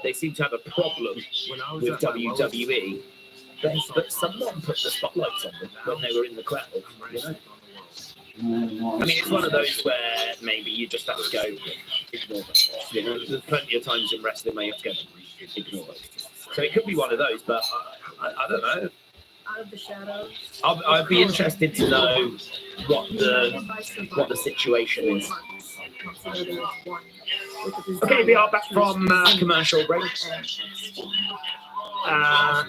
they seem to have a problem with WWE. But someone put the spotlights on them when they were in the crowd. You know? I mean, it's one of those where maybe you just have to go ignore them. You know, there's plenty of times in wrestling where you have to go ignore them. So it could be one of those, but I don't know. Out of the shadows. I'd be interested to know what the situation is. Okay, we are back from commercial break.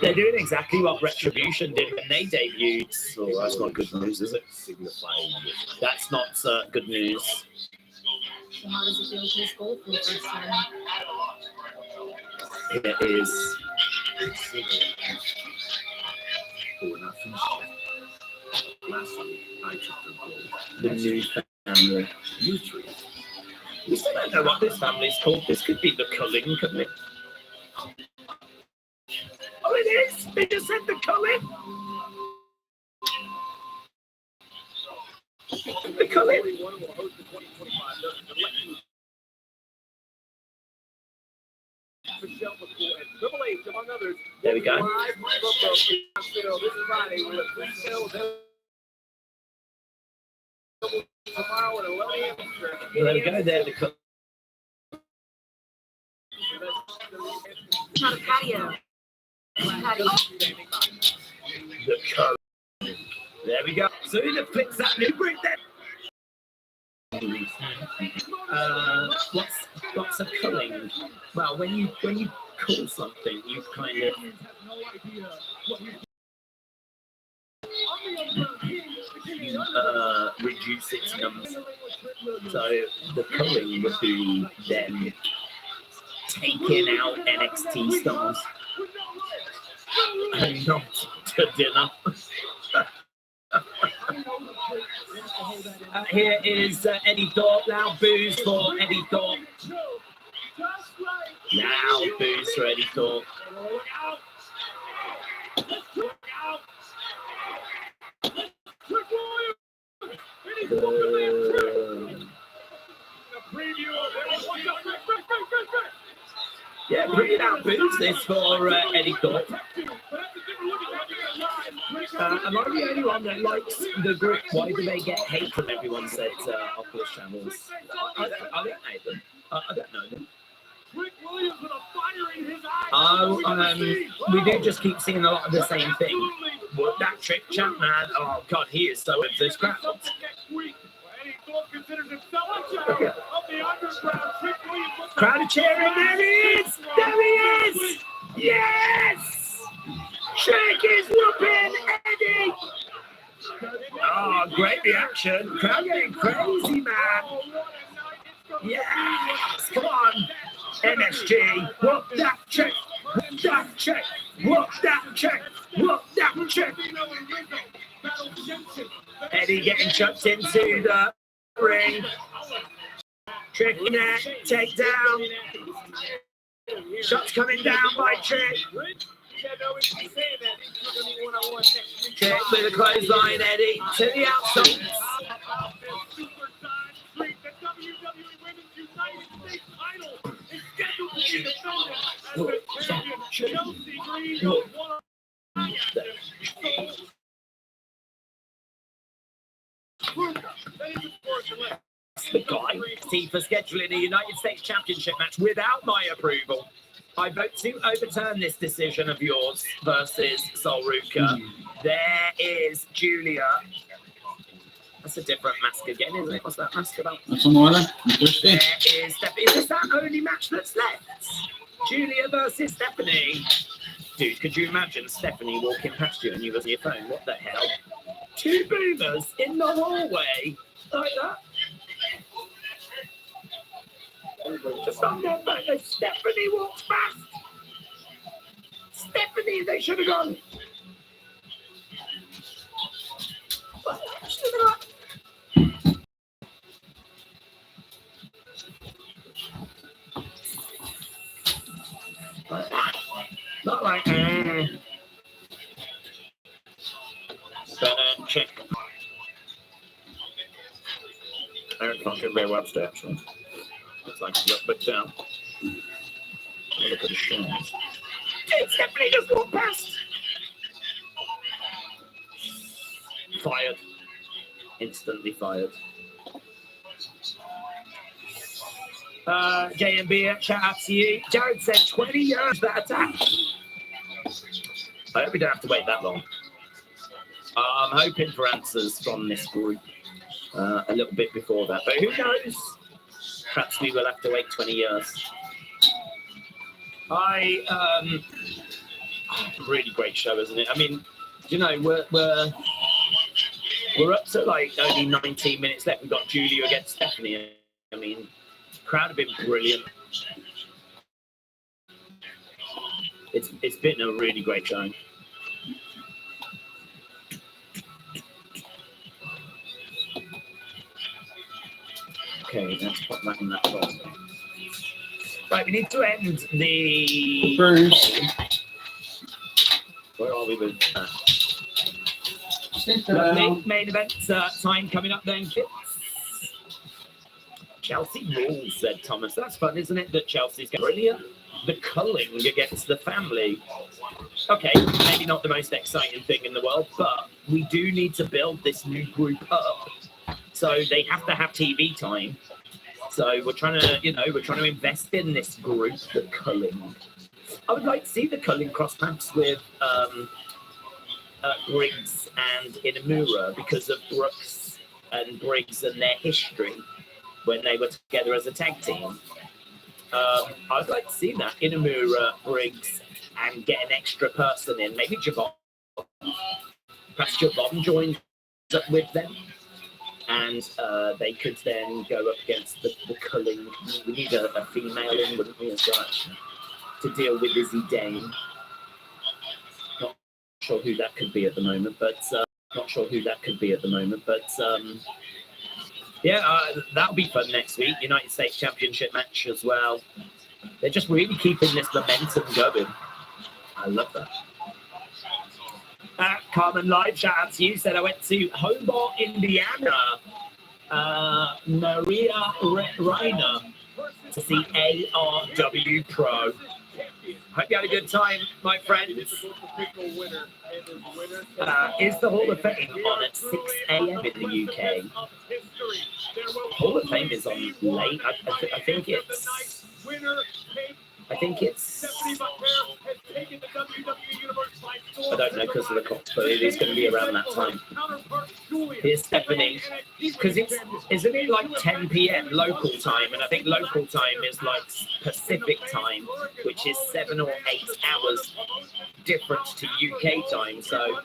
They're doing exactly what Retribution did when they debuted. So that's not good news, is it? That's not good news. So how does it feel to his goal for the first time? It is. The new family. We still don't know what this family's called. This could be the Culling, couldn't it? Oh, it is! They just said the Culling! The Culling! There we go. There we go, there the Culling. Not a patio. The Culling. There we go. So who flicks that new brick then? What's a culling? Well, when you call something, you kind of reduce its numbers. So the culling would be them taking out NXT stars and not to dinner. Here is Eddie Thorpe. Now boos for Eddie Thorpe. Now boos for Eddie Thorpe. Yeah, bring it out, boos. This for Eddie Thorpe. Am I the only one that likes the group? Why do they get hate from everyone? Said Oculus Channels. I don't hate them. I don't know them. We do just keep seeing a lot of the same thing. What that trick champ, man? Oh God, he is so into this crowd. Crowd are cheering. There he is. There he is. Yes. Trick is whooping Eddie. Oh, great reaction. Crowd getting crazy, man. Yes. Come on. MSG. Whoop that trick. Whoop that trick. Whoop that trick. Whoop that trick. Eddie getting chucked into the ring. Trick net. Take down. Shots coming down by Trick. Trick with a clothesline, Eddie to the outside. The guy for scheduling a United States Championship match without my approval. I vote to overturn this decision of yours versus Sol Ruka. There is Julia. That's a different mask again, isn't it? What's that mask about? There is Stephanie. Is this that only match that's left? Julia versus Stephanie. Dude, could you imagine Stephanie walking past you and you was on your phone? What the hell? Two boomers in the hallway like that. Just on their back as Stephanie walks past. Stephanie, they should have gone. Not like check. Eric can't get very well today, actually. Looks like he got put down. Look at the shot. Stephanie just walked past. Fired. Instantly fired. JMB, shout out to you. Jared said 20 years that attack. I hope we don't have to wait that long. I'm hoping for answers from this group a little bit before that, but who knows? Perhaps we will have to wait 20 years. Really great show, isn't it? I mean, you know, we're up to like only 19 minutes left. We've got Julia against Stephanie. I mean, the crowd have been brilliant. It's been a really great show. Okay, let's put that in that box. Right, we need to end the. Where are we with that? Main event time coming up then, kids. Chelsea rules, said Thomas. That's fun, isn't it? That Chelsea's getting brilliant. The culling against the family. Okay, maybe not the most exciting thing in the world, but we do need to build this new group up. So they have to have TV time. So we're trying to invest in this group, the culling. I would like to see the culling cross paths with Briggs and Inamura because of Brooks and Briggs and their history when they were together as a tag team. I'd like to see that Inamura, Briggs, and get an extra person in. Maybe Javon. Perhaps Javon joins up with them, and they could then go up against the culling. We need a female in, wouldn't we, as well, to deal with Izzy Dane. Not sure who that could be at the moment, but that'll be fun next week. United States Championship match as well. They're just really keeping this momentum going. I love that. Carmen Live, shout out to you. Said I went to Hobart, Indiana. Maria Reiner to see ARW Pro. Hope you had a good time, my friends. Is the Hall of Fame on at 6 a.m. in the UK? Hall of Fame is on late. I think it's. I don't know because of the clock, but it is going to be around that time. Here's Stephanie, because isn't it like 10 p.m. local time, and I think local time is like Pacific time, which is 7 or 8 hours difference to UK time. So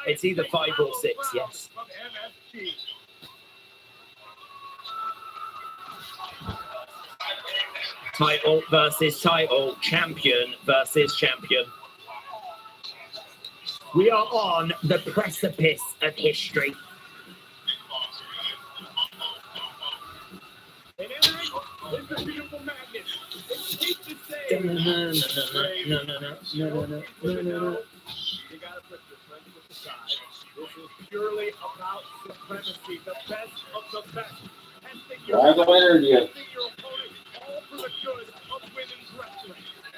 it's either 5 or 6. Yes. Title versus title, champion versus champion. We are on the precipice of history. Purely about supremacy, the best of the best.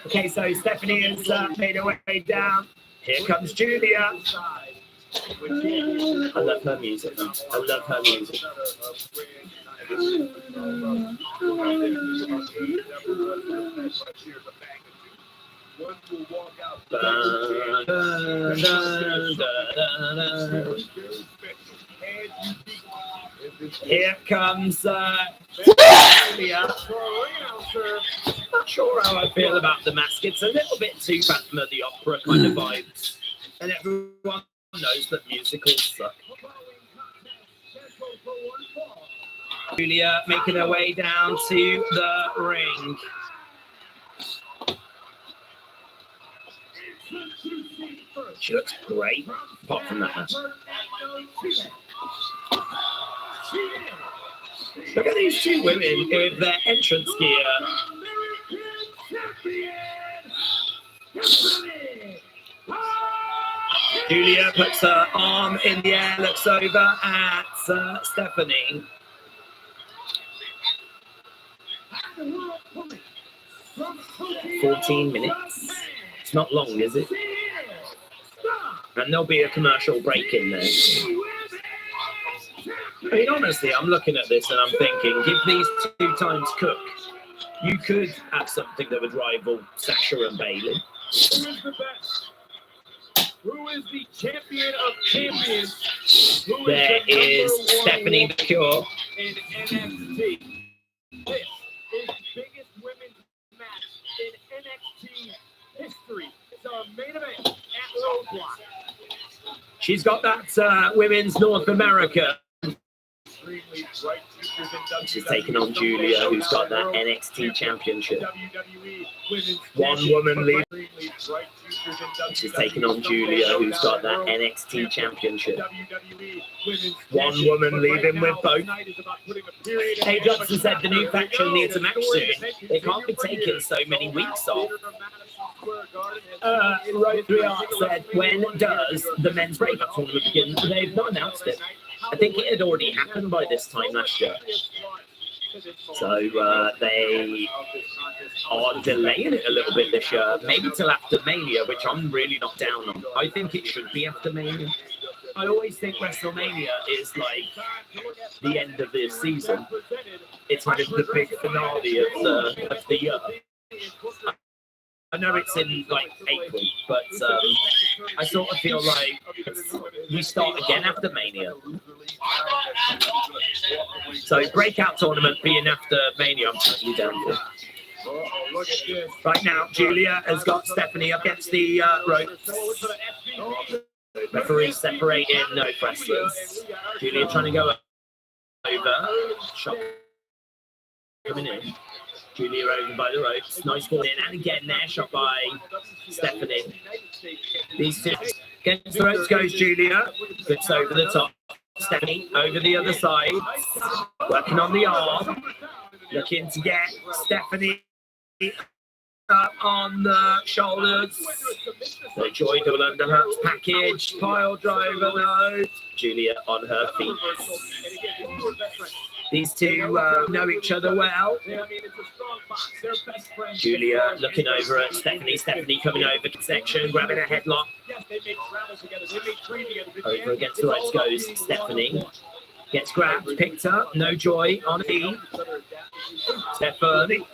Okay, so Stephanie has made her way down. Here comes Julia. I love her music. I love her music. Here comes Julia. Not sure how I feel about the mask. It's a little bit too Phantom of the Opera kind of vibes. And everyone knows that musicals suck. Julia making her way down to the ring. She looks great, apart from that mask. Look at these two women with their entrance gear. Julia puts her arm in the air, looks over at Stephanie. 14 minutes. It's not long, is it? And there'll be a commercial break in there. I mean, honestly, I'm looking at this and I'm thinking, give these 2 times Cook. You could have something that would rival Sasha and Bailey. Who is the best? Who is the champion of champions? Who There the is number one Stephanie woman McCure. in NXT? This is the biggest women's match in NXT history. It's our main event at Roadblock. She's got that Women's North America. Extremely bright futures in She's WWE. taking on Julia, who's got that NXT championship. WWE Women's One Champion. woman lead. Extremely bright futures in She's WWE. taking on Julia, who's got that NXT championship. WWE Women's One Champion. woman But leaving right with now, both. tonight is about putting a period in Hey the Johnson end. said the new faction needs a match soon. They can't be Continue for taking years. so many weeks off. Madison Square Garden has Road 3 Art said, when does the men's breakup tournament begin? They've not announced it. I think it had already happened by this time last year. So they are delaying it a little bit this year, maybe till after Mania, which I'm really not down on. I think it should be after Mania. I always think WrestleMania is like the end of the season. It's kind of the big finale of the year. I know it's in like April, but I sort of feel like we start again after Mania. So breakout tournament being after Mania, I'm totally down for. Right now, Julia has got Stephanie against the ropes. Referee separating no wrestlers. Julia trying to go over. Shot coming in. Julia over by the ropes. Nice ball in. And again, there, shot by Stephanie. These two. Against the ropes goes Julia. Gets over the top. Stephanie over the other side. Working on the arm. Looking to get Stephanie up on the shoulders. The Joy double underhooks package. Pile driver, no. Julia on her feet. These two know each other well. Julia looking over at Stephanie. Stephanie coming over section, grabbing a headlock. Over against the ropes goes Stephanie. Gets grabbed, picked up, no Joy on E. Stephanie.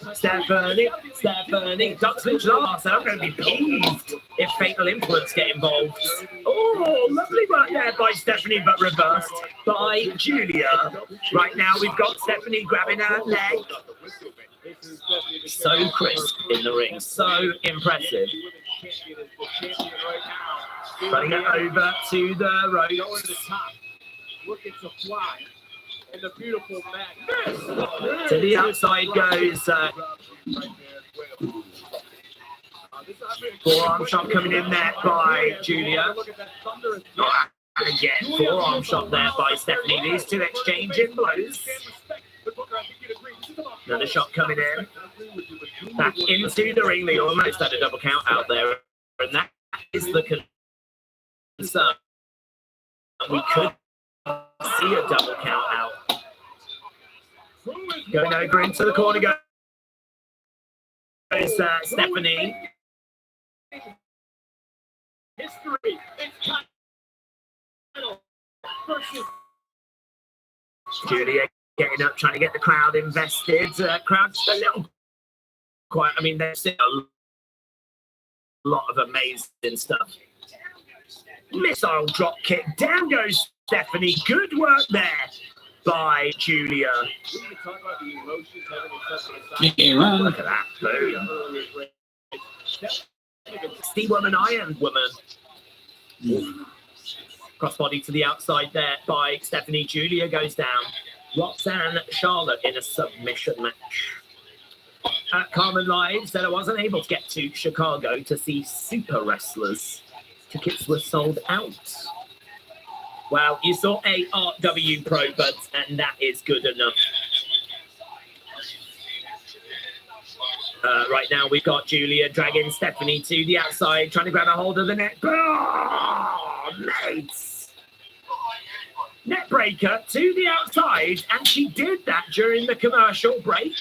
Ducks Lynch last. I'm going to be peeved if Fatal Influence get involved. Oh, lovely work there by Stephanie, but reversed by Julia. Right now we've got Stephanie grabbing her leg. So crisp in the ring, so impressive. Running it over to the ropes. Looking to fly. And the beautiful Matt. To the outside goes forearm shot coming in there by Julia. And again, forearm shot there by Stephanie. These two exchanging blows. Another shot coming in. Back into the ring. They almost had a double count out there. And that is the concern. And we could see a double count out. Going over into the corner goes Stephanie. History. It's title versus Julia getting up, trying to get the crowd invested. Crowd just a little quiet. I mean, there's still a lot of amazing stuff. Missile drop kick. Down goes Stephanie. Good work there by Julia. Look at that. Boom. Steve Woman, Iron Woman. Crossbody to the outside there by Stephanie. Julia goes down. Roxanne Charlotte in a submission match. Carmen Live said I wasn't able to get to Chicago to see Super Wrestlers. Tickets were sold out. Wow, you saw ARW Pro Buds, and that is good enough. Right now, we've got Julia dragging Stephanie to the outside, trying to grab a hold of the net. Oh, mates! Net breaker to the outside, and she did that during the commercial break.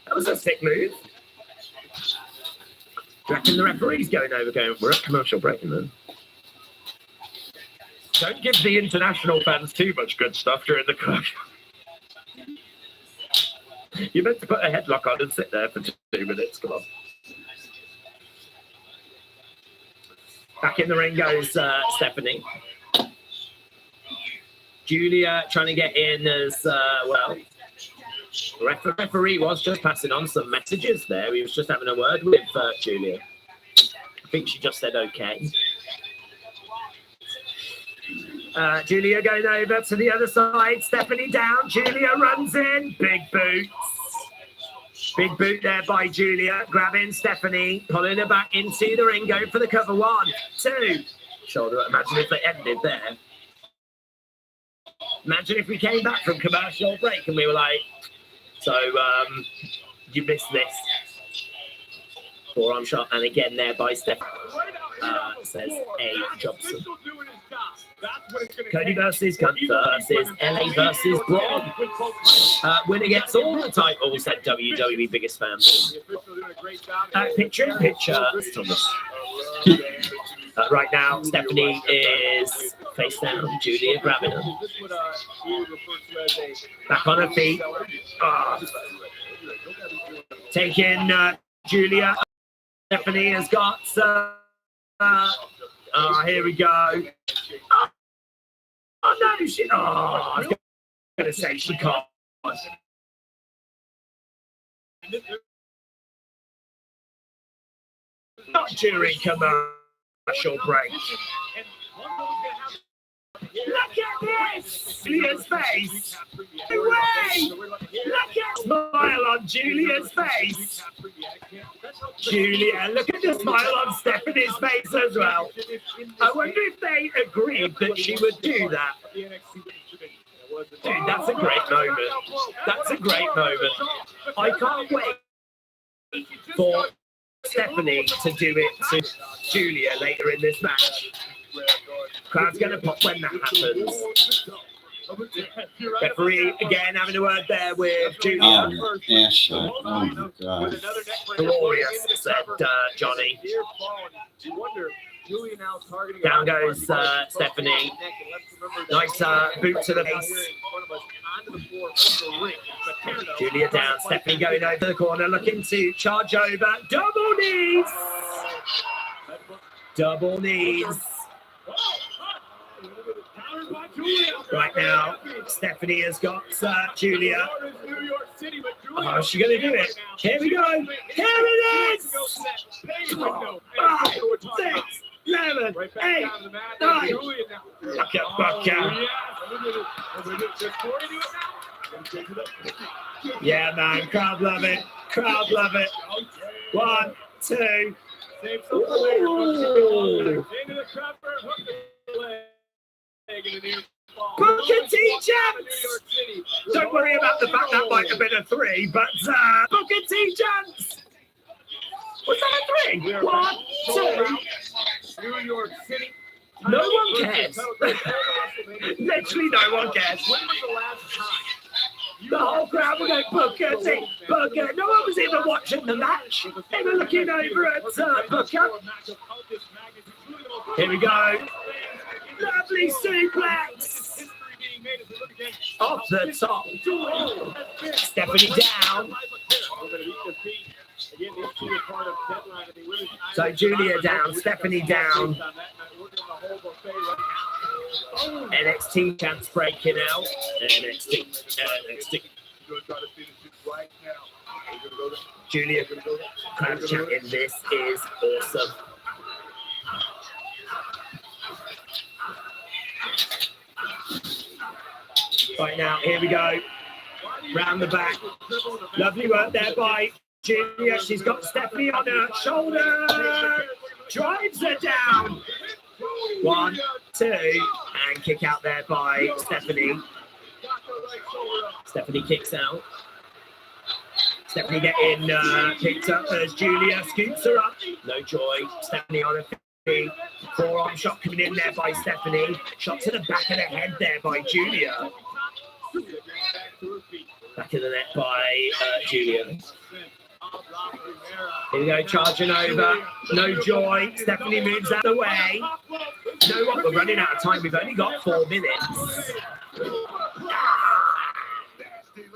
That was a sick move. Do you reckon the referee's going over going, we're at commercial break, man. Don't give the international fans too much good stuff during the commercial. You're meant to put a headlock on and sit there for 2 minutes. Come on. Back in the ring goes Stephanie. Julia trying to get in as well. The referee was just passing on some messages there. He was just having a word with Julia. I think she just said okay. Julia going over to the other side. Stephanie down. Julia runs in. Big boots. Big boot there by Julia. Grabbing Stephanie. Pulling her back into the ring. Going for the cover. 1, 2. Shoulder. Imagine if they ended there. Imagine if we came back from commercial break and we were like, so you missed this. Forearm shot. And again there by Stephanie. Says A. Johnson. Cody versus Gunther versus LA versus Braun. Winner gets all the titles, said WWE biggest fan. Picture in picture. Thomas. Right now, Stephanie is face down. Julia grabbing her. Back on her feet. Taking Julia. Stephanie has got. Here we go. Oh no, she. Oh, I was going to say she can't. Not during commercial break. Look at this! Julia's face! No way! Look at the smile on Julia's face! Julia, look at the smile on Stephanie's face as well. I wonder if they agreed that she would do that. Dude, that's a great moment. That's a great moment. I can't wait for Stephanie to do it to Julia later in this match. Crowd's going to pop when that happens. Referee again having a word there with Julia. Yeah, sure. Oh my God. Glorious, said Johnny. Down goes Stephanie. Nice boot to the face. Julia down. Stephanie going over the corner, looking to charge over. Double knees. Double knees. Right now, Stephanie has got Julia. Oh, is she going to do it? Here we go. Here it is. 5, 6, 11, 8, 9. Look at Bucka. Yeah, man. Crowd love it. Crowd love it. 1, 2. Ooh. Booker T chance! Don't worry about the fact that might have been a 3, but Booker T chance! Was that a 3? 1, 2. New York City. No one cares. Literally no one cares. When was the last time? The whole crowd were going, Booker T, Booker. No one was even watching the match. They were looking over at Booker. Here we go. Lovely suplex. Off the top. Stephanie down. So Julia down, Stephanie down. NXT chance breaking out. NXT. Julia crowd chanting, this is awesome. Right now, here we go. Round the back. Lovely work there by Julia. She's got Stephanie on her shoulder. Drives her down. 1, 2. And kick out there by Stephanie. Stephanie kicks out. Stephanie getting picked up as Julia scoops her up. No joy. Stephanie on her feet. Forearm shot coming in there by Stephanie. Shot to the back of the head there by Julia. Back in the net by Julia. Here we go, charging over. No joy. Stephanie moves out of the way. You know what? We're running out of time. We've only got 4 minutes.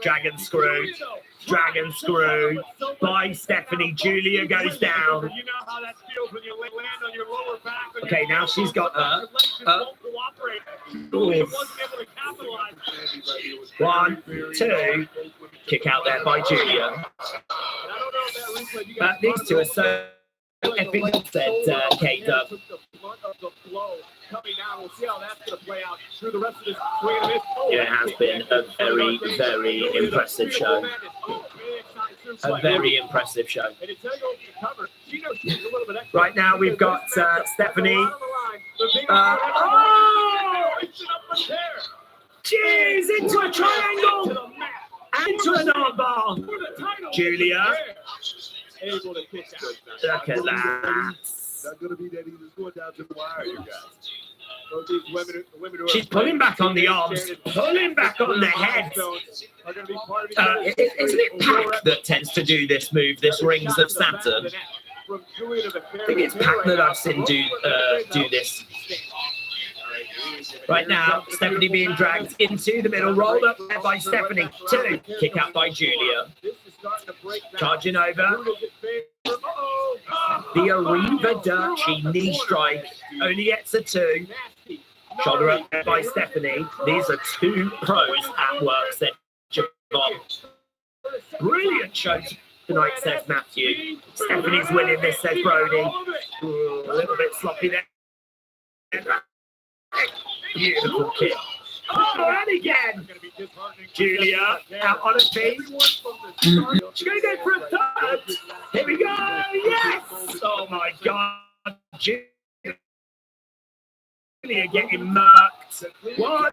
Dragon screw. Dragon screw by Stephanie. Julia goes down. Okay, now she's got her. Oof. 1, 2. Kick out there by Julia. But these two are so epic, said Kate Dove. It has been a very, very impressive show. A very impressive show. Right now we've got Stephanie. Jeez, into a triangle! Into an armbar. Julia. Look at that. Not going to be that easy. It's going down to the wire, you guys. She's pulling back on the arms, pulling back on the head. Isn't it Pac that tends to do this move, this Rings of Saturn? I think it's Pac that I've seen do this. Right now, Stephanie being dragged into the middle, rolled up there by Stephanie. 2, kick out by Julia. Charging over. The Arrivederci knee strike only gets a 2. Shoulder up there by Stephanie. These are 2 pros at work, said Javon. Brilliant show tonight, says Matthew. Stephanie's winning this, says Brody. Ooh, a little bit sloppy there. Beautiful kick. Oh, and again. Julia out on her feet. She's going to go for a third. Here we go. Yes. Oh, my God. Julia getting murked. 1,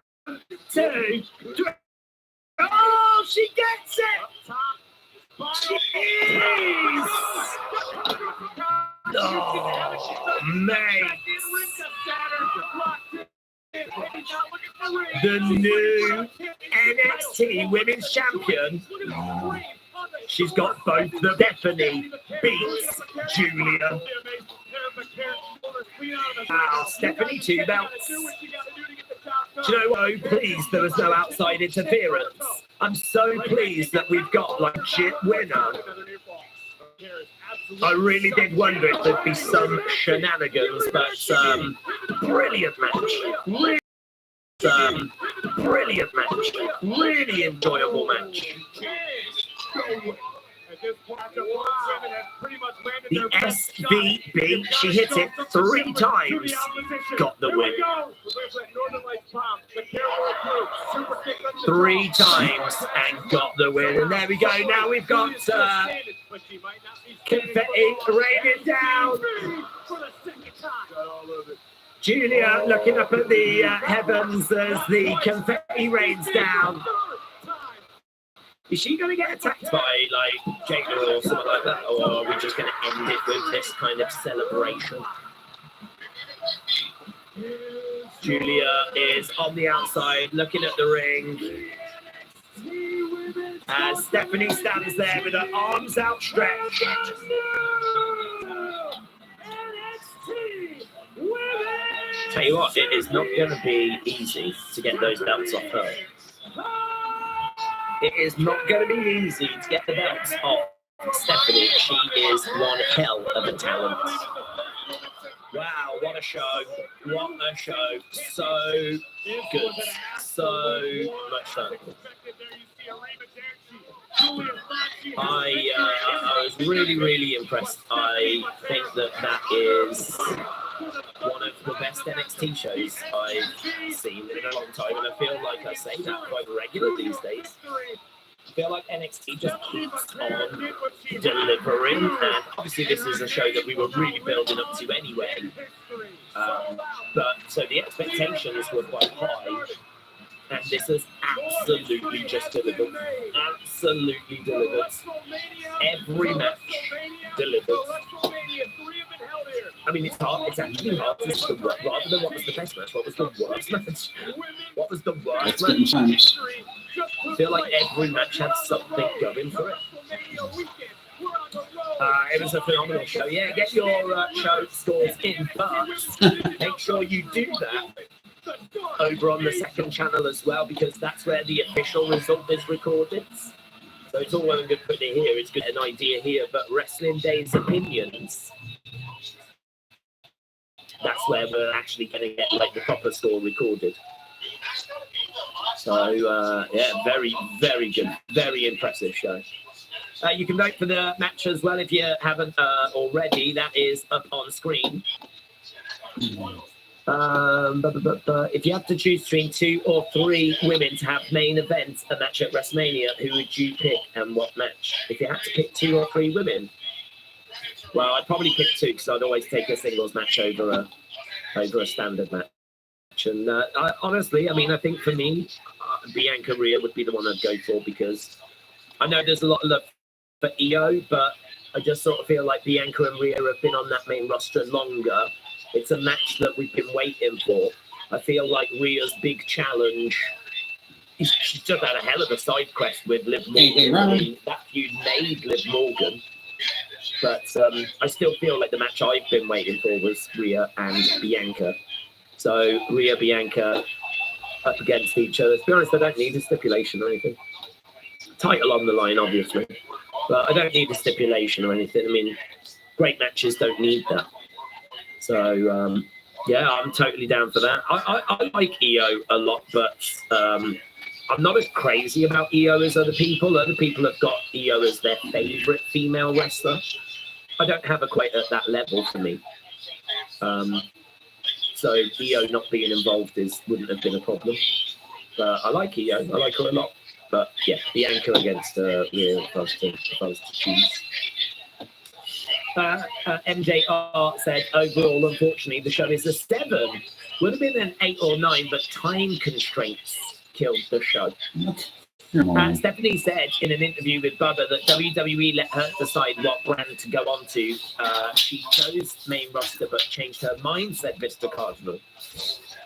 2, 3. Oh, she gets it. Jeez. Oh, mate. The new NXT Women's Champion. She's got both the Stephanie beats Julia. Wow, Stephanie 2 belts. Do you know what? I'm pleased there was no outside interference. I'm so pleased that we've got legit winner. I really did wonder if there'd be some shenanigans, but brilliant match. Brilliant match. Really enjoyable match. The SVB, she hit it 3 times, got the win. 3 times and got the win. And there we go. Now we've got confetti raining down. Julia looking up at the heavens as the confetti rains down. Is she going to get attacked by, like, Jada or something like that? Or are we just going to end it with this kind of celebration? Julia is on the outside, looking at the ring. As Stephanie stands there with her arms outstretched. Tell you what, it is not going to be easy to get those belts off her. It is not going to be easy to get the belts off Stephanie. She is one hell of a talent. Wow, what a show. What a show. So good. So much fun. I was really, really impressed. I think that is one of the best NXT shows I've seen in a long time, and I feel like I say that quite regular these days. I feel like NXT just keeps on delivering, and obviously this is a show that we were really building up to anyway. But so the expectations were quite high, and this has absolutely just delivered. Absolutely delivered. Every match delivered. I mean, it's hard. It's actually hard to rather than what was the best match, what was the worst match? What was the worst Let's match? get chance. I feel like every match had something going for it. It was a phenomenal show. Yeah, get your show scores in first. Make sure you do that over on the second channel as well, because that's where the official result is recorded. So it's all well and good putting it here. It's good an idea here, but Wrestling Days opinions. That's where we're actually going to get like the proper score recorded. So yeah, very, very good, very impressive show. You can vote for the match as well if you haven't already. That is up on screen. If you have to choose between 2 or 3 women to have main event a match at WrestleMania, who would you pick and what match? If you had to pick 2 or 3 women, well, I'd probably pick 2 because I'd always take a singles match over a standard match. And honestly, I mean, I think for me, Bianca Rhea would be the one I'd go for, because I know there's a lot of love for Io, but I just sort of feel like Bianca and Rhea have been on that main roster longer. It's a match that we've been waiting for. I feel like Rhea's big challenge, she's just had a hell of a side quest with Liv Morgan. I mean, that feud made Liv Morgan. But I still feel like the match I've been waiting for was Rhea and Bianca. So Rhea, Bianca up against each other. To be honest, I don't need a stipulation or anything. Title on the line, obviously. But I don't need a stipulation or anything. I mean, great matches don't need that. So, yeah, I'm totally down for that. I like Io a lot, but I'm not as crazy about Io as other people. Other people have got Io as their favourite female wrestler. I don't have her quite at that level for me. So Io not being involved wouldn't have been a problem. But I like Io. I like her a lot. But yeah, Bianca against Rhea if I was to choose. MJR said, overall, unfortunately, the show is a 7. Would have been an 8 or 9, but time constraints killed the show. Stephanie said in an interview with Bubba that WWE let her decide what brand to go on to. She chose main roster, but changed her mind, said Mr. Cardinal.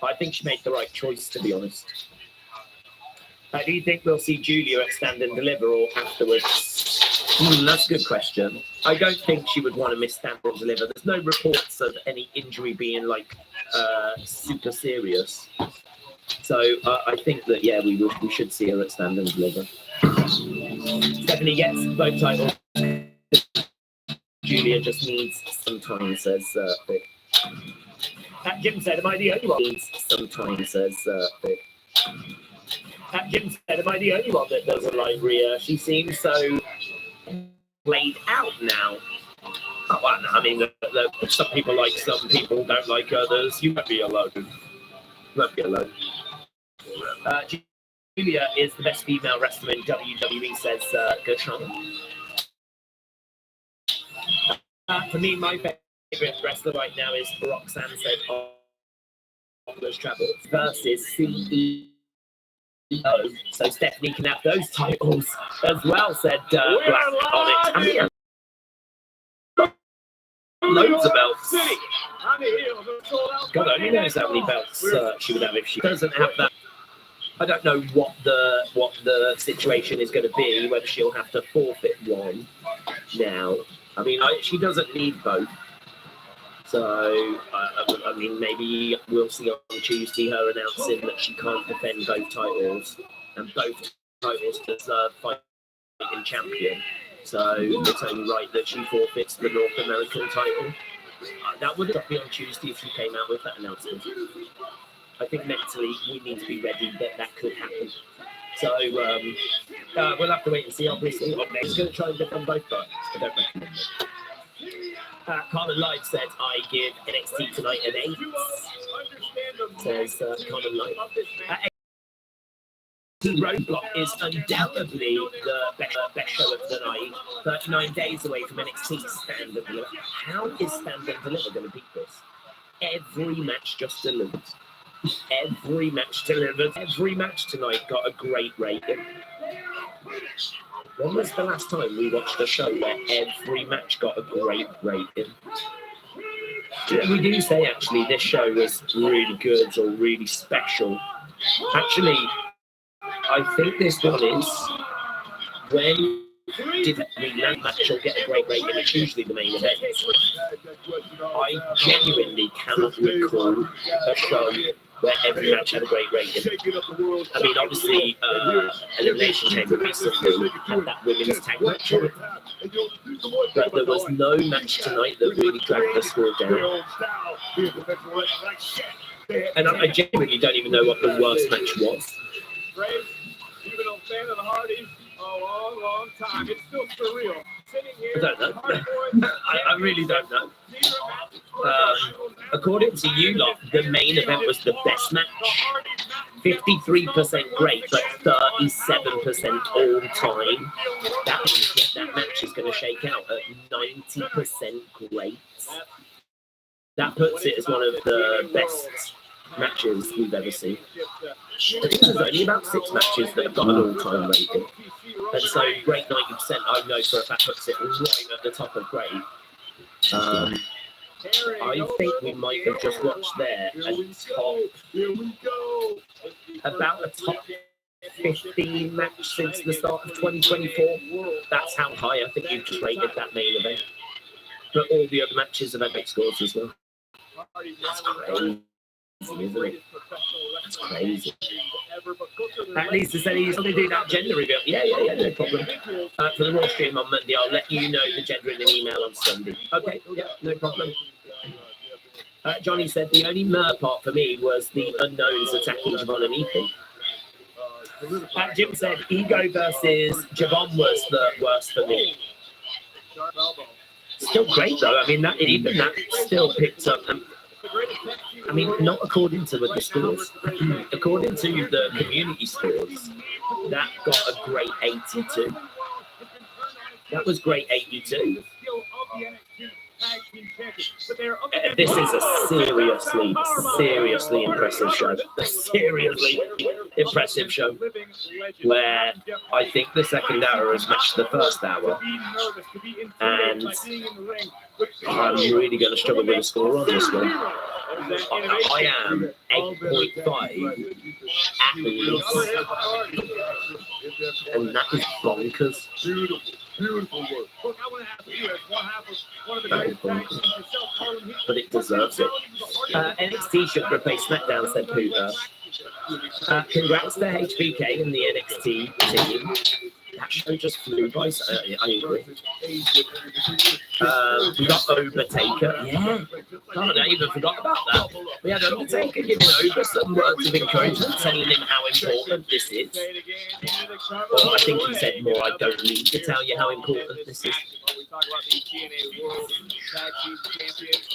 I think she made the right choice, to be honest. Do you think we'll see Julia at Stand and Deliver or afterwards? That's a good question. I don't think she would want to miss Stand and Deliver. There's no reports of any injury being like super serious. So I think that, yeah, we should see her at Stand and Deliver. Stephanie gets both titles. Julia just needs some time, says Vic. Jim said, am I the only one? Needs some time, says Vic. Jim said, am I the only one that doesn't like Rhea? She seems so played out now. Oh, well, I mean, some people like some people don't like others. You won't be alone. You won't be alone. Julia is the best female wrestler in WWE, says Gershon. For me, my favorite wrestler right now is Roxanne, said Oculus Travel versus CEO. So Stephanie can have those titles as well, said Black on it. I mean, loads of belts. God only knows how many belts she would have if she doesn't have that. I don't know what the situation is going to be, whether she'll have to forfeit one now. I mean, she doesn't need both. So, I mean, maybe we'll see on Tuesday her announcing that she can't defend both titles, and both titles deserve fighting champion. So it's only right that she forfeits the North American title. That would be on Tuesday if she came out with that announcement. I think mentally we need to be ready that could happen. So we'll have to wait and see. Obviously, Omeg's going to try and defend both belts. I don't recommend it. Carmen Live said, I give NXT tonight an 8. Says Carmen Live. Roadblock is undoubtedly the best show of the night. 39 days away from NXT Stand and Deliver. How is Stand and Deliver going to beat this? Every match just delivered. Every match delivered. Every match tonight got a great rating. When was the last time we watched a show where every match got a great rating? We do say, actually, this show was really good or really special Actually, I think this one is when did we land match or get a great rating? It's usually the main event. I genuinely cannot recall a show where every match had a great rating. I mean, obviously, Elimination Chamber recently had that women's tag match on it, but there was no match tonight that really dragged the score down. And I genuinely don't even know what the worst match was. Even a fan of the Hardys a long, long time. It's still surreal. I don't know. I really don't know. According to you lot, the main event was the best match. 53% great, but 37% all time. That means that match is going to shake out at 90% great. That puts it as one of the best matches we've ever seen. I think there's only about 6 matches that have got an all-time rating. And so great 90%, I know for a fact puts it right at the top of great. I think we might have just watched there about a top 15 match since the start of 2024. That's how high I think you've just rated that main event. But all the other matches have had big scores as well. That's crazy. Isn't it? That's crazy. At least they said he's going to do that gender reveal. Yeah, no problem. For the Raw stream on Monday, I'll let you know the gender in an email on Sunday. Okay, yeah, no problem. Johnny said the only mer part for me was the unknowns attacking Javon and Ethan. Jim said Ego versus Javon was the worst for me. Still great though. I mean, that still picked up. I mean, not according to the scores. According to the community scores, that got a great 82. That was great 82. This is a seriously impressive show. A seriously impressive show where I think the second hour has matched the first hour, and I'm really going to struggle with a score on this one. I am 8.5 at least, and that is bonkers. Beautiful work. Look, I want to ask you as one of the greatest tag teams, but it deserves it. NXT should replace SmackDown, said Pooter. Congrats to HBK and the NXT team. That show just flew by. I agree. We got Overtaker. Yeah. God, I even forgot about that. We had Overtaker giving Over some words of encouragement, telling him how important this is. Well, I think he said more, I don't need to tell you how important this is.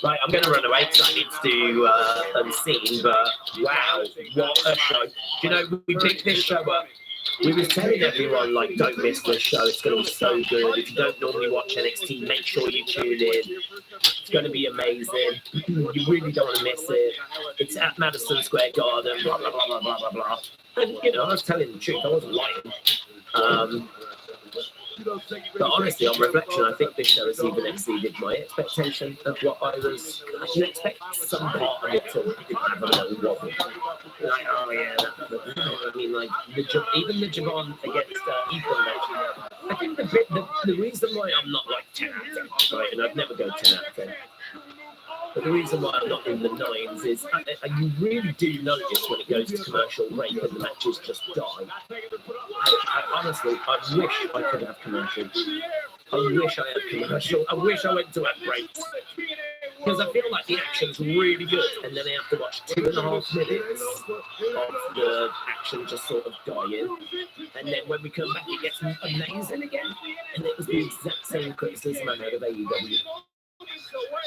Right, I'm going to run away because I need to do Unseen, but wow, what a show. Do you know, we picked this show up. We were telling everyone, like, don't miss this show. It's going to be so good. If you don't normally watch NXT, make sure you tune in. It's going to be amazing. You really don't want to miss it. It's at Madison Square Garden, blah, blah, blah, blah, blah, blah, blah. And, you know, I was telling the truth. I wasn't lying. But honestly, on reflection, I think this show has even exceeded my expectation of what I was. I can expect some part of it to have a little wobble. Like, oh yeah, I mean, like even the Javon against Ethan match. I think the reason why I'm not like 10 out of 10, right, and I'd never go 10 out of 10. But the reason why I'm not in the 9s is you really do notice when it goes to commercial break and the matches just die. Honestly, I wish I could have commercial. I wish I had commercial. I wish I went to have breaks. Because I feel like the action's really good, and then I have to watch 2.5 minutes of the action just sort of dying. And then when we come back, it gets amazing again. And it was the exact same criticism I had of AEW.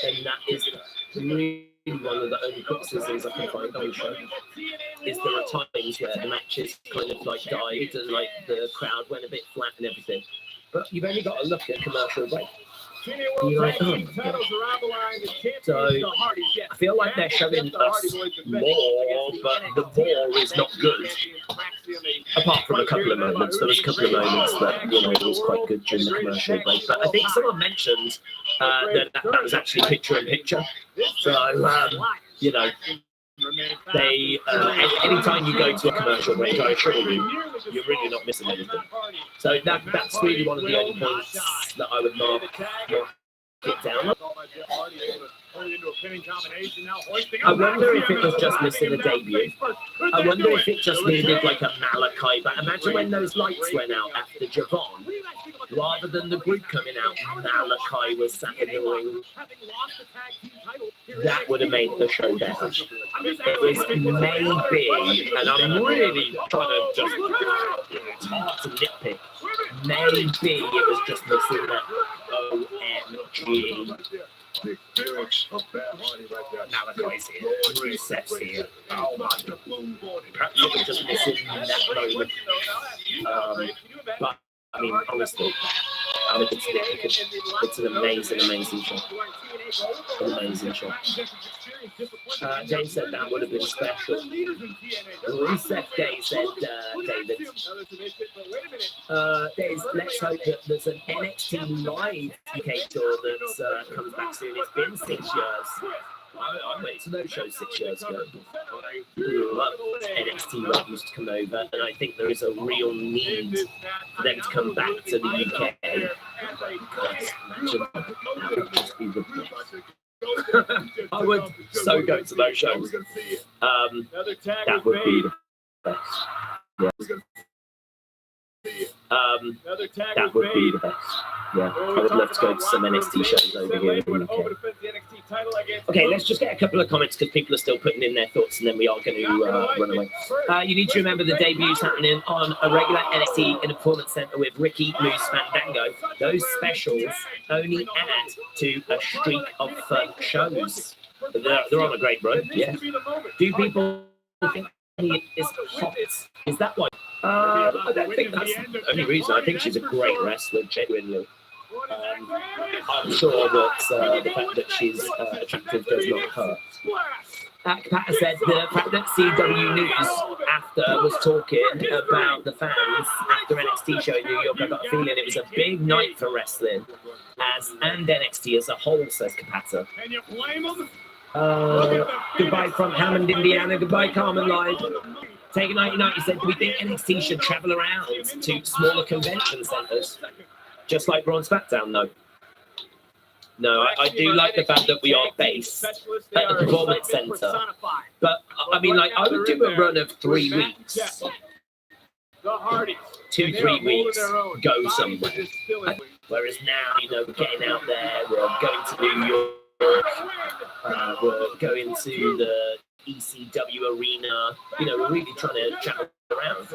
And that is really one of the only criticisms I can find on the show. Is there are times where the matches kind of like died and like the crowd went a bit flat and everything. But you've only got to look at commercial break. And you're like, oh, yeah. So I feel like they're showing us more, but the more is not good. Apart from a couple of moments, there was a couple of moments that was quite good during the commercial break. But I think someone mentioned that was actually picture in picture. So They, anytime you go to a commercial break, I assure you, you're really not missing anything. So that's really one of the only points that I would mark it down. I wonder if it was just missing a debut. I wonder if it just needed like a Malachi. But imagine when those lights went out after Javon, rather than the group coming out, Malachi was sat in the ring. That would have made the show better. It was maybe, and I'm really trying to just, it's hard to nitpick. Maybe it was just missing that OMG. Malachi's here, Rusev's here. Oh my God. Perhaps it was just missing that moment. But I mean, honestly, it's an amazing show. An amazing show. James said that would have been special. Rusev Day said, David. Let's hope that there's an NXT Live UK tour that comes back soon. It's been 6 years. I went to those shows 6 years ago. I grew up, NXT Live used to come over, and I think there is a real need for them to come back to the UK. I would so go to those shows. That would be the best. Yeah. That would be the best. Yeah, I would love to go to some NXT shows over here in the UK. Okay, let's just get a couple of comments because people are still putting in their thoughts, and then we are going to run away. You need to remember the debut's happening on a regular NXT in a performance center with Ricky, Moose, Fandango. Those specials only add to a streak of fun shows. They're on a great run. Yeah. Do people think he is hot? Is that why? I don't think that's the only reason. I think she's a great wrestler, genuinely. I'm sure that the fact that she's attractive does not hurt. Kapata said the fact that CW News after was talking about the fans after NXT show in New York, I got a feeling it was a big night for wrestling and NXT as a whole, says Kapata. Goodbye from Hammond, Indiana. Goodbye, Carmen Live. Taking 99, he said, do we think NXT should travel around to smaller convention centers? Just like Raw and SmackDown, though. No, I do like the fact that we are based at the Performance Center. But, I mean, like, I would do a run of 3 weeks. 2-3 weeks, go somewhere. Whereas now, you know, we're getting out there, we're going to New York, we're going to the ECW arena, you know, we're really trying to travel around.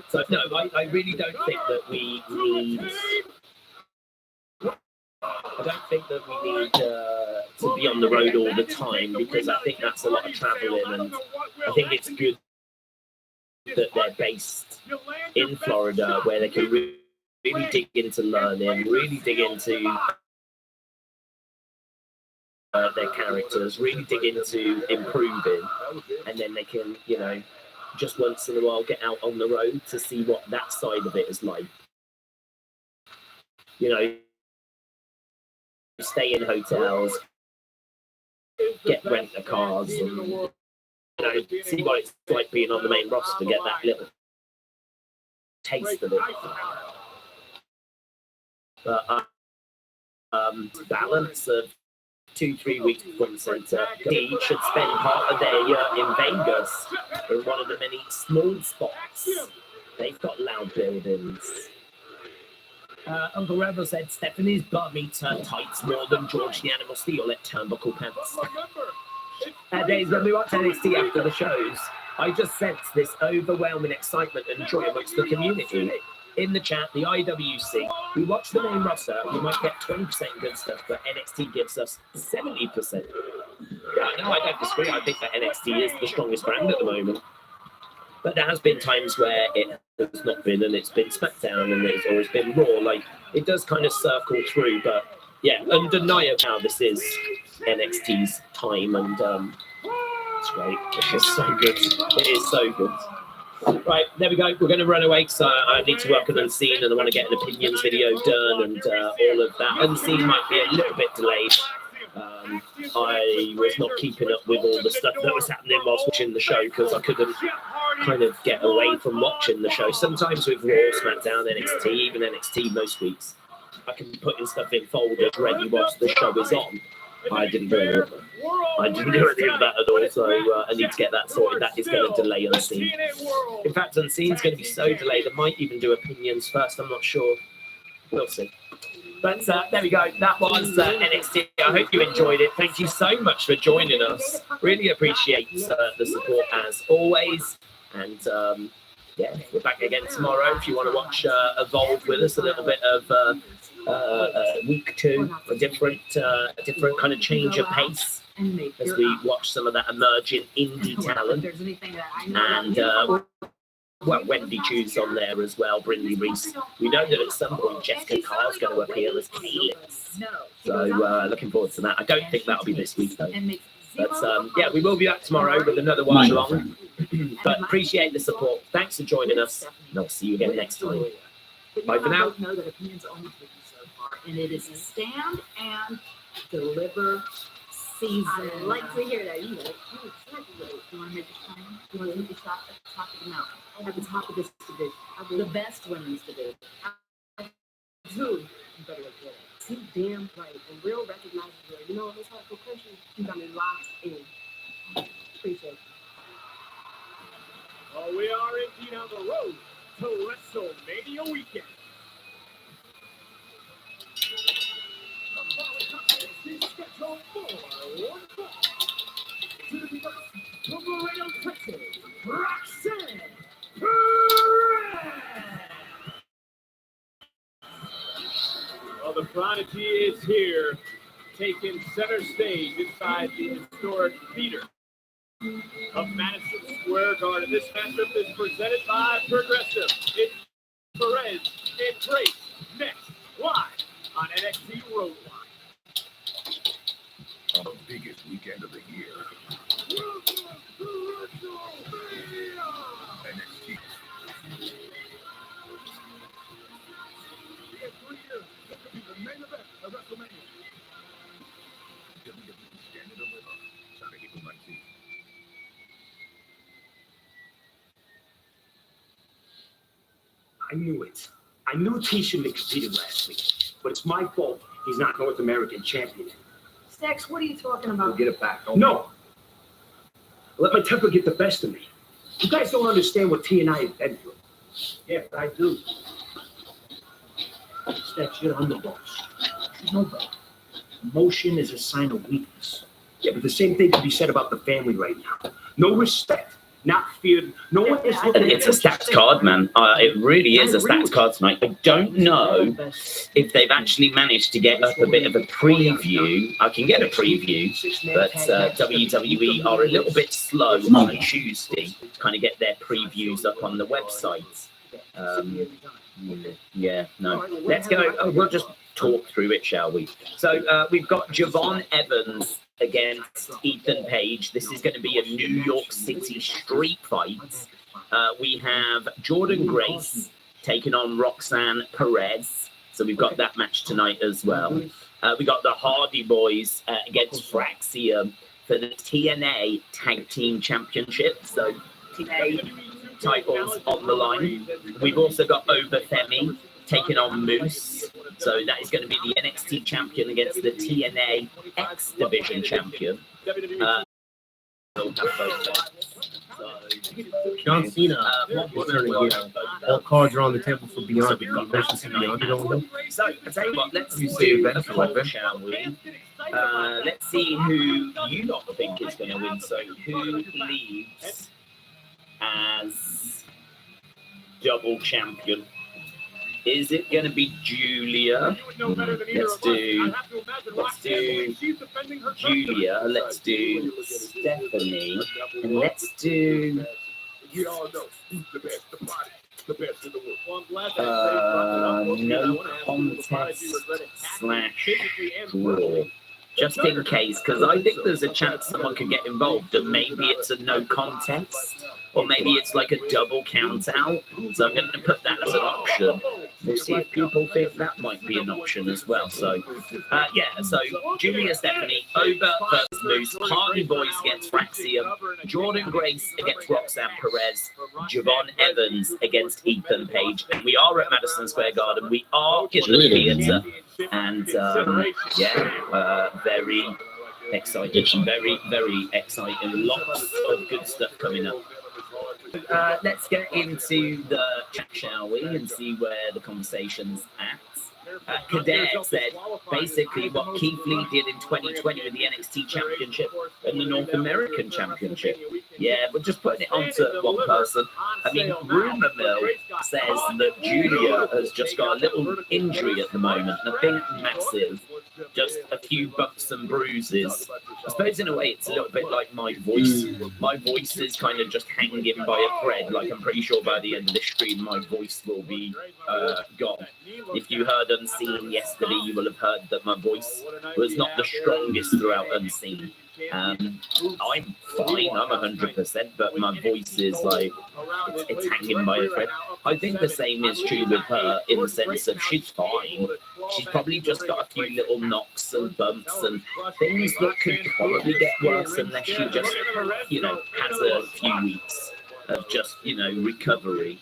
So, no, I really don't think that we need... I don't think that we need to be on the road all the time, because I think that's a lot of traveling, and I think it's good that they're based in Florida where they can really dig into learning, really dig into their characters, really dig into improving, and then they can, you know, just once in a while get out on the road to see what that side of it is like. You know, stay in hotels, rent the cars, and, you know, see what it's like being on the main roster, get that little taste of it. But balance of 2-3 weeks from center, they should spend part of their year in Vegas, in one of the many small spots. They've got loud buildings. Uncle Rebel said Stephanie's butt meets her tights more than George the Animal Steel at Turnbuckle Pants. Days when we watch NXT after the shows, I just sense this overwhelming excitement and joy amongst the community. In the chat, the IWC, we watch the main roster, we might get 20% good stuff, but NXT gives us 70%. Yeah, no, I don't disagree. I think that NXT is the strongest brand at the moment. But there has been times where it has not been, and it's been SmackDown, and it's always been Raw. Like, it does kind of circle through, but yeah, undeniable how this is NXT's time, and it's great. It's so good. It is so good. Right, there we go. We're going to run away because I need to work on Unseen, and I want to get an opinions video done, and all of that. Unseen might be a little bit delayed. I was not keeping up with all the stuff that was happening whilst watching the show because I couldn't kind of get away from watching the show. Sometimes with Raw, SmackDown, NXT, even NXT most weeks, I can put in stuff in folders ready whilst the show is on. I didn't do it. I didn't do anything of that at all, so I need to get that sorted. That is going to delay Unseen. In fact, Unseen's going to be so delayed, I might even do opinions first. I'm not sure. We'll see. But there we go. That was NXT. I hope you enjoyed it. Thank you so much for joining us. Really appreciate the support as always. And yeah, we're back again tomorrow. If you want to watch Evolve with us, a little bit of week 2, a different kind of change of pace as we watch some of that emerging indie talent. And well, Wendy Chu's on there as well, Brindley Reese. We know that at some point Jessica Carr's going to appear as Calix. So looking forward to that. I don't think that'll be this week though. But yeah, we will be back tomorrow with another watch along. But appreciate the support. Thanks for joining us. And I'll see you again next time. Bye for now. Know that opinions only so far, and it is Stand and Deliver season. I like to hear that. You want to make it time? You want to leave the shop at the top of the mountain, at the top of this division, the best women's division. You better look good. You damn right. A real recognizable. You know, in this whole country, you got me locked in. Appreciate it. Oh, we are indeed on the road to WrestleMania weekend. Schedule for one fall to the first from Laredo, Texas, Roxanne Perez. Well, the prodigy is here, taking center stage inside the historic theater of Madison Square Garden. This matchup is presented by Progressive. It's Perez and Grace next, live on NXT Roadline. On the biggest weekend of the year. NXT. The main event of WrestleMania. WWE Stand and Deliver. Saturday, April 19th. I knew it. I knew T shouldn't have competed last week, but it's my fault he's not North American champion. Stax, what are you talking We'll about? get it back. No. Let my temper get the best of me. You guys don't understand what T and I have been through. Yeah, but I do. Stax, you're the underboss. She's nobody. Emotion is a sign of weakness. Yeah, but the same thing can be said about the family right now. No respect. Not feared. No one is looking at It's a stacked card, man. It really is a stacked card tonight. I don't know if they've actually managed to get up a bit of a preview. I can get a preview, but WWE are a little bit slow on Tuesday to kind of get their previews up on the website. Yeah, no. Let's go. We'll just talk through it, shall we? So we've got Javon Evans against Ethan Page. This is going to be a New York City street fight. We have Jordan Grace taking on Roxanne Perez. So we've got that match tonight as well. We got the Hardy Boys against Fraxium for the TNA Tag Team Championship. So TNA titles on the line. We've also got Obafemi taking on Moose. So that is going to be the NXT champion against the TNA X Division champion. John Cena returning here. All cards are on the table for Beyond. You mentioned some Beyond. So I tell you what, let's do that, shall we? Let's see who you lot think is going to win. So who leaves as double champion? Is it going to be Julia? Let's do Julia. Let's do Stephanie. And let's do no contest / draw. Just in case, because I think there's a chance someone could get involved, and maybe it's a no contest, or maybe it's like a double count out. So I'm going to put that as an option. we'll see if people think that might be an option as well. So, so Julia Stephanie, Oba versus Moose, Hardy Boys against Fraxium, Jordan Grace against Roxanne Perez, Javon Evans against Ethan Page. We are at Madison Square Garden. We are in the theatre. And very exciting, very, very exciting. Lots of good stuff coming up. Let's get into the chat, shall we, and see where the conversation's at. Kader said basically what Keith Lee did in 2020 with the NXT Championship and the North American Championship. Yeah, but just putting it onto one person. I mean, Rumor Mill says that Julia has just got a little injury at the moment. Nothing massive, just a few bumps and bruises. I suppose in a way it's a little bit like my voice. My voice is kind of just hanging by a thread. Like I'm pretty sure by the end of this stream my voice will be gone. If you heard Unseen yesterday, you will have heard that my voice was not the strongest throughout Unseen. I'm fine, I'm 100%, but my voice is like, it's hanging by a thread. I think the same is true with her in the sense of she's fine. She's probably just got a few little knocks and bumps and things that could probably get worse unless she just, has a few weeks of just, recovery.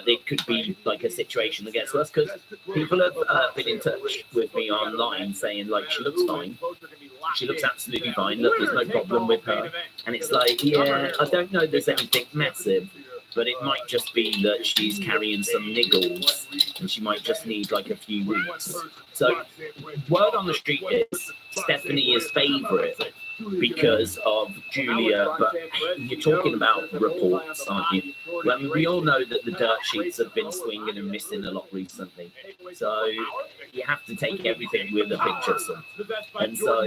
It could be like a situation that gets worse because people have been in touch with me online saying like she looks fine, she looks absolutely fine, look, there's no problem with her, and it's like, yeah, I don't know there's anything massive, but it might just be that she's carrying some niggles and she might just need like a few weeks. So word on the street is Stephanie is favourite because of Julia, but you're talking about reports, aren't you? Well, we all know that the dirt sheets have been swinging and missing a lot recently, so you have to take everything with a pinch of salt. And so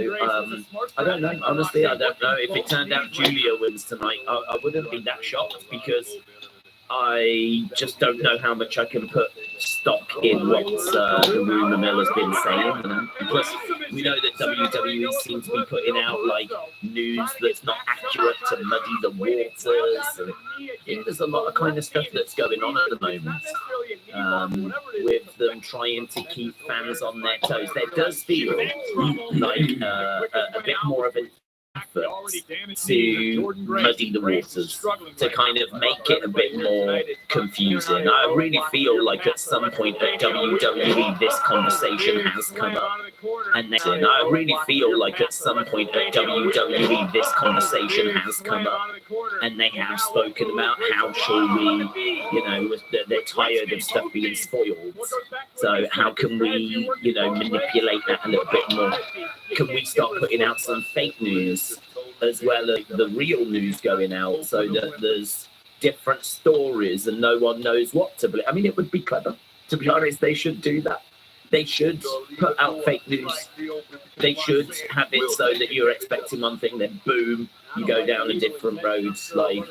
I don't know, honestly, I don't know. If it turned out Julia wins tonight, I wouldn't be that shocked because I just don't know how much I can put stock in what the Rumor Mill has been saying. And plus, we know that WWE seems to be putting out like news that's not accurate to muddy the waters. And I think there's a lot of kind of stuff that's going on at the moment with them trying to keep fans on their toes. There does feel like a bit more of an effort to muddy the waters, to kind of make it a bit more confusing. I really feel like at some point at WWE this conversation has come up, and then I really feel like at some point at WWE this conversation has come up, and they have spoken about how shall we, they're tired of stuff being spoiled, so how can we, manipulate that a little bit more? Can we start putting out some fake news as well as the real news going out so that there's different stories and no one knows what to believe? I mean, it would be clever. To be honest, they should do that. They should put out fake news. They should have it so that you're expecting one thing, then boom, you go down a different road. Like,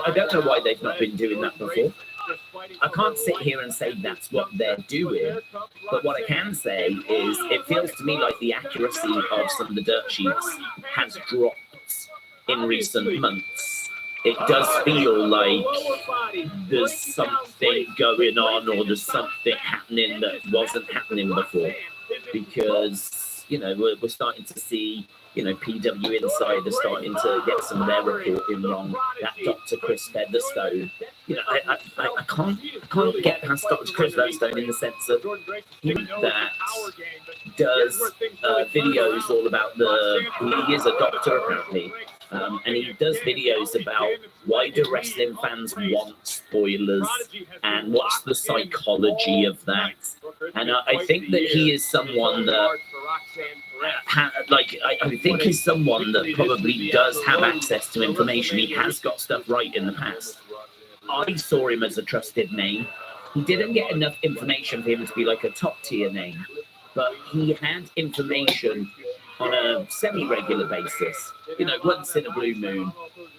I don't know why they've not been doing that before. I can't sit here and say that's what they're doing, but what I can say is it feels to me like the accuracy of some of the dirt sheets has dropped in recent months. It does feel like there's something going on or there's something happening that wasn't happening before, because we're starting to see PW Insider starting to get some of their reporting wrong. That Dr. Chris Featherstone, I can't get past Dr. Chris Featherstone in the sense of that does videos all about he is a doctor apparently, and he does videos about why do wrestling fans want spoilers and what's the psychology of that. And I think that he is someone that I think he's someone that probably does have access to information. He has got stuff right in the past. I saw him as a trusted name. He didn't get enough information for him to be like a top tier name, but he had information on a semi-regular basis, once in a blue moon.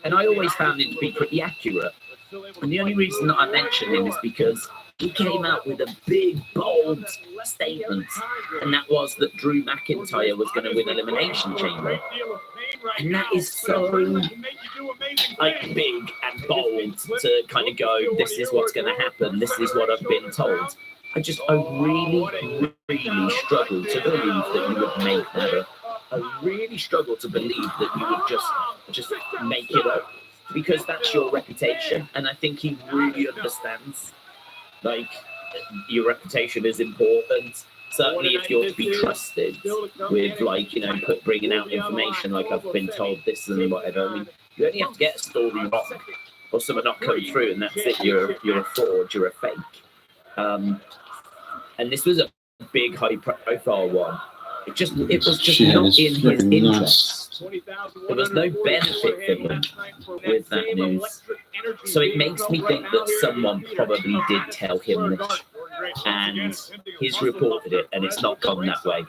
And I always found him to be pretty accurate. And the only reason that I mention him is because he came out with a big, bold statement, and that was that Drew McIntyre was going to win Elimination Chamber. And that is so big and bold to kind of go, this is what's going to happen, this is what I've been told. I really, really struggle to believe that you would make that up. I really struggle to believe that you would just make it up, because that's your reputation, and I think he really understands. Like, your reputation is important. Certainly, if you're to be trusted with, like, you know, bringing out information, like I've been told this and whatever. I mean, you only have to get a story wrong or something not come through, and that's it. You're a fraud. You're a fake. And this was a big, high-profile one. It was just Shit, not it's in his freaking interest. nuts. There was no benefit for him with that news. So it makes me think that someone probably did tell him this, and he's reported it, and it's not gone that way.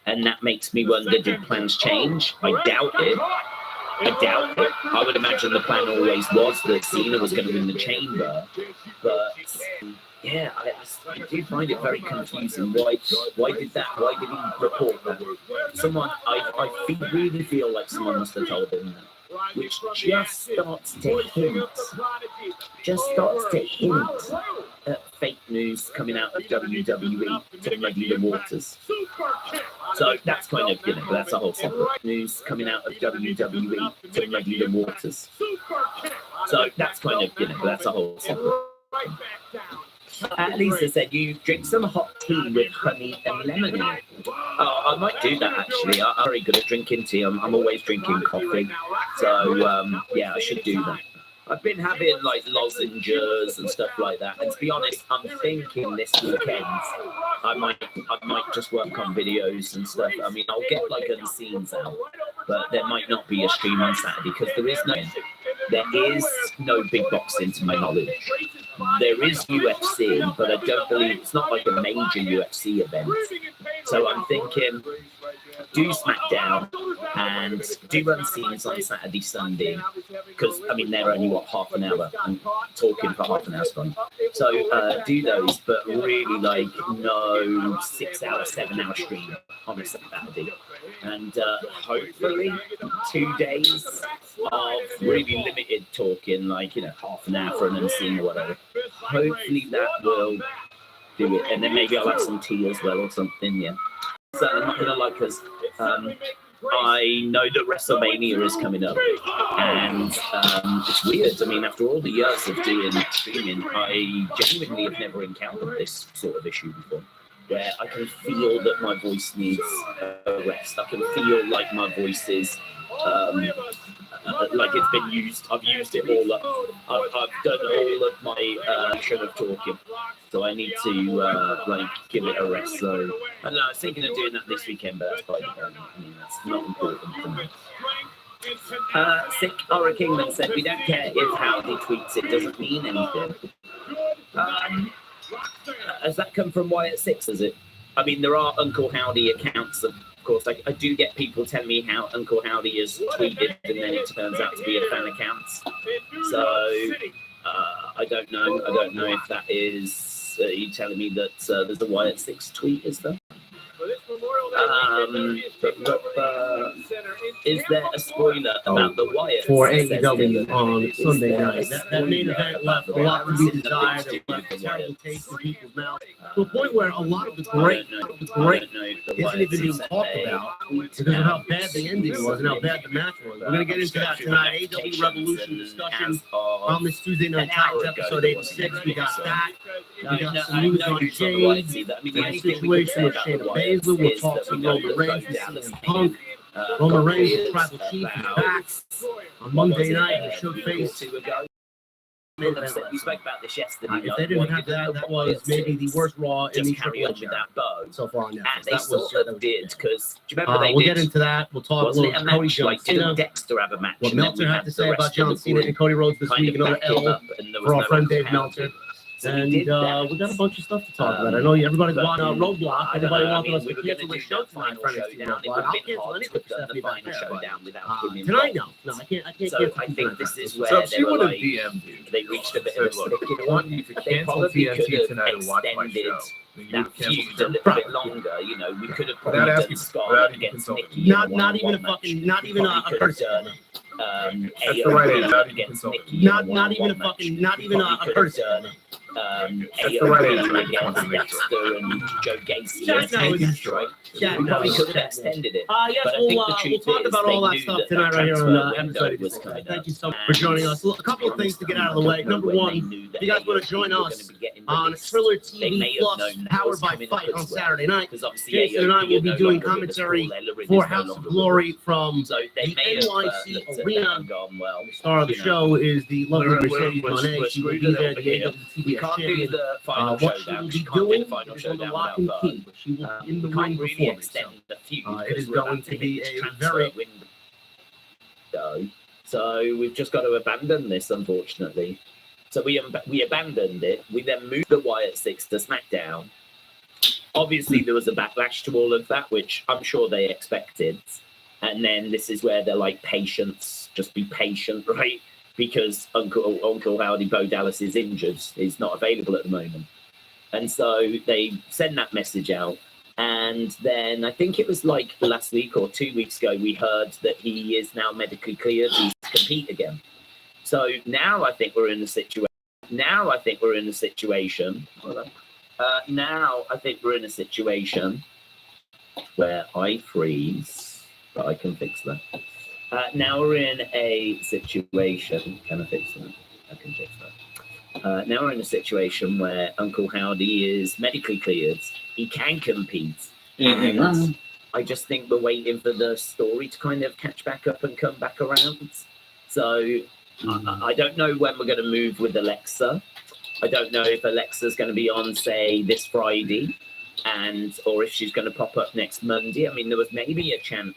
And that makes me wonder, did plans change? I doubt it. I would imagine the plan always was that Cena was going to win the chamber, but yeah, I do find it very confusing. Why did that? Why did he report that? Someone, really feel like someone must have told him that, which just starts to hint at fake news coming out of WWE to muddy the waters. So that's kind of, you know, that's a whole separate news coming out of WWE to muddy the waters. So that's kind of, you know, that's a whole separate. Lisa said you drink some hot tea with honey and lemon in it. Oh, I might do that actually. I'm very good at drinking tea. I'm always drinking coffee. So yeah, I should do that. I've been having like lozenges and stuff like that. And to be honest, I'm thinking this weekend I might just work on videos and stuff. I mean, I'll get like Unseens out, but there might not be a stream on Saturday because there is no big boxing to my knowledge. There is UFC, but I don't believe it's not like a major UFC event. So I'm thinking, do SmackDown and do Unseens on Saturday, Sunday, because I mean they're only what, half an hour. I'm talking for half an hour, fine. So do those, but really like no 6 hour, 7 hour stream on a Saturday, and hopefully 2 days of really limited talking, like, you know, half an hour for an Unseen or whatever. Hopefully that will do it, and then maybe I'll have some tea as well or something. Yeah. So I'm not gonna lie, because I know that WrestleMania is coming up, and it's weird. I mean, after all the years of doing streaming, I genuinely have never encountered this sort of issue before, where I can feel that my voice needs a rest. I can feel like my voice is like it's been used. I've used it all up. I've done all of my action of talking, so I need to like give it a rest. So I don't know. I was thinking of doing that this weekend, but that's probably I mean, that's not important for me. Sick Aura Kingman said, "We don't care if Howdy tweets. It doesn't mean anything." Has that come from Wyatt Six? Is it? I mean, there are Uncle Howdy accounts. Of course, I do get people telling me how Uncle Howdy is tweeted, and then it turns out to be a fan account. So I don't know. I don't know if that is you telling me that there's a Wyatt Six tweet. Is there? Is there a spoiler about the Wyatt for AEW on Sunday night? That main event left a lot to be desired. It left a terrible taste in people's mouths, to a point where a lot of the great isn't even being talked about because of how bad the ending was and how bad the match was. We're going to get into that tonight. AEW Revolution discussion on this Tuesday Night Titans episode 86. We got that. We got some news on Shades. The situation with Shayna Baszler. We'll talk some Roman Reigns and CM Punk. Roman Reigns, the Tribal Chief, is back on Monday night. He should face. We spoke about this yesterday. If they didn't have that, that was maybe the worst Raw in the Triple H so far on Netflix. And they sort of did, because do you remember we'll get into that. We'll talk a little Cody John like, Cena. Didn't Dexter have a match? What Meltzer had to say about John Cena and Cody Rhodes this week, another L for our friend Dave Meltzer. And we got a bunch of stuff to talk about. I know everybody's wanting a roadblock. Everybody wanted us to cancel the show tonight for NXT. I'll cancel anything for Stephanie back there. Tonight, no. I can't cancel. I think this is where So if she would have like, DM'd you, they reached a bit of a said, look, sticky I want you to cancel TNT tonight and watch my show. That feud a little bit longer, you know, we could have probably Without done asking- Scarlett without against even Nikki. Not even a fucking, not even a person. That's the right answer. Against Nikki. Not even a fucking, not even a person. AOP against Dexter and Joe Gacy. Right? We probably could have extended it. Yes, But I think the we'll truth talk is about they all that knew stuff that tonight that right here on transfer episode window was 86. coming Thank up. you so much for joining us. A couple of things to get out of the way. Number one, if you guys want to join us on Thriller TV Plus, powered by Fight on Saturday night, Jason and I will be doing commentary for House of Glory from So they the may have NYC looked at that Arena. and gone, well, The star of the you know, show is the lovely Mercedes we're Monet. She will screwed be a there, little the bit here. we AWTBS can't do champion. the final What she showdown. will She be can't do doing the final is on the showdown lock without and Vern. key. She will be in the We ring can't really before me. extend the feud it because is we're going about to hit be its a transfer very- window. So we've just got to abandon this, unfortunately. So we abandoned it. We then moved the Wyatt Six to SmackDown. Obviously, there was a backlash to all of that, which I'm sure they expected. And then this is where they're like, patience, just be patient, right? Because Uncle Howdy Bo Dallas is injured, he's not available at the moment. And so they send that message out. And then I think it was like last week or 2 weeks ago, we heard that he is now medically cleared to compete again. So now I think we're in a situation. Now I think we're in a situation. Now I think we're in a situation where I freeze, but I can fix that. Now we're in a situation. Can I fix that? I can fix that. Now we're in a situation where Uncle Howdy is medically cleared. He can compete. And I just think we're waiting for the story to kind of catch back up and come back around. So I don't know when we're going to move with Alexa. I don't know if Alexa's going to be on, say, this Friday, or if she's going to pop up next Monday. I mean, there was maybe a chance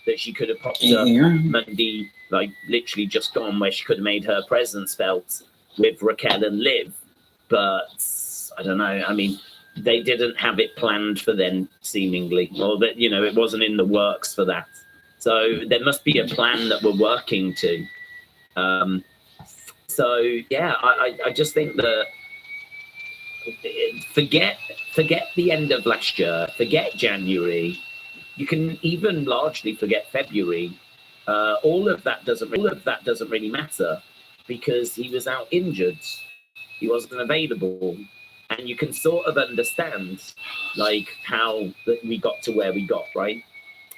that she could have popped up Monday, like literally just gone, where she could have made her presence felt with Raquel and Liv. But I don't know. I mean, they didn't have it planned for them, seemingly, or that, you know, it wasn't in the works for that. So there must be a plan that we're working to. So yeah, I just think that forget the end of last year, forget January. You can even largely forget February. All of that doesn't really matter because he was out injured. He wasn't available, and you can sort of understand like how that we got to where we got, right?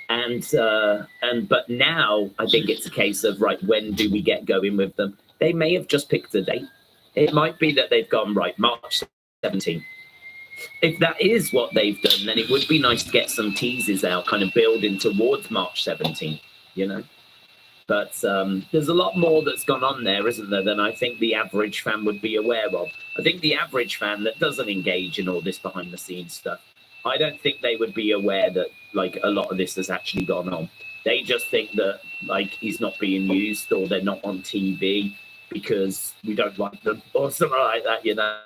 But now I think it's a case of, right, when do we get going with them? They may have just picked a date. It might be that they've gone, right, March 17th. If that is what they've done, then it would be nice to get some teasers out, kind of building towards March 17th, you know? But there's a lot more that's gone on there, isn't there, than I think the average fan would be aware of. I think the average fan that doesn't engage in all this behind the scenes stuff, I don't think they would be aware that, like, a lot of this has actually gone on. They just think that, like, he's not being used or they're not on TV because we don't like them or something like that, you know.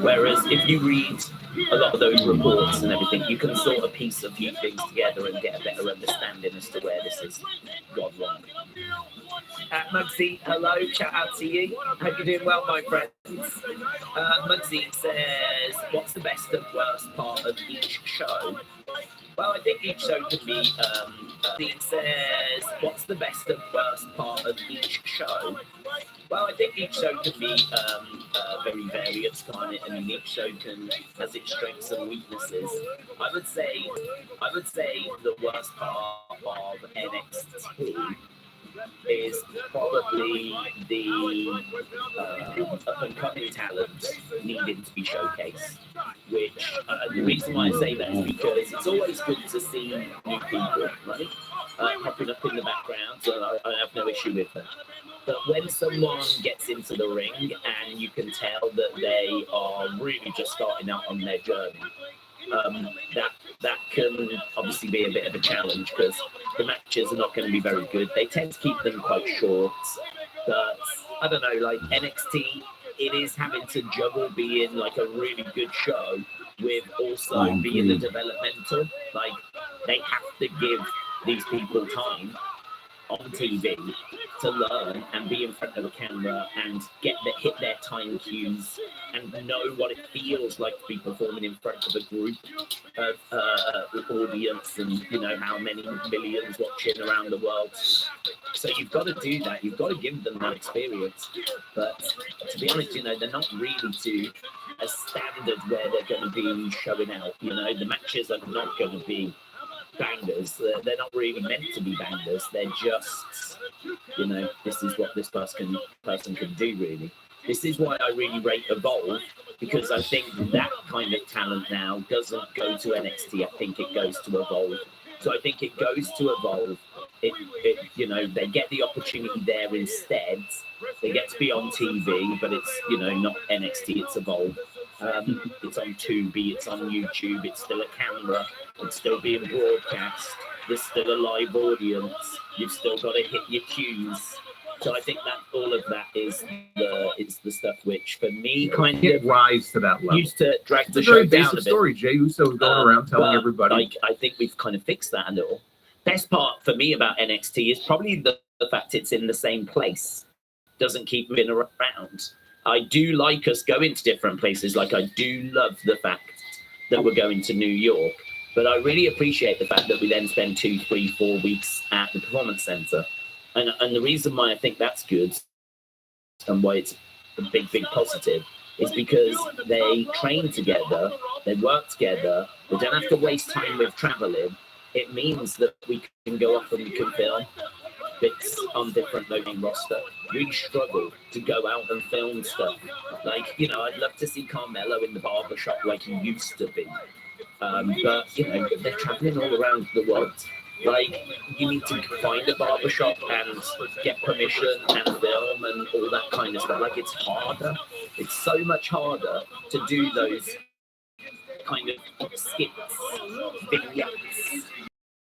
Whereas if you read a lot of those reports and everything, you can sort of piece a few things together and get a better understanding as to where this has gone wrong. Muggsy, hello, shout out to you. Hope you're doing well, my friends. Muggsy says, what's the best and worst part of each show? Well, I think each show could be, it says, what's the best and worst part of each show? Well, I think each show can be very various, can't it? I mean, each show has its strengths and weaknesses. I would say the worst part of NXT is probably the up-and-coming talent needing to be showcased. Which the reason why I say that is because it's always good to see new people, right? Popping up in the background, so I have no issue with that. But when someone gets into the ring and you can tell that they are really just starting out on their journey, that can obviously be a bit of a challenge because the matches are not going to be very good. They tend to keep them quite short. But I don't know, like NXT, it is having to juggle being like a really good show with also being the developmental. Like, they have to give these people time on TV to learn and be in front of a camera and hit their time cues and know what it feels like to be performing in front of a group of audience and, you know, how many millions watching around the world. So you've got to do that. You've got to give them that experience. But to be honest, you know, they're not really too a standard where they're going to be showing out. You know, the matches are not going to be bangers. They're not really meant to be bangers. They're just, you know, this is what this person can do, really. This is why I really rate Evolve, because I think that kind of talent now doesn't go to NXT. I think it goes to Evolve. So I think it goes to Evolve. You know, they get the opportunity there instead. They get to be on TV, but it's, you know, not NXT, it's Evolve. It's on Tubi, it's on YouTube, it's still a camera, it's still being broadcast, there's still a live audience, you've still got to hit your cues. So I think that all of that is the stuff which, for me, kind Can't of rise to that level. used to drag the It's a very show down a basic bit. story. Jey Uso going around telling But, everybody. Like, I think we've kind of fixed that a little. Best part for me about NXT is probably the fact it's in the same place. Doesn't keep moving around. I do like us going to different places. Like, I do love the fact that we're going to New York. But I really appreciate the fact that we then spend 2, 3, 4 weeks at the Performance Center. And the reason why I think that's good and why it's a big, big positive is because they train together, they work together, they don't have to waste time with traveling. It means that we can go off and we can film bits on different loading roster. We struggle to go out and film stuff. Like, you know, I'd love to see Carmelo in the barbershop like he used to be. But, you know, they're traveling all around the world. Like, you need to find a barbershop and get permission and film and all that kind of stuff. Like, it's harder. It's so much harder to do those kind of skits, vignettes,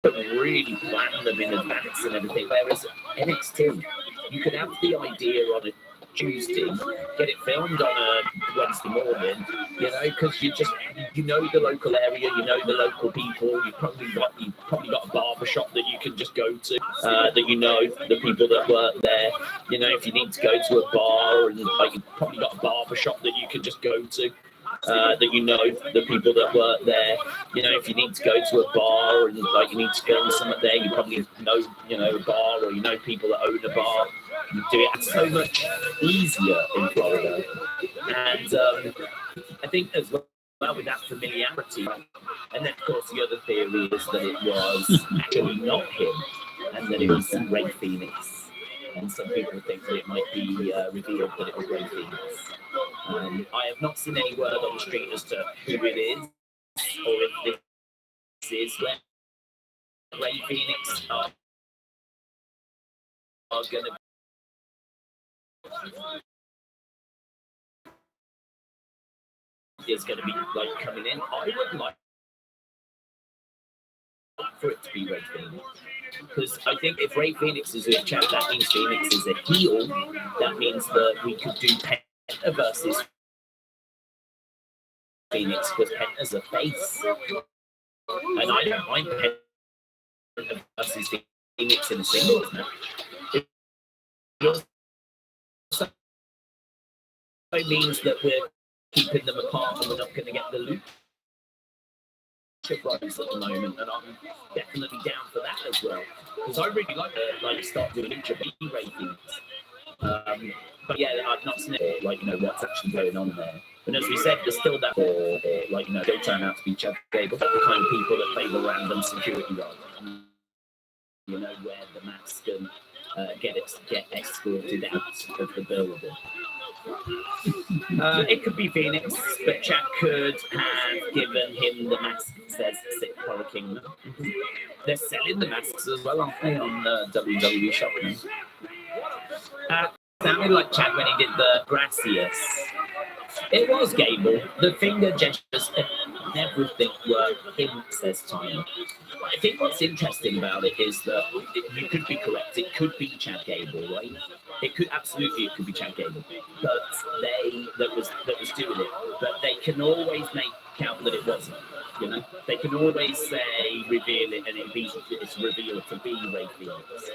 but really plan them in advance and everything. Whereas NXT, you could have the idea on a Tuesday, get it filmed on a Wednesday morning, you know, because you know the local area, you know the local people, you've probably got a barber shop that you can just go to, that you know the people that work there. You know, if you need to go to a bar, and like, you've probably got a barber shop that you can just go to. That you know the people that work there. You know, if you need to go to a bar and like you need to film something there, you probably know, you know, a bar, or you know people that own a bar. You do it so much easier in Florida, and I think as well with that familiarity. And then of course the other theory is that it was actually not him, and that it was Rey Fenix. And some people think that it might be revealed that it was Rey Fenix. I have not seen any word on the street as to who it is, or if this is where Rey Fenix are going to is going to be like coming in. I would like for it to be Rey Fenix. Because I think if Rey Fenix is a champ, that means Phoenix is a heel. That means that we could do Penta versus Phoenix, because Penta's a face. And I don't mind Penta versus Phoenix in a singles match. It means that we're keeping them apart and we're not going to get the loop rights at the moment, and I'm definitely down for that as well, because I really like to start doing Lucha Rey Fenix. But yeah, I've not seen it, like, you know, what's actually going on there. And as we said, there's still that, like, you know, they turn out to be Chad Gable, the kind of people that play the random security role. You know, wear the mask and get escorted out of the building. It could be Phoenix, but Chad could have given him the mask that says Sick Horror Kingdom. They're selling the masks as well, aren't they, on WWE Shop now? Sounded like Chad when he did the Gracias. It was Gable. The finger gestures and everything were hints this time. I think what's interesting about it is that you could be correct. It could be Chad Gable, right? It could be Chad Gable, but that was doing it. But they can always make out that it wasn't. You know, they can always say reveal it, and it's revealed to be Rey Fenix.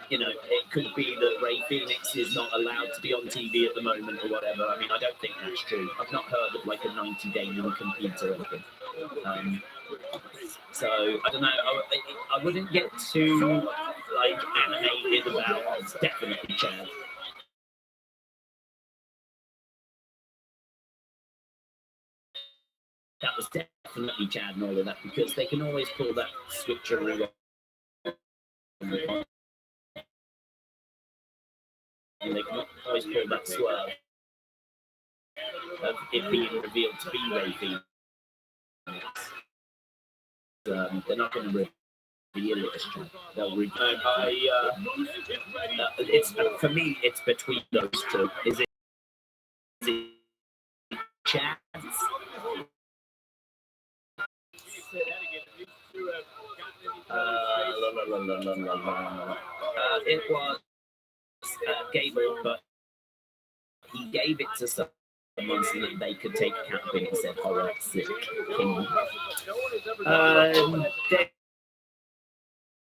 You know, it could be that Rey Fenix is not allowed to be on TV at the moment or whatever. I mean, I don't think that's true. I've not heard of like a 90-day non-compete or anything. So I don't know. I wouldn't get too like animated about. It's definitely Chad. that was definitely Chad and all of that, because they can always pull that switcheroo. And they can always pull that swerve of it being revealed to be Ray Phoenix. They're not going to reveal it as Chad. They'll reveal it's for me. It's between those two. Is it Chad? It was Gable, but he gave it to someone so that they could take accountability and said, "All right, sick king." There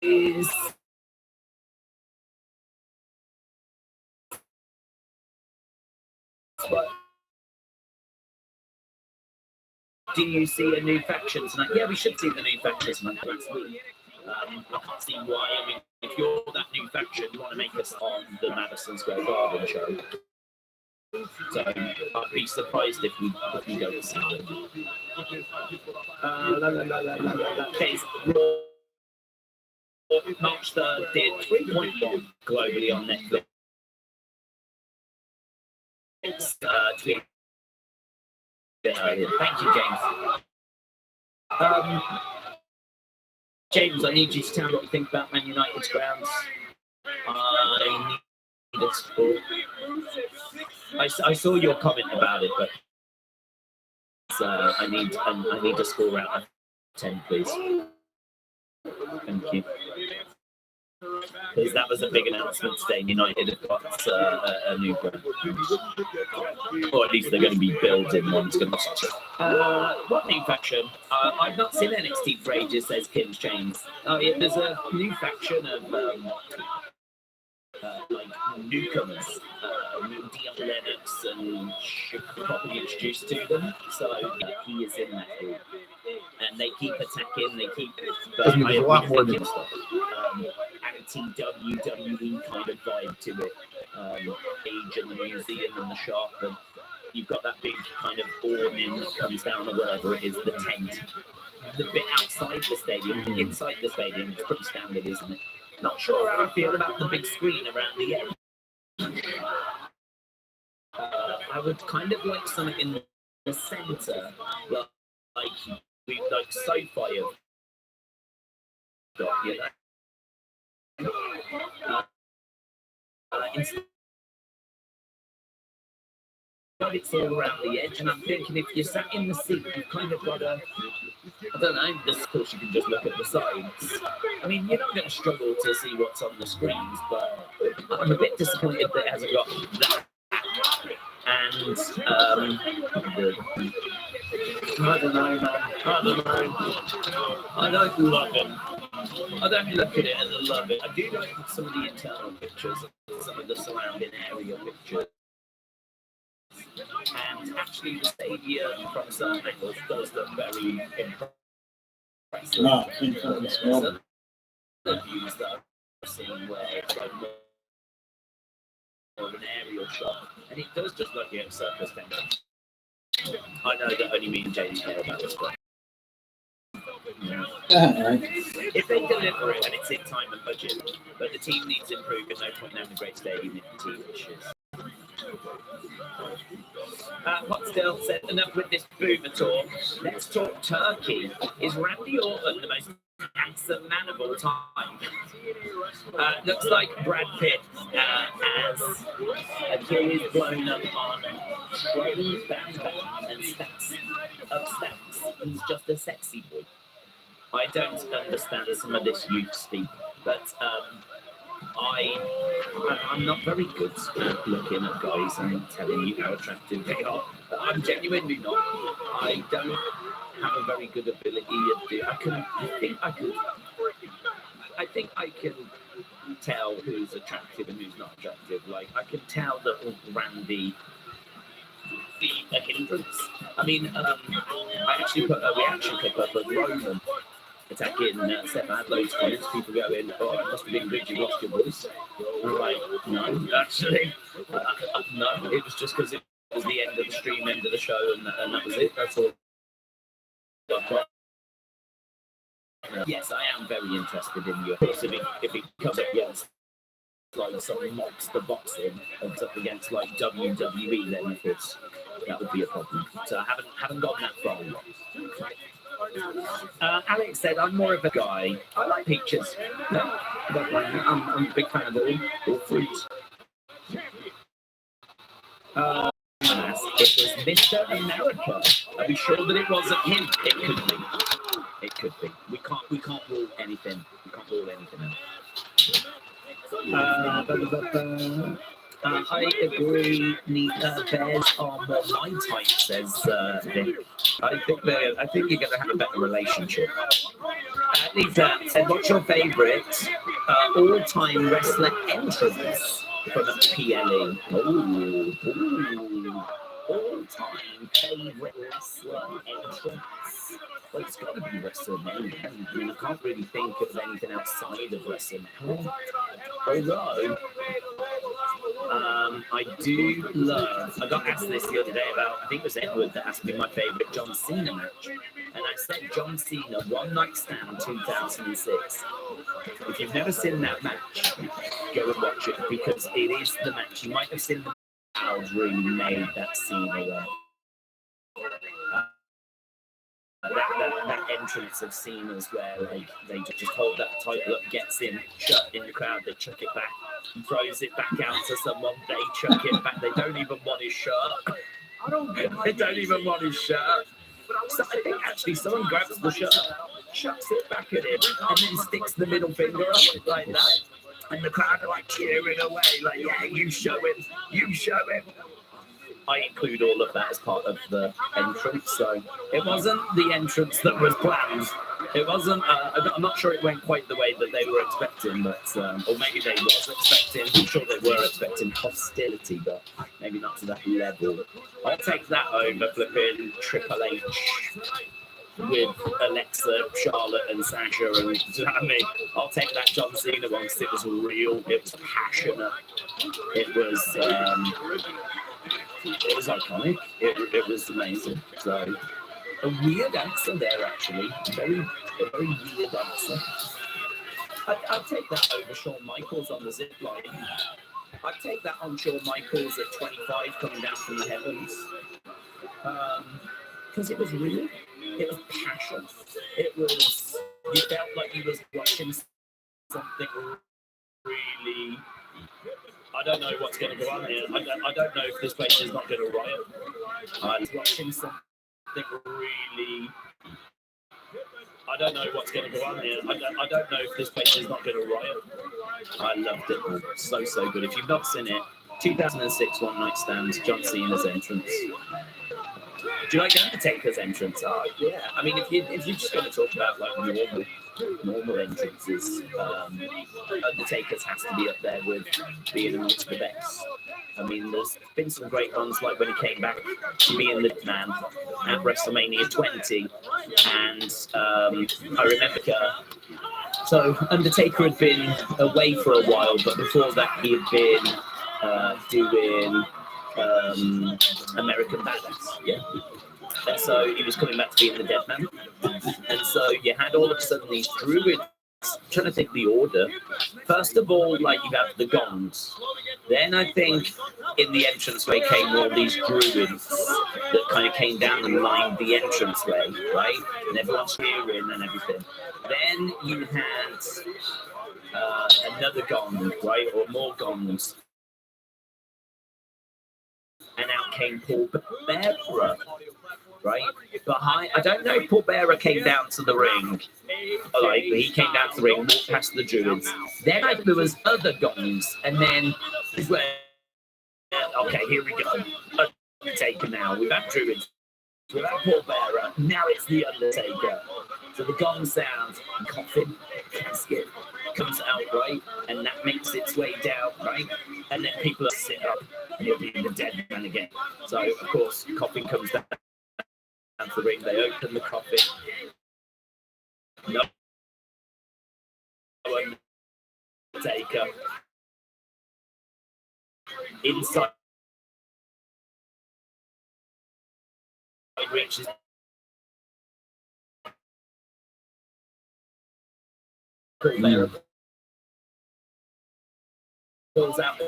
is. But do you see a new faction tonight? Yeah, we should see the new faction tonight next week. I can't see why. I mean, if you're that new faction, you want to make us on the Madison Square Garden show. So I'd be surprised if we go to see them. Okay, March 3rd did 3.1 globally on Netflix. Thank you, James. James, I need you to tell me what you think about Man United's grounds. I need a score. I saw your comment about it, but I need a score out of 10, please. Thank you. Because that was a big announcement today. United have got a new ground, or at least they're going to be building one. What new faction? I've not seen NXT for ages, says Kim's Chains. Oh, yeah, there's a new faction of like newcomers. Dion Lennox and should probably introduced to them. So he is in that group, and they keep attacking. They keep. There's a lot more than stuff. Anti-WWE kind of vibe to it. Age and the museum and the shop, and you've got that big kind of awning that comes down, or whatever it is, the tent. The bit outside the stadium, inside the stadium, it's pretty standard, isn't it? Not sure how I feel about the big screen around the edge. I would kind of like something in the centre, like SoFi have got, you know. It's all around the edge, and I'm thinking if you're sat in the seat, you've kind of got a, I don't know, of course you can just look at the sides. I mean, you're not going to struggle to see what's on the screens, but I'm a bit disappointed that it hasn't got that. And I don't know, man. I don't know. I don't love it. I don't look at it and love it. I do like some of the internal pictures, some of the surrounding area pictures. And actually, the stadium from some angles does look very impressive. No, the views that I've seen where it's like more of an aerial shot, and it does just look like surface tension. I know that only me and James care about this, but if they deliver it and it's in time and budget, but the team needs to improve, there's no point in having a great stadium if the team issues. Hotstill said, enough with this boomer talk. Let's talk Turkey. Is Randy Orton the most handsome man of all time? Looks like Brad Pitt has Achilles blown up on Trolley's Bam Bam and stacks of stacks. He's just a sexy boy. I don't understand some of this youth speak, but I'm not very good at looking at guys and telling you how attractive they are. I'm genuinely not. I don't have a very good ability of doing. I think I can tell who's attractive and who's not attractive. Like I can tell that Randy be a hindrance. I mean, I actually put a reaction clip up of Roman attacking Seth. I had loads of comments, people going, "Oh, it must have been good you lost your voice." I'm like, no, actually, no. It was just because it was the end of the stream, end of the show, and that was it. That's all Yes, I am very interested in you. Of course, if it comes up against like some monster boxing and up against like WWE, then of course that would be a problem. So I haven't gotten that far yet. Alex said, "I'm more of a guy. I like peaches. No, but I'm a big fan of all fruits." It was Mr. America. Are we sure that it wasn't him? It could be. It could be. We can't rule anything. We can't rule anything out. I agree. Bears are more my type, says Vic. I think you're going to have a better relationship. Lisa said, "What's your favourite all-time wrestler entrance from a PLE?" All-time favourite wrestler entrance. Well, it's got to be WrestleMania. I mean, I can't really think of anything outside of WrestleMania. Although, I do love, I got asked this the other day about, I think it was Edward that asked me my favourite John Cena match. And I said John Cena, One Night Stand 2006. If you've never seen that match, go and watch it because it is the match. You might have seen the crowd really made that scene away. That entrance of Cena's where like they just hold that title up, gets in, shut in the crowd, they chuck it back, he throws it back out to someone, they chuck it back, they don't even want his shirt. They don't even want his shirt. So I think actually someone grabs the shirt, chucks it back at him, and then sticks the middle finger up like that. And the crowd are like cheering away, like, yeah, you show him, you show him. I include all of that as part of the entrance, so it wasn't the entrance that was planned. It wasn't, I'm not sure it went quite the way that they were expecting, but, or maybe they was expecting, I'm sure they were expecting hostility, but maybe not to that level. I'll take that over flipping Triple H with Alexa, Charlotte, and Sasha, and do you know what I mean? I'll take that John Cena one because it was real, it was passionate, it was iconic. It was amazing. So a weird answer there, actually. A very weird answer. I'd take that over Shawn Michaels on the zip line. I'd take that on Shawn Michaels at 25 coming down from the heavens. Because it was real. It was passion. It was, you felt like you was watching something really. I don't know what's going to go on here. I don't know if this place is not going to riot. I was watching something really. I don't know what's going to go on here. I don't know if this place is not going to riot. I loved it. So good. If you've not seen it, 2006 One Night Stand, John Cena's entrance. Do you like Undertaker's entrance? Oh, yeah. I mean, if you're just going to talk about like normal entrances, Undertaker's has to be up there with being amongst the best. I mean, there's been some great ones, like when he came back to being the man at WrestleMania 20, and I remember. So Undertaker had been away for a while, but before that he had been doing American Badass, yeah. And so he was coming back to being the dead man. And so you had all of a sudden these druids, I'm trying to think the order. First of all, like you have the gongs. Then I think in the entranceway came all these druids that kind of came down and lined the entranceway, right? And everyone's cheering and everything. Then you had another gong, right? Or more gongs. And out came Paul Bearer, right? Behind, I don't know if Paul Bearer came down to the ring, like he came down to the ring, walked past the druids. Then there was other gongs, and then okay, here we go. Undertaker now. We've had druids, we've had Paul Bearer. Now it's the Undertaker. So the gong sounds, coffin, casket comes out, right? And that makes its way down, right? And then people sit up and you'll be the dead man again. So, of course, coffin comes down to the ring. They open the coffin. No Undertaker. Inside reaches Paul Bearer pulls out.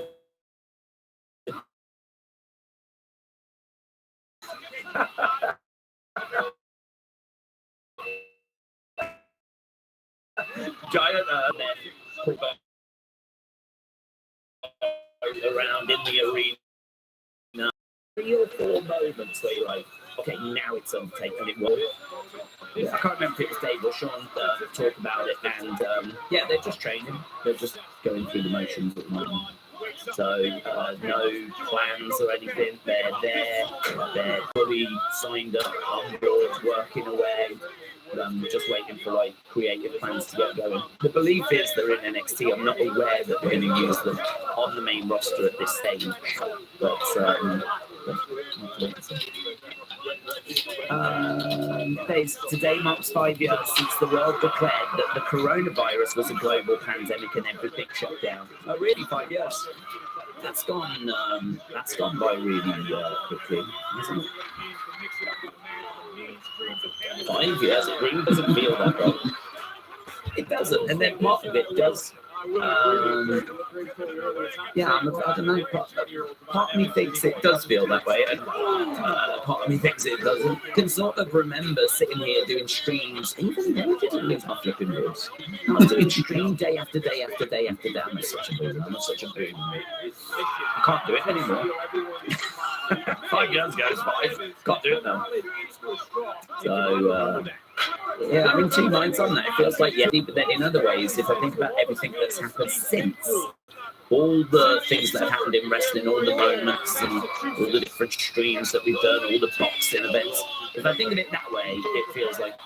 Giant then Paul Bearer around in the arena. 3 or 4 moments where you're like, okay, now it's Undertaker, and it was. Yeah, I can't remember if it was Dave or Sean talk about it, and yeah, they're just training. They're just going through the motions at the moment. So no plans or anything. They're there. They're fully signed up on board, working away. Just waiting for like creative plans to get going. The belief is they're in NXT. I'm not aware that they're going to use them on the main roster at this stage, but today marks 5 years since the world declared that the coronavirus was a global pandemic and everything shut down. Oh, really? 5 years? That's gone by really quickly, isn't it? 5 years, it really doesn't feel that long. It doesn't, and then part of it does. Yeah, I don't know. Part of me thinks it does feel that way, and part of me thinks it doesn't. I can sort of remember sitting here doing streams, even though I didn't lose my flipping ribs. I was doing stream day after day after day after day. I'm such a boom. I can't do it anymore. 5 years goes by. Can't do it now. So, yeah, I'm in 2 minds on that. It feels like, yeah, but then in other ways, if I think about everything that's happened since, all the things that have happened in wrestling, all the moments and all the different streams that we've done, all the boxing events, if I think of it that way, it feels like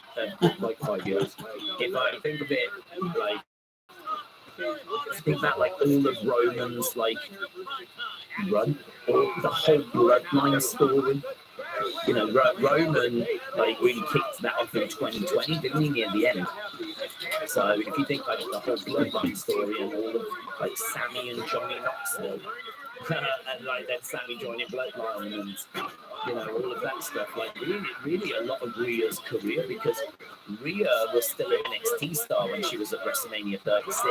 5 years. If I think of it like, I think about like all of Roman's like run, or the whole bloodline story. You know, Roman like really kicked that off in 2020, didn't he, near the end? So if you think like the whole bloodline story and all of like Sammy and Johnny Knoxville, and like then Sammy joining Bloodline and you know all of that stuff, like really a lot of Rhea's career, because Rhea was still an NXT star when she was at WrestleMania 36,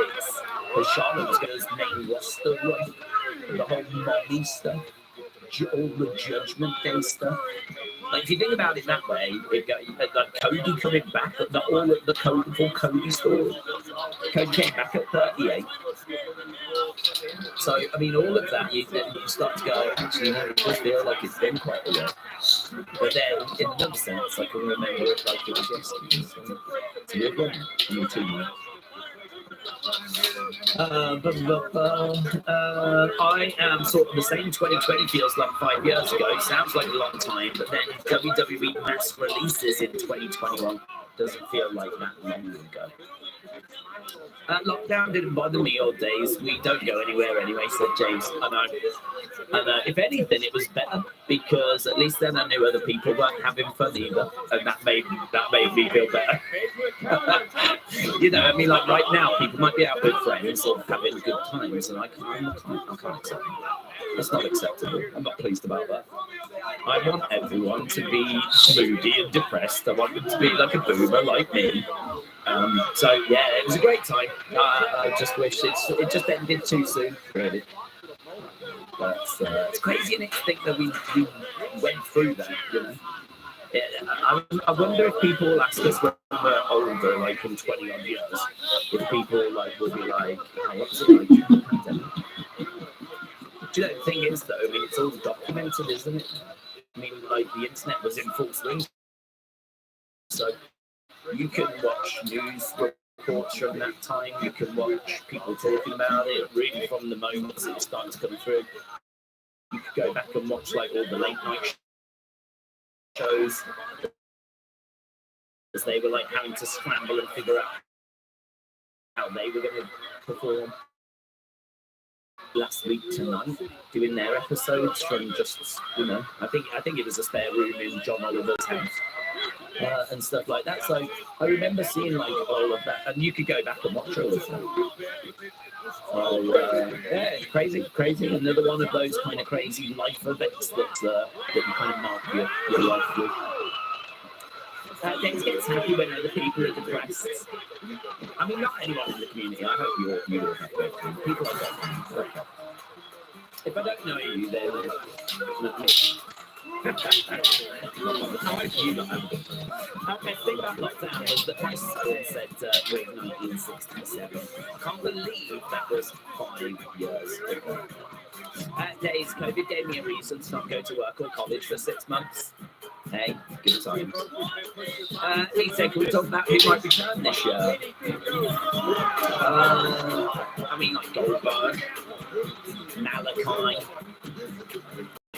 because Charlotte was going to main roster run, the whole Molly stuff, all the Judgment Day stuff. Like if you think about it that way, like Cody coming back, all of the Cody story. Cody came back at 38. So I mean, all of that, you start to go, actually, no, it does feel like it's been quite a while. But then, in another sense, I can remember it like it was yesterday. So it's a weird one. I mean, 2 months. I am sort of the same. 2020 feels like 5 years ago. Sounds like a long time, but then WWE mass releases in 2021 doesn't feel like that long ago. Lockdown didn't bother me all days. We don't go anywhere anyway, said James. I know. And if anything, it was better, because at least then I knew other people weren't having fun either, and that made me feel better. You know, I mean, like right now, people might be out with friends or having good times, and I can't accept that. That's not acceptable. I'm not pleased about that. I want everyone to be moody and depressed. I want them to be like a boomer like me. So yeah, it was a great time. I just wish it just ended too soon, really. But it's crazy, and to think that we went through that, you know. I wonder if people will ask us when we're older, like in 20 odd years, if people like will be like, oh, what was it like during the pandemic? Do you know, the thing is though, I mean, it's all documented, isn't it? I mean, like the internet was in full swing, so you can watch news reports from that time. You can watch people talking about it, really from the moments it was starting to come through. You could go back and watch like all the late night shows, as they were like having to scramble and figure out how they were going to perform. Last week tonight, doing their episodes from just, you know, I think it was a spare room in John Oliver's house. And stuff like that. So I remember seeing like all of that, and you could go back and watch all of that. So yeah, crazy. Another one of those kind of crazy life events that you kind of mark your life with. Things gets happy when other people are depressed. I mean, not anyone in the community. I hope you all have both. People are both. Okay. If I don't know you, then okay, thing about lockdown was that my son said with 1967. I can't believe that was 5 years ago. Days, COVID gave me a reason to not go to work or college for 6 months. Hey, good time. He said, can we talk about who might return this year? I mean, like Goldberg, Malachi,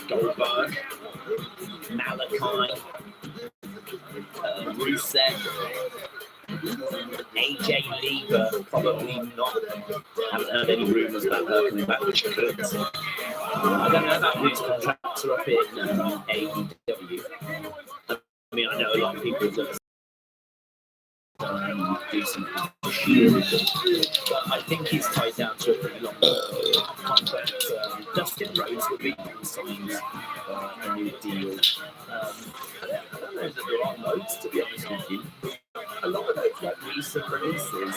Goldberg, Malachi, Rusev, AJ Lee, but probably not. Haven't heard any rumours about her coming back, which could. I don't know about whose contracts are up in AEW. I mean, I know a lot of people that do some Shield, but I think he's tied down to a pretty long contract. Dustin Rhodes will be signed a new deal. I don't know that there are loads, to be honest with you. A lot of those like recent releases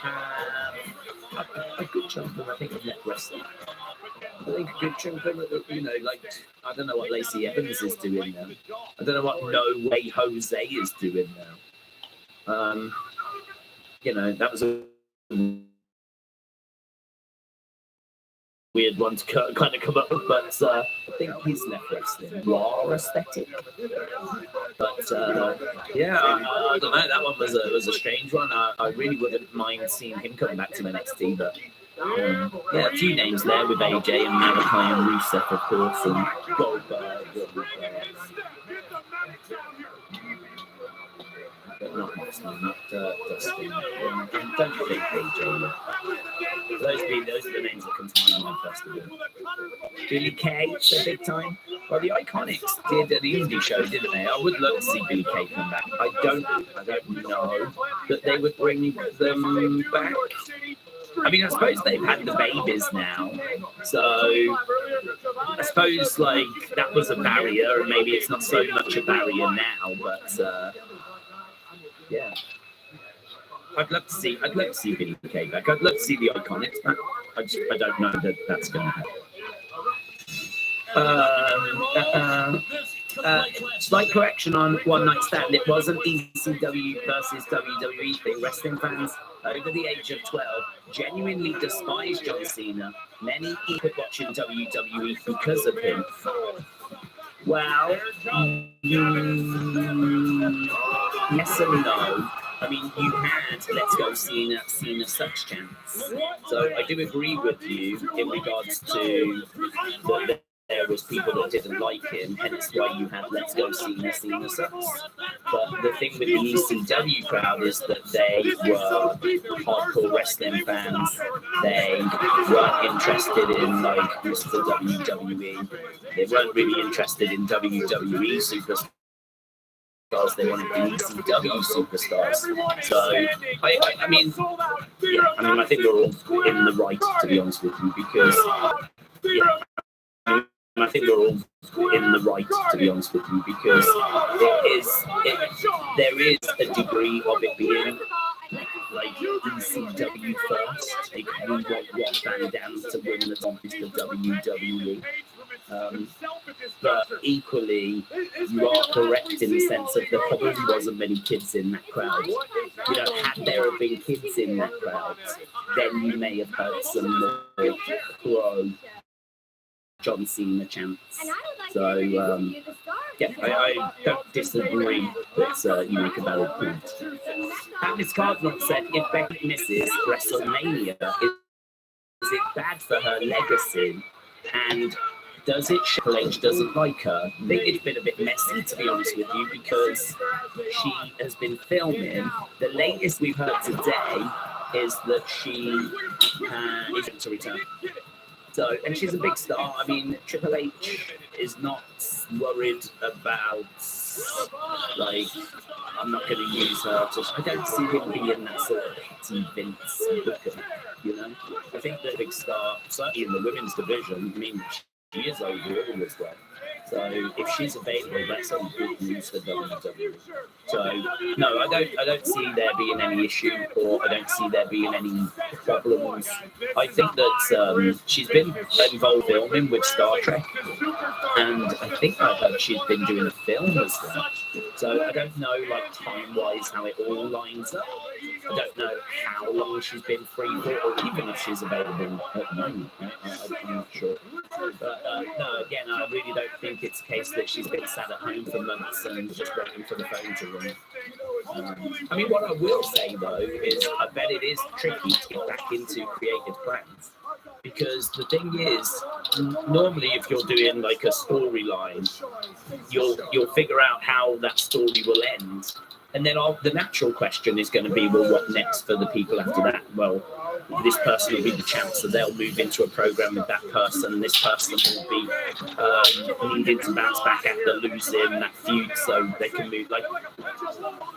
have a good chunk of them, I think, of net wrestling. I think a good chunk of them, you know, like, I don't know what Lacey Evans is doing now. I don't know what No Way Jose is doing now. You know, that was a weird one to kind of come up with, but I think he's net wrestling. Raw aesthetic. But yeah, I don't know. That one was a strange one. I really wouldn't mind seeing him coming back to NXT, but yeah, a few names there with AJ and Malachi and Rusev, of course, and Goldberg. But not Moxley, not Dustin. Don't think AJ. Those are the names that come to mind on festival. Billy Kay, so big time. Well, the Iconics did an indie show, didn't they? I would love to see Billy Kay come back. I don't know that they would bring them back. I mean, I suppose they've had the babies now, so I suppose like that was a barrier, and maybe it's not so much a barrier now. But yeah, I'd love to see Billy Kay back. I'd love to see the Iconics back. I don't know that that's going to happen. Slight correction on One Night Stand. It wasn't ECW versus WWE thing. Wrestling fans over the age of 12 genuinely despise John Cena. Many quit watching WWE because of him. Well, yes and no. I mean, you had Let's Go Cena such chance. So I do agree with you in regards to that there was people that didn't like him, hence why you had Let's Go Cena sucks. But the thing with the ECW crowd is that they were hardcore wrestling fans. They weren't interested in like Mr. WWE. They weren't really interested in WWE superstars. They wanted the ECW superstars. So I mean, yeah, I think we're all in the right, to be honest with you, because yeah. I think we're all in the right, to be honest with you, because there is a degree of it being like ECW first. Like, we want Van Dam to win the title for WWE. But equally, you are correct in the sense that there probably wasn't many kids in that crowd. You know, had there have been kids in that crowd, then you may have heard some more pro John Cena chants. So, yeah, I don't disagree that you make a valid point. Miss Cardinal said, if Becky misses WrestleMania, is it bad for her legacy? And does it show Triple H doesn't like her? I think it's been a bit messy, to be honest with you, because she has been filming. The latest we've heard today is that she is to return. So, and she's a big star. I mean, Triple H is not worried about, like, I'm not going to use her to. I don't see him being that sort of petty Vince Booker, you know? I think the big star, certainly in the women's division, I mean, she is overall as well. So if she's available, that's some good news for WWE. So no, I don't see there being any issue, or I don't see there being any problems. I think that she's been involved filming with Star Trek, and I think I heard she's been doing a film as well. So I don't know, like, time-wise, how it all lines up. I don't know how long she's been free for, or even if she's available at the moment. I'm not sure. But no, again, I really don't think it's a case that she's been sat at home for months and just waiting for the phone to ring. I mean, what I will say, though, is I bet it is tricky to get back into creative plans. Because the thing is, normally if you're doing like a storyline, you'll figure out how that story will end. And then the natural question is going to be, well, what next for the people after that? Well, this person will be the champ, so they'll move into a program with that person. This person will be needing to bounce back after losing that feud, so they can move. Like,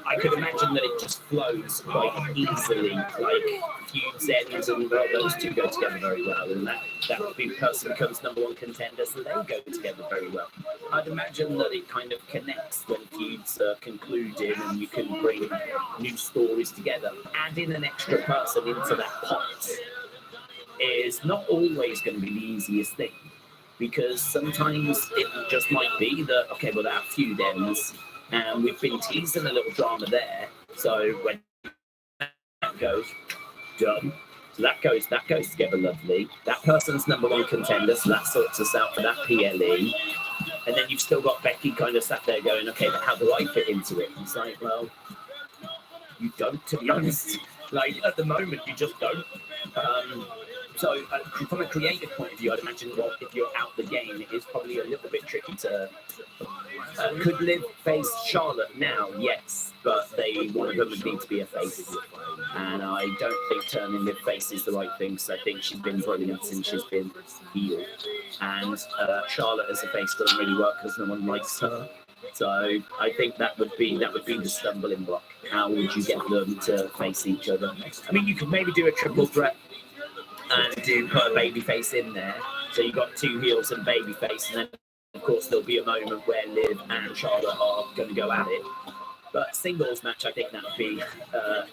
I could imagine that it just flows quite easily. Like, feuds ends, and well, those two go together very well, and that person becomes #1 contender, so they go together very well. I'd imagine that it kind of connects when feuds are concluded, and you can bring new stories together. Adding an extra person into that pot is not always going to be the easiest thing, because sometimes it just might be that, okay, well, that feud ends, and we've been teasing a little drama there, so when that goes, done. So that goes together lovely. That person's #1 contender, so that sorts us out for that PLE. And then you've still got Becky kind of sat there going, okay, but how do I fit into it? And it's like, well, you don't, to be honest. Like, at the moment, you just don't. So from a creative point of view, I'd imagine, well, if you're out the game, it is probably a little bit tricky to... could Liv face Charlotte now? Yes, but one of them would need to be a face. And I don't think turning Liv face is the right thing, so I think she's been brilliant since she's been heel. And Charlotte as a face doesn't really work because no one likes her. So I think that would be the stumbling block. How would you get them to face each other? I mean, you could maybe do a triple threat and put a babyface in there. So you've got 2 heels and babyface, and then of course there'll be a moment where Liv and Charlotte are going to go at it. But singles match, I think that would be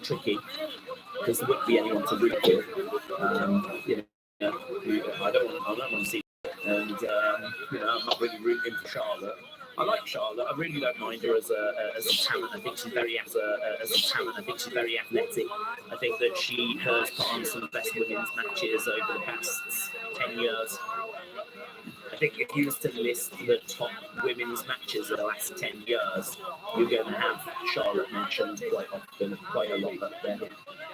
tricky because there wouldn't be anyone to root for. I don't want to see it. And I'm not really rooting for Charlotte. I like Charlotte. I really don't mind her as a talent. I think she's very as a talent. I think she's very athletic. I think that she has put on some of the best women's matches over the past 10 years. I think if you was to list the top women's matches of the last 10 years, you're going to have Charlotte mentioned quite often, quite a lot up there.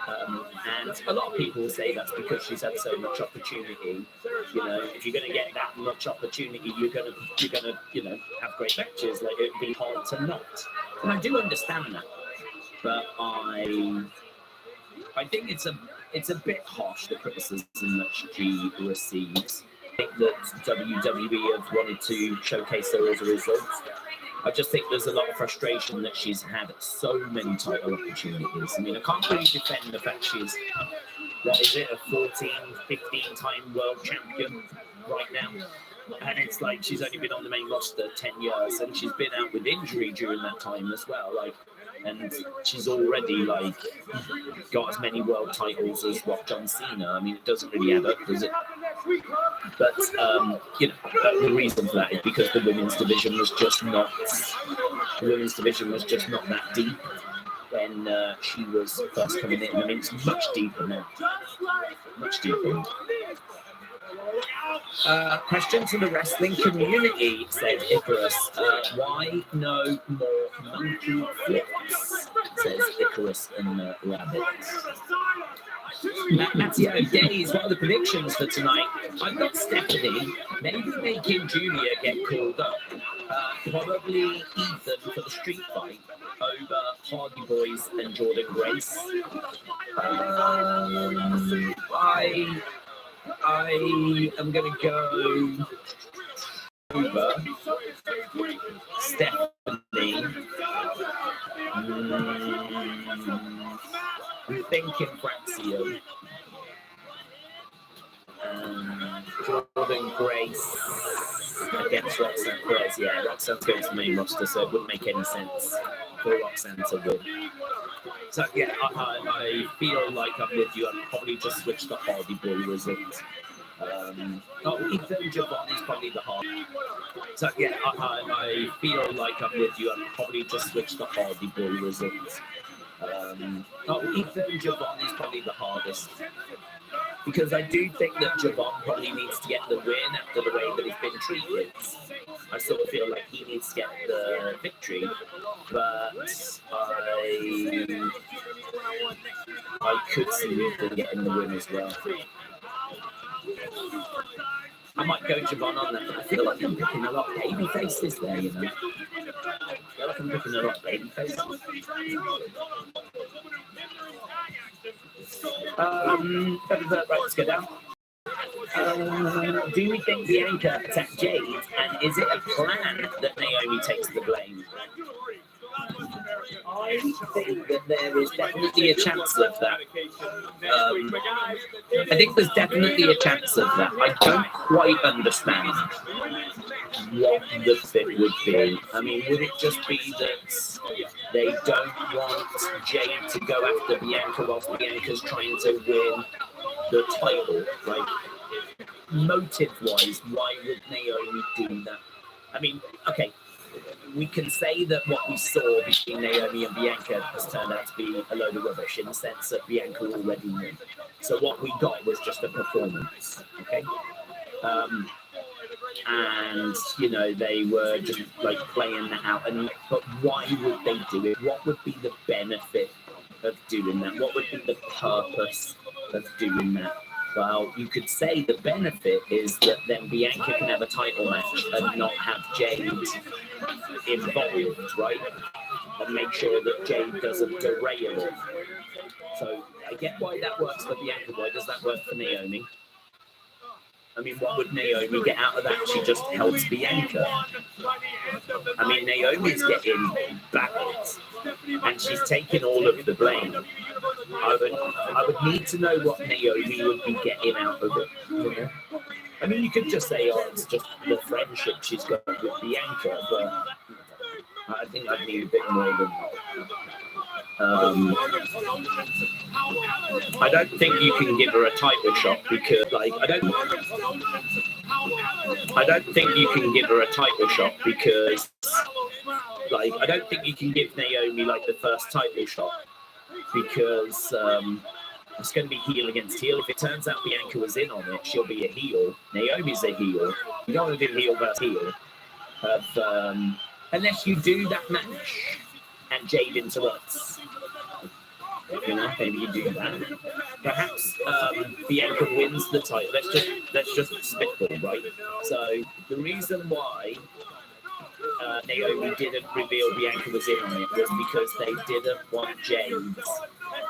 And a lot of people say that's because she's had so much opportunity. If you're going to get that much opportunity, you're going to have great matches. Like, it'd be hard to not. And I do understand that, but I think it's a bit harsh, the criticism that she receives. I think that WWE have wanted to showcase her as a result. I just think there's a lot of frustration that she's had so many title opportunities. I mean, I can't really defend the fact she's, a 14, 15-time world champion right now. And it's like she's only been on the main roster 10 years, and she's been out with injury during that time as well. And she's already got as many world titles as what John Cena. I mean, it doesn't really add up, does it? But the reason for that is because the women's division was just not that deep when she was first coming in. I mean, it's much deeper now. Much deeper. Question to the wrestling community, said Icarus. Why no more monkey flips? Says Icarus and the Rabbit. Matteo Days, what are the predictions for tonight? I've got Stephanie. Maybe making Julia get called up. Probably Ethan for the street fight over Hardy Boys and Jordan Grace. I am going to go over Stephanie. I'm thinking Fraxio. Jordan Grace. I against Roxanne Perez. Yeah, Roxanne's going to the main roster, so it wouldn't make any sense for Roxanne to win. So yeah, I feel like I'm with you. I'd probably just switch the Hardy Boy result. Ethan Javon is probably the hard. So yeah, I feel like I'm with you. I'd probably just switch the Hardy Boy result. Ethan Javon is probably the hardest. Because I do think that Javon probably needs to get the win after the way that he's been treated. I still feel like he needs to get the victory, but I could see Ethan getting the win as well. I might go Javon on that, but I feel like I'm picking a lot of baby faces there, you know. I feel like I'm picking a lot of baby faces. Right, let's go down. Do we think Bianca attacked Jade, and is it a plan that Naomi takes the blame? I think that there is definitely a chance of that. I think there's definitely a chance of that. I don't quite understand what the fit would be. I mean, would it just be that they don't want Jade to go after Bianca whilst Bianca's trying to win the title? Like, motive-wise, why would Naomi do that? I mean, okay, we can say that what we saw between Naomi and Bianca has turned out to be a load of rubbish in the sense that Bianca already knew. So what we got was just a performance, okay? And, you know, they were just like playing that out. But why would they do it? What would be the benefit of doing that? What would be the purpose of doing that? Well, you could say the benefit is that then Bianca can have a title match and not have Jade involved, right? And make sure that Jade doesn't derail it. So I get why that works for Bianca. Why does that work for Naomi? I mean, what would Naomi get out of that? She just helps Bianca. I mean, Naomi's getting battered, and she's taking all of the blame. I would need to know what Naomi would be getting out of it. You know? I mean, you could just say, oh, it's just the friendship she's got with Bianca, but I think I'd need a bit more than that. I don't think you can give her a title shot because, like, I don't think you can give her a title shot because, like, I don't think you can give Naomi like the first title shot because it's going to be heel against heel. If it turns out Bianca was in on it, she'll be a heel. Naomi's a heel. You don't want to do heel versus heel, unless you do that match and Jade interrupts. You know, maybe you do that. Perhaps Bianca wins the title. Let's just spitball, right? So the reason why Naomi didn't reveal Bianca was in on it was because they didn't want Jade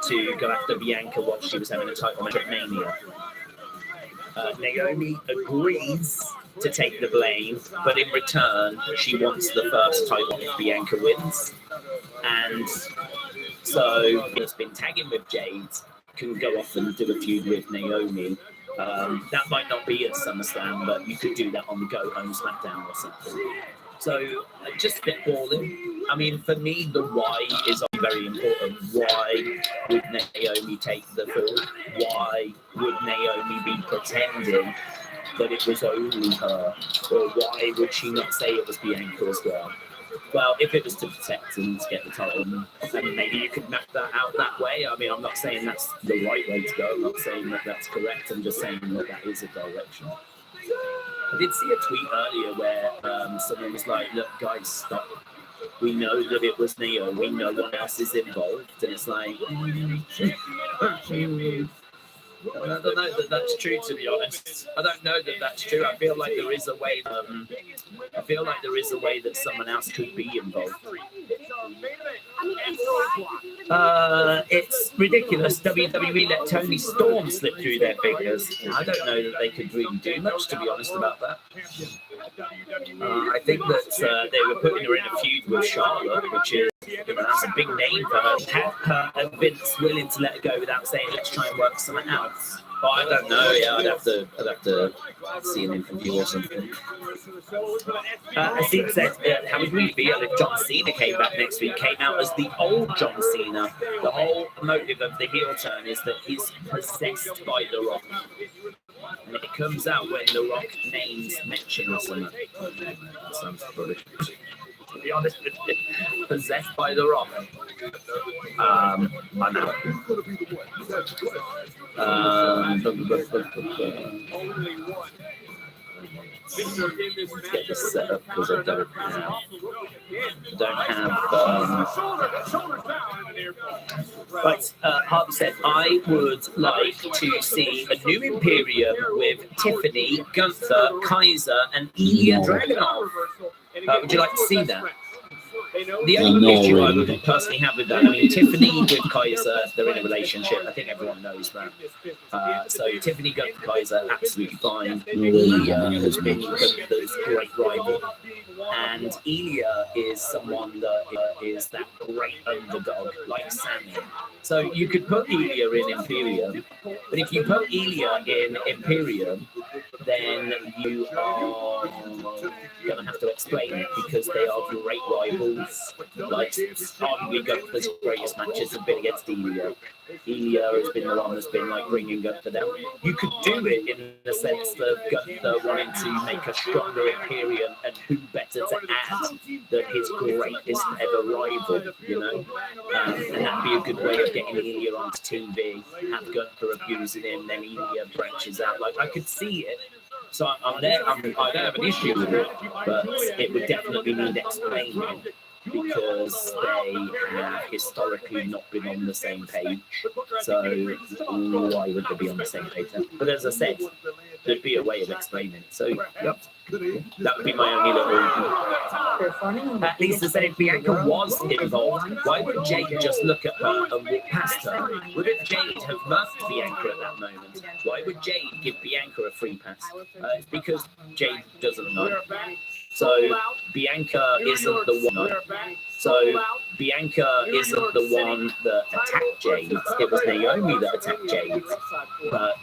to go after Bianca while she was having a title match at Mania. Naomi agrees to take the blame, but in return, she wants the first title if Bianca wins. And so it's been tagging with Jade, can go off and do a feud with Naomi. That might not be at SummerSlam, but you could do that on the Go Home SmackDown or something. So just spitballing. I mean, for me, the why is very important. Why would Naomi take the fall? Why would Naomi be pretending that it was only her? Or why would she not say it was Bianca as well? Well, if it was to protect and to get the title, then maybe you could map that out that way. I mean, I'm not saying that's the right way to go. I'm not saying that that's correct. I'm just saying that that is a direction. I did see a tweet earlier where someone was like, look, guys, stop. We know that it was Naomi. No one else is involved. And it's like, I don't know that that's true, to be honest. I don't know that that's true. I feel like there is a way. That someone else could be involved. It's ridiculous. WWE let Toni Storm slip through their fingers. I don't know that they could really do much, to be honest, about that. I think that they were putting her in a feud with Charlotte, which is, that's a big name for her. Have her and Vince willing to let her go without saying, let's try and work something else. But I don't know. Yeah, I'd have to see an interview or something. As it said, how would we feel if John Cena came back next week? Came out as the old John Cena. The whole motive of the heel turn is that he's possessed by The Rock. And it comes out when The Rock names mention or something. That sounds rubbish. To be honest with you, possessed by The Rock. I know. Let's get this set up because I don't have. Right, Harvey said, I would like to see a new Imperium with Tiffany, Gunther, Kaiser, and Ilya Dragunov. Would you like to see that? The only issue I would personally have with that, I mean, Tiffany with Kaiser, they're in a relationship. I think everyone knows that. So Tiffany Gunther Kaiser, absolutely fine. Ilya's great rival. And Ilya is someone that is that great underdog, like Sammy. So you could put Ilya in Imperium, but if you put Ilya in Imperium, then you are going to have to explain it because they are great rivals. Like, arguably Gunther's greatest matches have been against Ilya. Ilya has been the one that's been like bringing Gunther down. You could do it in the sense of Gunther wanting to make a stronger Imperium, and who better to add than his greatest ever rival, you know? And that'd be a good way of getting Ilya onto TV, have Gunther abusing him, then Ilya branches out. Like, I could see it. So I'm there. I don't have an issue with it, but it would definitely need explaining because they have historically not been on the same page. So why would they be on the same page then? But as I said, there'd be a way of explaining it. So yep, that would be my only little. At least said if Bianca was involved, why would Jade just look at her and walk past her? Wouldn't Jade have murked Bianca at that moment? Why would Jade give Bianca a free pass? It's because Jade doesn't know. So Bianca isn't the one. So Bianca isn't the one that attacked Jade. It was Naomi that attacked Jade. But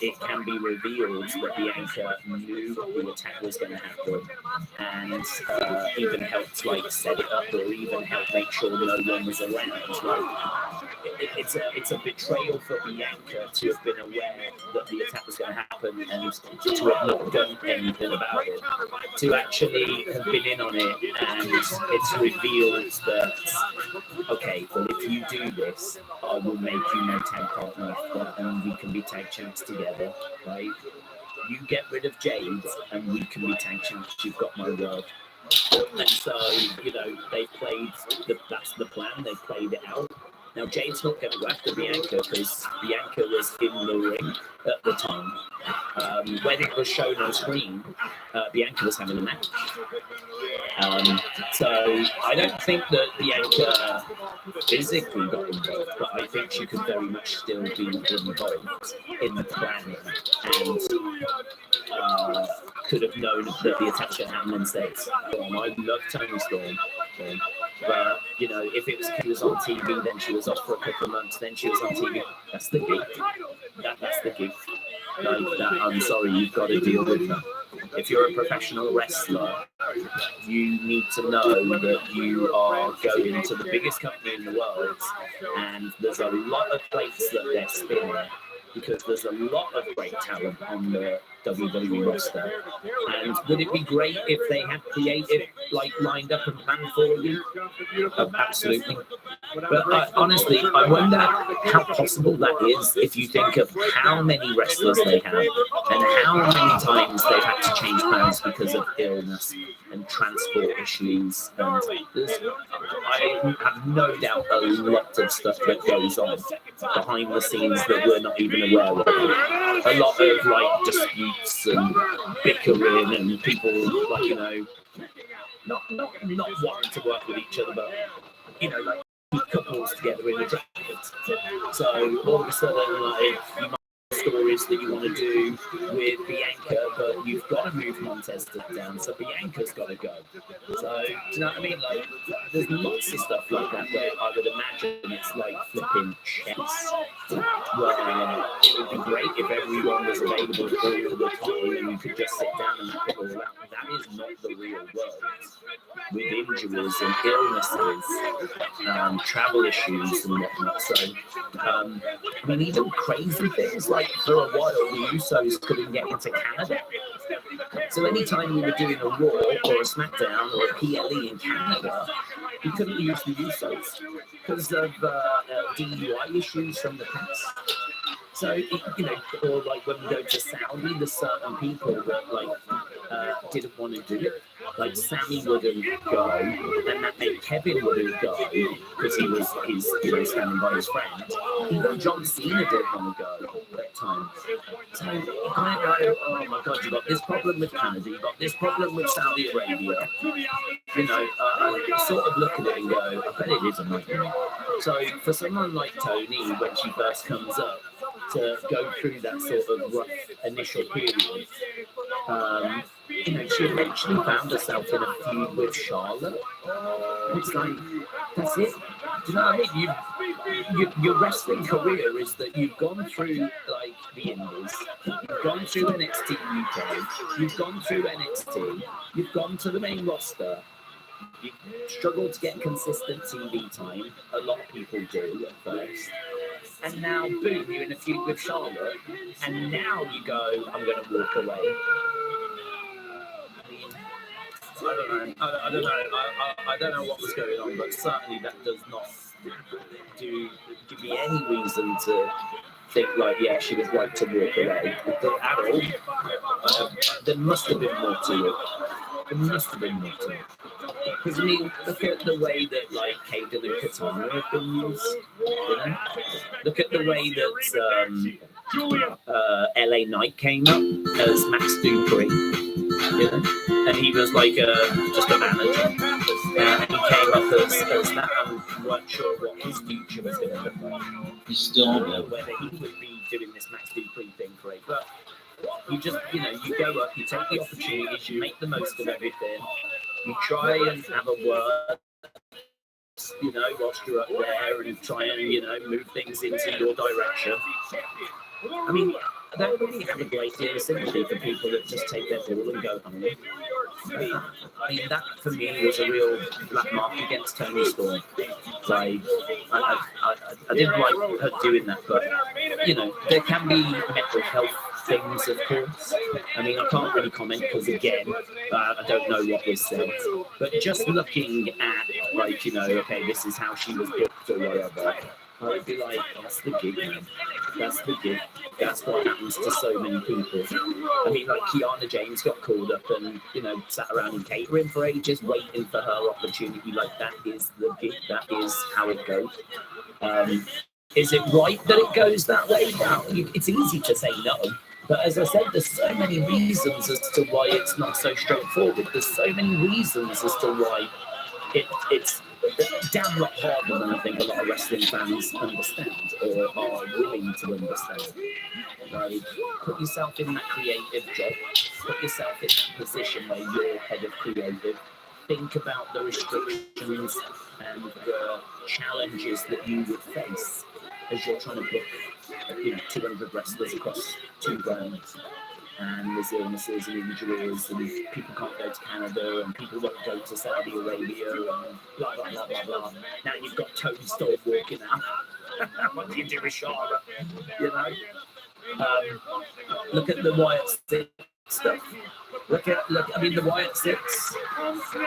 it can be revealed that Bianca knew the attack was going to happen, and even helped like set it up, or even helped make sure no one was around. Like, it's a betrayal for Bianca to have been aware that the attack was going to happen and to have not done anything about it. To actually have been in on it, and it's revealed that, okay, well, if you do this, I will make you my tag partner, and we can be tag champs together, right? You get rid of Jade, and we can be tag champs. You've got my word. And so, you know, that's the plan. They played it out. Now, Jade's not going to go after Bianca because Bianca was in the ring at the time. When it was shown on screen, Bianca was having a match. So I don't think that Bianca physically got involved, but I think she could very much still be involved in the planning and could have known that the attack should happen and said, I love Toni Storm. But, you know, if it was she was on TV, then she was off for a couple of months, then she was on TV. That's the gig. That's the gig. Like that, I'm sorry, you've got to deal with that. If you're a professional wrestler, you need to know that you are going to the biggest company in the world, and there's a lot of plates that they're spinning, because there's a lot of great talent on the WWE roster. And would it be great if they had creative like lined up and planned for you? Absolutely. But honestly, I wonder how possible that is if you think of how many wrestlers they have and how many times they've had to change plans because of illness and transport issues. And I have no doubt a lot of stuff that goes on behind the scenes that we're not even aware of. A lot of like disputes and bickering and people like, you know, not wanting to work with each other, but you know, like couples together in a jacket. So all of a sudden, like, you might have a story is that you want to do with Bianca, but you've got to move Montez down, so Bianca's got to go. So, do you know what I mean? Like, there's lots of stuff like that where I would imagine it's like flipping chess, where it would be great if everyone was available all the time and you could just sit down and map it all out. That is not the real world. With injuries and illnesses, travel issues and whatnot. So, I mean, even crazy things like for a while the Usos couldn't get into Canada. So anytime we were doing a Raw or a SmackDown or a PLE in Canada, we couldn't use the Usos because of DUI issues from the past. So, or like when we go to Saudi, there's certain people that like didn't want to do it. Like Sammy wouldn't go, and that made Kevin wouldn't go because he was standing by his friend. Even John Cena didn't want to go at times. So you kind of go, oh my God, you got this problem with Canada, you got this problem with Saudi Arabia. I sort of look at it and go, I bet it is a nightmare. So for someone like Tony, when she first comes up, to go through that sort of rough initial period, she eventually found herself in a feud with Charlotte. It's like, that's it. Do you know what I mean? Your wrestling career is that you've gone through like the Indies, you've gone through NXT UK, you've gone through NXT, you've gone to the main roster. You struggle to get consistent TV time. A lot of people do at first. And now, boom, you're in a feud with Charlotte. And now you go, I'm going to walk away. I don't know what was going on, but certainly that does not give me any reason to think like, yeah, she was right to walk away. At all. There must have been more to it. There must have been more to it. Because, I mean, look at the way that, like, Hayden and Katana have been used, Look at the way that LA Knight came up as Max Dupree, And he was like just a manager. And he came up as that, and weren't sure what his future was going to look like. He's still there. Whether he would be doing this Max Dupree thing for it. But you just, you go up, you take the opportunities, you make the most of everything. You try and have a word, whilst you're up there, and try and, move things into your direction. I mean, I don't really have a great deal of sympathy for people that just take their ball and go home. I mean, that for me was a real black mark against Toni Storm. Like, I didn't like her doing that, but, there can be mental health things, of course. I mean, I can't really comment because, again, I don't know what was said. But just looking at, like, okay, this is how she was booked or whatever, I'd be like, that's the gig, man. That's the gig. That's what happens to so many people. I mean, like, Kiana James got called up and, sat around in catering for ages, waiting for her opportunity. Like, that is the gig. That is how it goes. Is it right that it goes that way? Now, it's easy to say no. But as I said, there's so many reasons as to why it's not so straightforward. There's so many reasons as to why it's a damn lot harder than I think a lot of wrestling fans understand or are willing to understand. Like, put yourself in that creative job. Put yourself in a position where you're head of creative. Think about the restrictions and the challenges that you would face as you're trying to book 200 wrestlers across 2 brands, and there's illnesses and injuries, and people can't go to Canada, and people won't go to Saudi Arabia, and blah, blah, blah, blah, blah. Now you've got Toni Storm walking out. What do you do with Charlotte? Look at the Wyatt Six stuff. I mean, the Wyatt Six,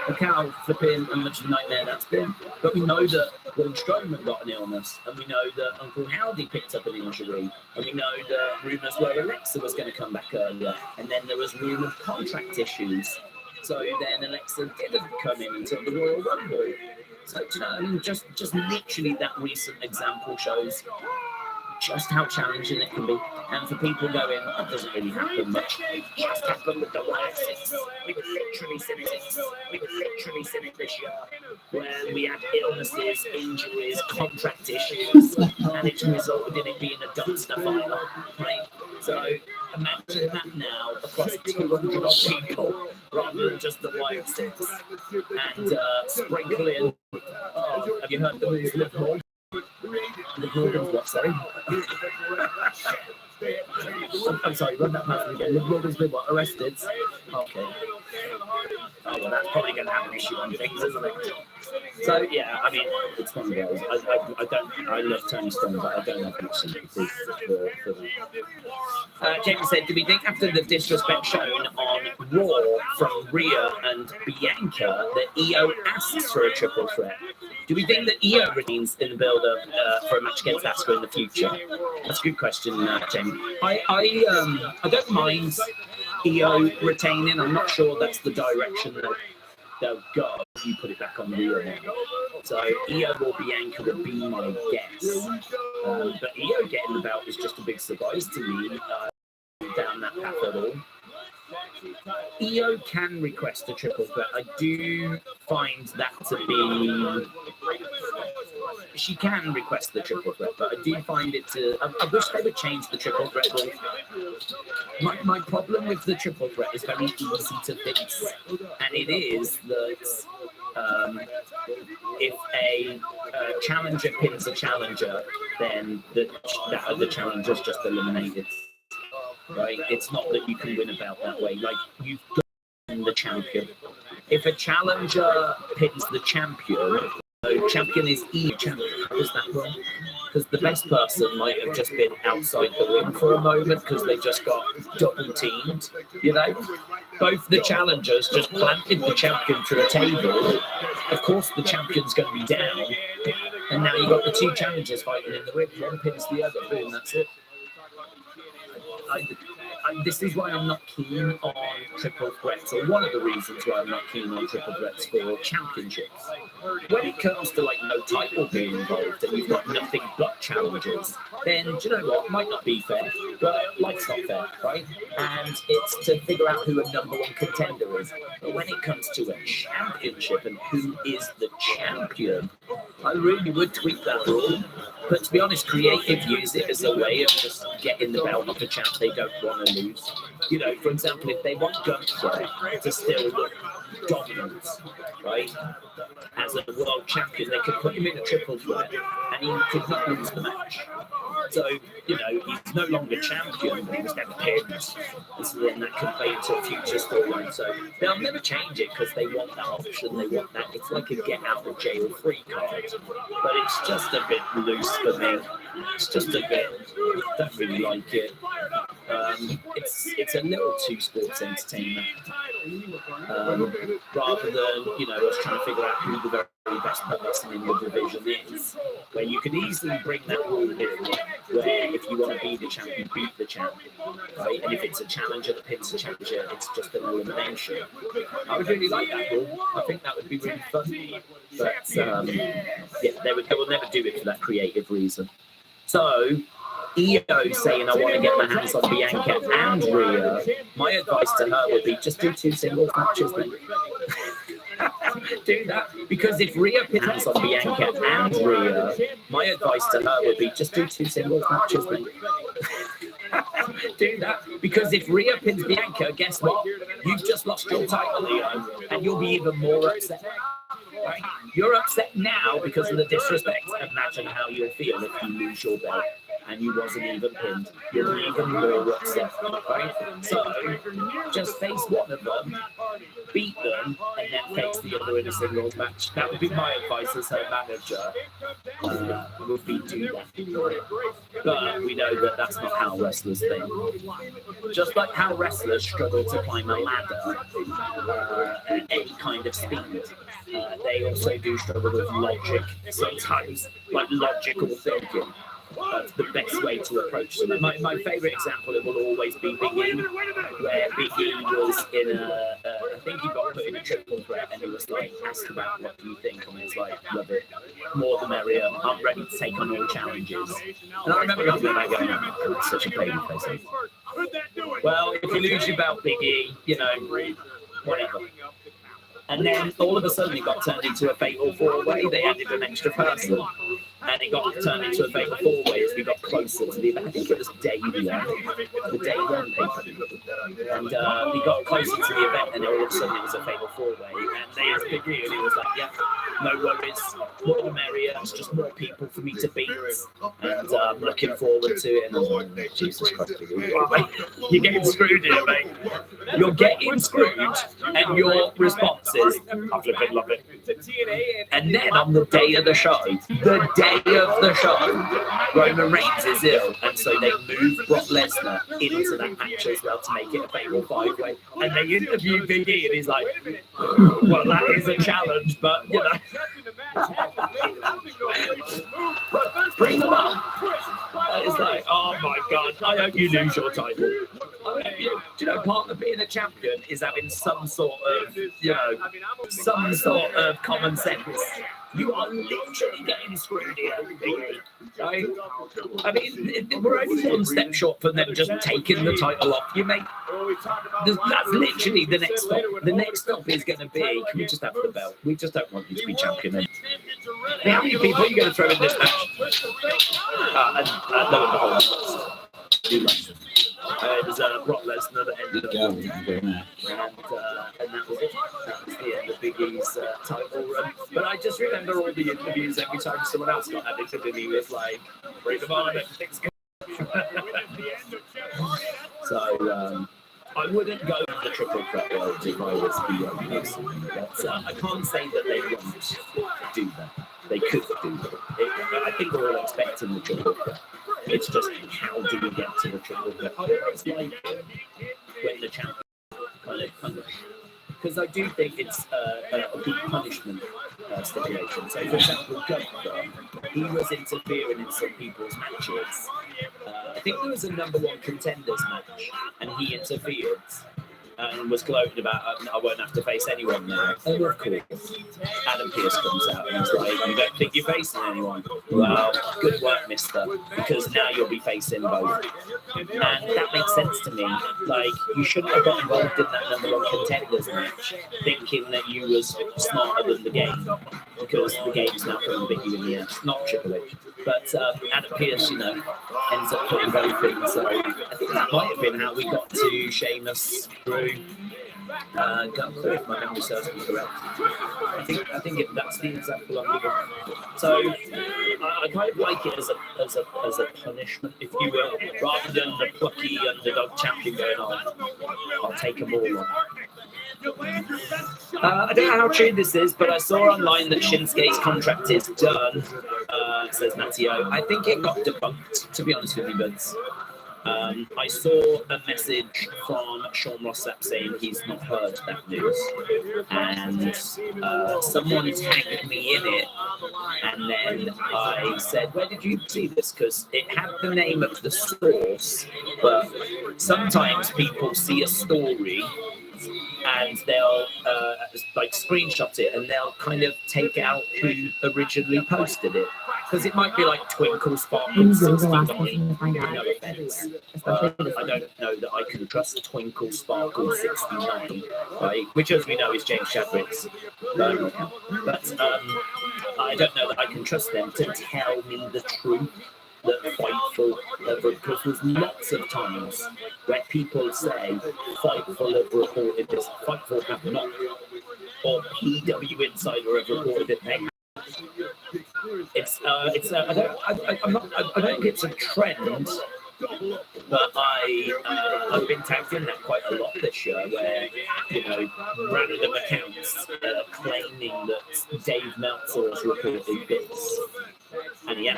look how flipping and much of a nightmare that's been. But we know that Braun Strowman got an illness, and we know that Uncle Howdy picked up an injury, and we know that rumours were Alexa was going to come back earlier, and then there was rumour of contract issues. So then Alexa didn't come in until the Royal Rumble. So, I mean, just literally that recent example shows just how challenging it can be. And for people going, that doesn't really happen much. It just happened with the Wyatts. We were literally seeing it this year, when we had illnesses, injuries, contract issues, and it's resulted in it being a dumpster fire, right? So imagine that now across 200 odd people, rather than just the Wyatts, and sprinkling. Oh, have you heard the news? Liv Morgan? Liv Morgan's what? Sorry. I'm sorry, run that past me again. Liv Morgan's been what? Arrested? Okay. Oh, well, that's probably going to have an issue on things, isn't it? So, yeah, I mean, it's one of those. I love Tony Storm, but I don't have much sympathy for them. James said, do we think after the disrespect shown on Raw from Rhea and Bianca that EO asks for a triple threat? Do we think that EO remains in the build-up for a match against Asuka in the future? That's a good question, James. I don't mind EO retaining. I'm not sure that's the direction that they'll go. You put it back on Rhea now. So EO or Bianca would be my guess. But EO getting the belt is just a big surprise to me down that path at all. EO can request a triple threat. I do find that to be... She can request the triple threat, but I do find it to... I wish they would change the triple threat rule. My problem with the triple threat is very easy to fix, and it is that if a challenger pins a challenger, then the challenger's just eliminated. Right? It's not that you can win a belt that way. Like, you've got to win the champion. If a challenger pins the champion, the champion is champion. How does that work? Because the best person might have just been outside the ring for a moment because they just got double teamed. You know, both the challengers just planted the champion through a table. Of course, the champion's going to be down, and now you've got the two challengers fighting in the ring. One pins the other. Boom, that's it. This is why I'm not keen on triple threats, or one of the reasons why I'm not keen on triple threats for championships. When it comes to like no title being involved and you've got nothing but challenges, then do you know what? It might not be fair, but life's not fair, right? And it's to figure out who a number one contender is. But when it comes to a championship and who is the champion, I really would tweak that rule. But to be honest, creative use it as a way of just getting the belt off a champ they don't want to lose. You know, for example, if they want Gunther to still look dominant, right, as a world champion, they could put him in a triple threat and he could not lose the match. So, you know, he's no longer champion, but he was never pinned. So then that could play into a future storyline. So they'll never change it because they want that option. They want that. It's like a get out of jail free card. But it's just a bit loose for me. It's just a bit, don't really like it. It's a little too sports entertainment. Rather than, you know, us trying to figure out who the very best person in the division is, where you could easily bring that rule in, where if you want to be the champion, beat the champion, right? And if it's a challenger that pins the challenger, it's just an elimination. I would really like that rule. I think that would be really fun. But yeah, they will never do it for that creative reason. So, EO saying I want to get my hands on Bianca and Rhea, my advice to her would be just do 2 singles matches then. Do that. Because if Rhea pins hands on Bianca and Rhea, my advice to her would be just do 2 singles matches then. Do that. Because if Rhea pins Bianca, guess what? You've just lost your title, EO, and you'll be even more upset. Right? You're upset now because of the disrespect. Imagine how you'll feel if you lose your belt and you wasn't even pinned. You'll be even more upset, right? So, just face one of them, beat them, and then face the other in a singles match. That would be my advice as her manager, would be do that. But we know that that's not how wrestlers think. Just like how wrestlers struggle to climb a ladder at any kind of speed, they also do struggle with logic sometimes, like logical thinking. That's the best way to approach them. My favourite example, it will always be Big E, where Big E was in a think he got put in a triple threat, and he was like asked about what do you think, and he was like, love it, more the merrier. I'm ready to take on all challenges. And I remember looking at that going, oh, it's such a baby face. Well, if you lose your belt, Big E, you know, whatever. And then all of a sudden it got turned into a fatal four-way. They added an extra person. And it got turned into a fatal four-way as we got closer to the event. I think it was day one, the day one paper. And we got closer to the event, and all of a sudden it was a fatal four-way. And they asked Big E, and he was like, yeah, no worries, more the merrier. It's just more people for me to beat. And I'm looking forward to it. And I was like, Jesus Christ, you're getting screwed here, mate. You're getting screwed, and your response is, I flipping love it. And then on the day of the show, Roman Reigns is ill, and so they move Brock Lesnar into that match as well to make it a fatal five-way. And they interview Big E, and he's like, well, that is a challenge, but, you know. Bring them up. It's like, oh my God, I hope you lose your title. Do you know, part of being a champion is having some sort of, you know, some sort of common sense. You are literally getting screwed here, right? I mean, we're only one step short from them just taking the title off you, mate. That's literally the next stop. The next stop is going to be, can we just have the belt? We just don't want you to be champion. And how many people are you going to throw in this match? And lo and behold, it was Brock Lesnar that ended up winning. And that was it. That was the end of Big E's title run. But I just remember all the interviews every time someone else got added to him, he was like, bring them on, everything's good. So I wouldn't go to the triple threat world if I was the person. But I can't say that they won't do that. They could do that. I think we're all expecting the triple threat. It's just how do we get to the triple threat? I always like when the champion kind of punish, because I do think it's a good punishment stipulation. So, for example, Gunther, he was interfering in some people's matches. I think there was a number one contenders match, and he interfered. And was gloating about, I won't have to face anyone now. And of course, Adam Pearce comes out and he's like, you don't think you're facing anyone? Well, good work, mister, because now you'll be facing both. And that makes sense to me. Like, you shouldn't have got involved in that number one contenders match thinking that you was smarter than the game, because the game's not going to beat you in the end. Not Triple H. But Adam Pearce, you know, ends up putting both in. So I think that might have been how we got to Sheamus through Gunther, if my memory serves me correct. I think that's the example I'm giving. So I kind of like it as a punishment, if you will, rather than the plucky underdog champion going on. I'll take them all on. I don't know how true this is, but I saw online that Shinsuke's contract is done, says Matteo. I think it got debunked, to be honest with you, Vince. I saw a message from Sean Rossap saying he's not heard that news, and someone tagged me in it, and then I said, where did you see this? Because it had the name of the source, but sometimes people see a story and they'll like screenshot it, and they'll kind of take out who originally posted it, because it might be like Twinkle Sparkle 69. No offense, I don't know that I can trust Twinkle Sparkle 69, right? Which, as we know, is James Chadwick's account. But I don't know that I can trust them to tell me the truth. That Fightful, because there's lots of times where people say Fightful have reported this, Fightful have not, or PW Insider have reported it. I don't think it's a trend, but I've been tagged in that quite a lot this year, where, you know, random accounts claiming that Dave Meltzer has reported bits. And yeah,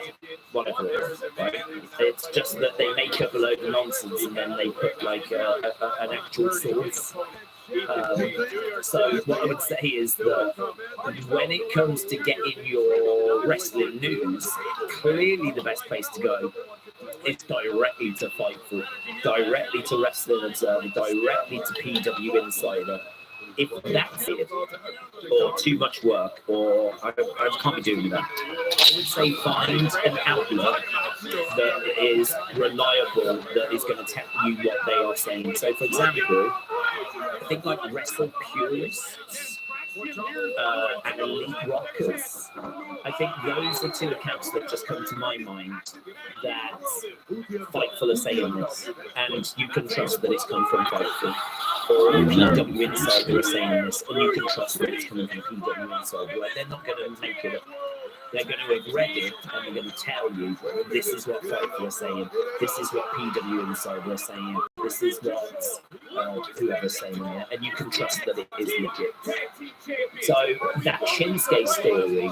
whatever it is, right? It's just that they make up a load of nonsense and then they put like an actual source. So what I would say is that when it comes to getting your wrestling news, clearly the best place to go is directly to Fightful, directly to Wrestling Observer, directly to PW Insider. if that's it, or too much work, or I can't be doing that, I would say find an outlet that is reliable, that is going to tell you what they are saying. So, for example, I think like Wrestle Purists and Elite Rockers, I think those are two accounts that just come to my mind that Fightful are saying this, and you can trust that it's come from Fightful. Or PW Insider are saying this, and you can trust that it's coming from PW Insider. Like, they're not going to make it up. They're going to have read it, and they're going to tell you this is what Fightful are saying, this is what PW Insider are saying, this is what whoever's saying it, and you can trust that it is legit. So that Shinsuke story,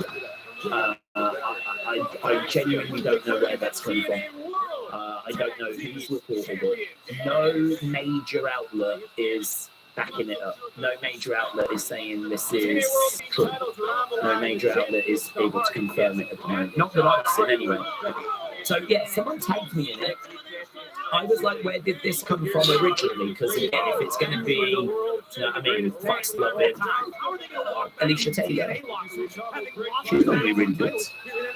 I genuinely don't know where that's come from. I don't know who's reported it. No major outlet is backing it up. No major outlet is saying this is true. No major outlet is able to confirm it at the moment. Not that I've seen anyway. So yeah, someone tagged me in it. I was like, where did this come from originally? Because again, if it's going to be, you know what I mean, Fox Lovin, Alicia Taylor, she's going to be really good.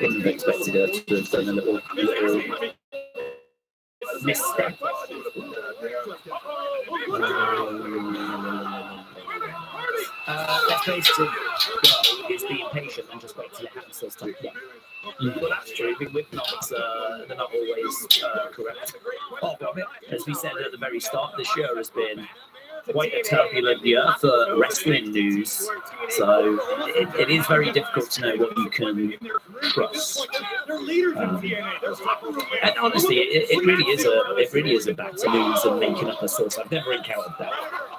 Wouldn't have expected her to have done a little misstep. Best place to go is be patient and just wait till it happens first time. Yeah. Well, that's true. With knots, they're not always correct. Part of it, as we said at the very start, this year has been quite a turbulent year for wrestling news. So it is very difficult to know what you can trust. And honestly, it really is a battle to lose and making up a source. I've never encountered that.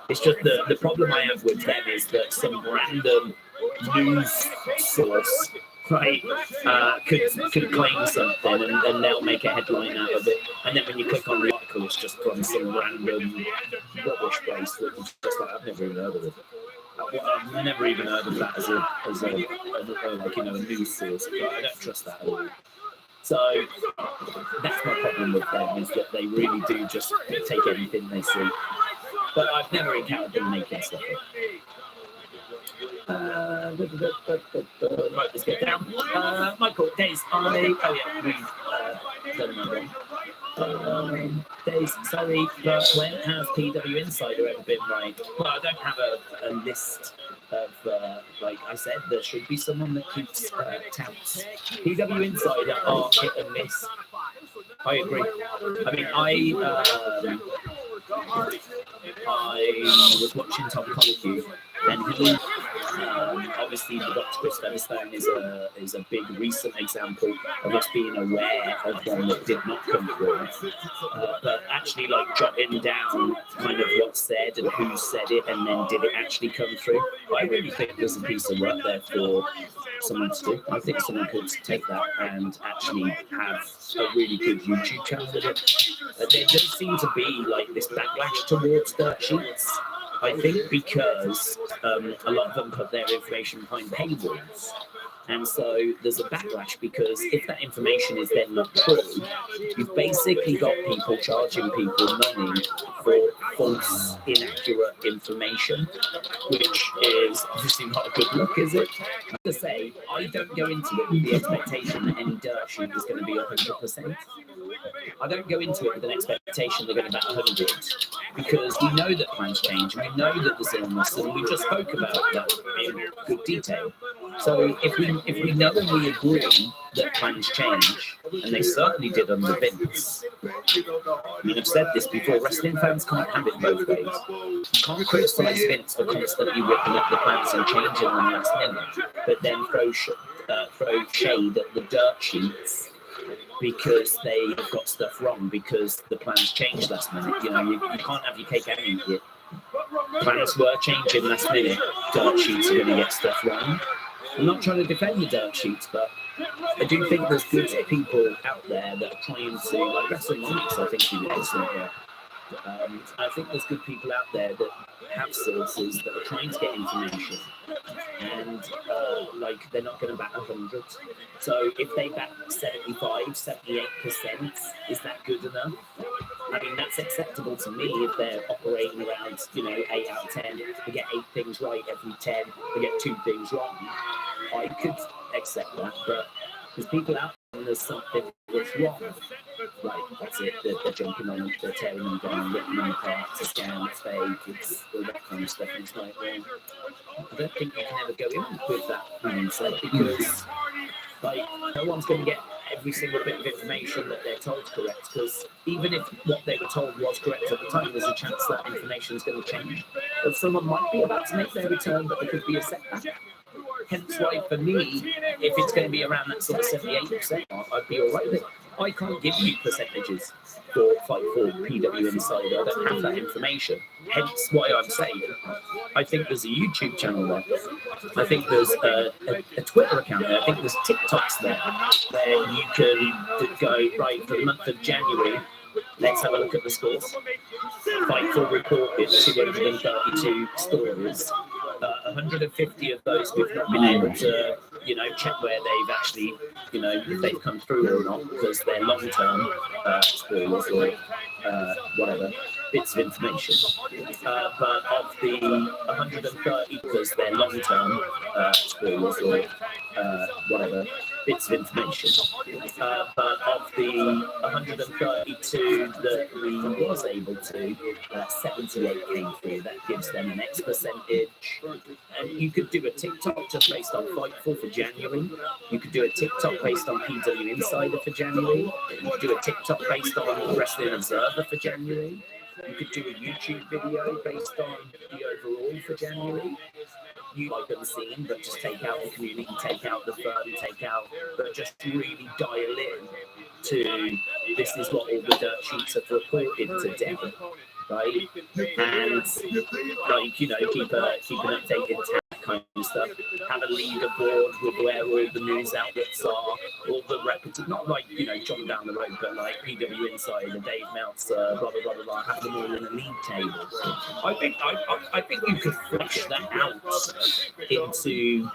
It's just the problem I have with them is that some random news source, right, could claim something and they'll make a headline out of it, and then when you click on the article, it's just from some random rubbish place that is just like, I've never even heard of it. I've never even heard of that as a like, you know, a news source, but I don't trust that at all. So that's my problem with them, is that they really do just take anything they see. But I've never encountered them making stuff up. Right, let's get down. Michael, Days, we've done another one. Days, sorry, but when has PW Insider ever been right? Well, I don't have a list of, like I said, there should be someone that keeps tabs. PW Insider are hit and miss. I agree. I mean, I was watching Tom Colicue, and he, obviously, the Dr. Chris Featherstone is a big recent example of us being aware of one that did not come through. But actually, like, jotting down kind of what's said and who said it, and then did it actually come through. I really think there's a piece of work there for someone to do. I think someone could take that and actually have a really good YouTube channel with it. There does seem to be like this backlash towards dirt sheets. I think because a lot of them put their information behind paywalls. And so there's a backlash because if that information is then not true, you've basically got people charging people money for false, inaccurate information, which is obviously not a good look, is it? To say, I don't go into it with the expectation that any dirt sheet is going to be 100%. I don't go into it with an expectation they're going to bet 100, because we know that plans change, we know that there's illness, and we just spoke about that in good detail. So if we know and we agree that plans change, and they certainly did under Vince. I mean, I've said this before, wrestling fans can't have it both ways. You can't criticise Vince for constantly ripping up the plans and changing them last minute, but then throw shade at the dirt sheets because they have got stuff wrong because the plans changed last minute. You know, you can't have your cake and eat it. Plans were changing last minute. Dirt sheets are going to get stuff wrong. I'm not trying to defend the dirt sheets, but I do think there's good people out there that are trying to, like WrestleManiacs, I think he did excellent work. I think there's good people out there that have sources that are trying to get information, and like they're not going to bat 100. So if they bat 75, 78%, is that good enough? I mean, that's acceptable to me if they're operating around, 8 out of 10. They get 8 things right every 10. They get 2 things wrong. I could accept that, but there's people out there and there's something that's wrong. Right, that's it. They're jumping on, they're tearing them down, ripping them apart, it's a scam, it's fake, it's all that kind of stuff. And it's like, well, I don't think you can ever go in with that mindset because, no one's going to get every single bit of information that they're told correct, because even if what they were told was correct at the time, there's a chance that information is going to change. But someone might be about to make their return, but there could be a setback. Hence why, for me, if it's going to be around that sort of 78%, I'd be all right with it. I can't give you percentages for Fight for PW Insider. I don't have that information. Hence why I'm saying I think there's a YouTube channel there. I think there's a Twitter account there. I think there's TikToks there where you can go, right, for the month of January, let's have a look at the scores. Fightful reported 232 stories. 150 of those we've not been able to, check where they've actually, if they've come through or not, because they're long-term spoilers or whatever bits of information. But of the 130, because they're long-term spoilers or whatever bits of information. But of the 132 that we was able to, 78 came through. That gives them an X percentage. And you could do a TikTok just based on Fightful for January. You could do a TikTok based on PW Insider for January. You could do a TikTok based on Wrestling Observer for January. You could do a YouTube video based on the overall for January. You like Unseen, but just take out the community, take out the fun, but just really dial in to this is what all the dirt sheets have reported today, right? And keep an updated tab kind of stuff. Have a leaderboard with where all the news outlets are, all the reputable, not like John down the road, but like PW Insider, Dave Meltzer, blah blah blah blah blah. Have them all in a league table. I think you could flesh that out into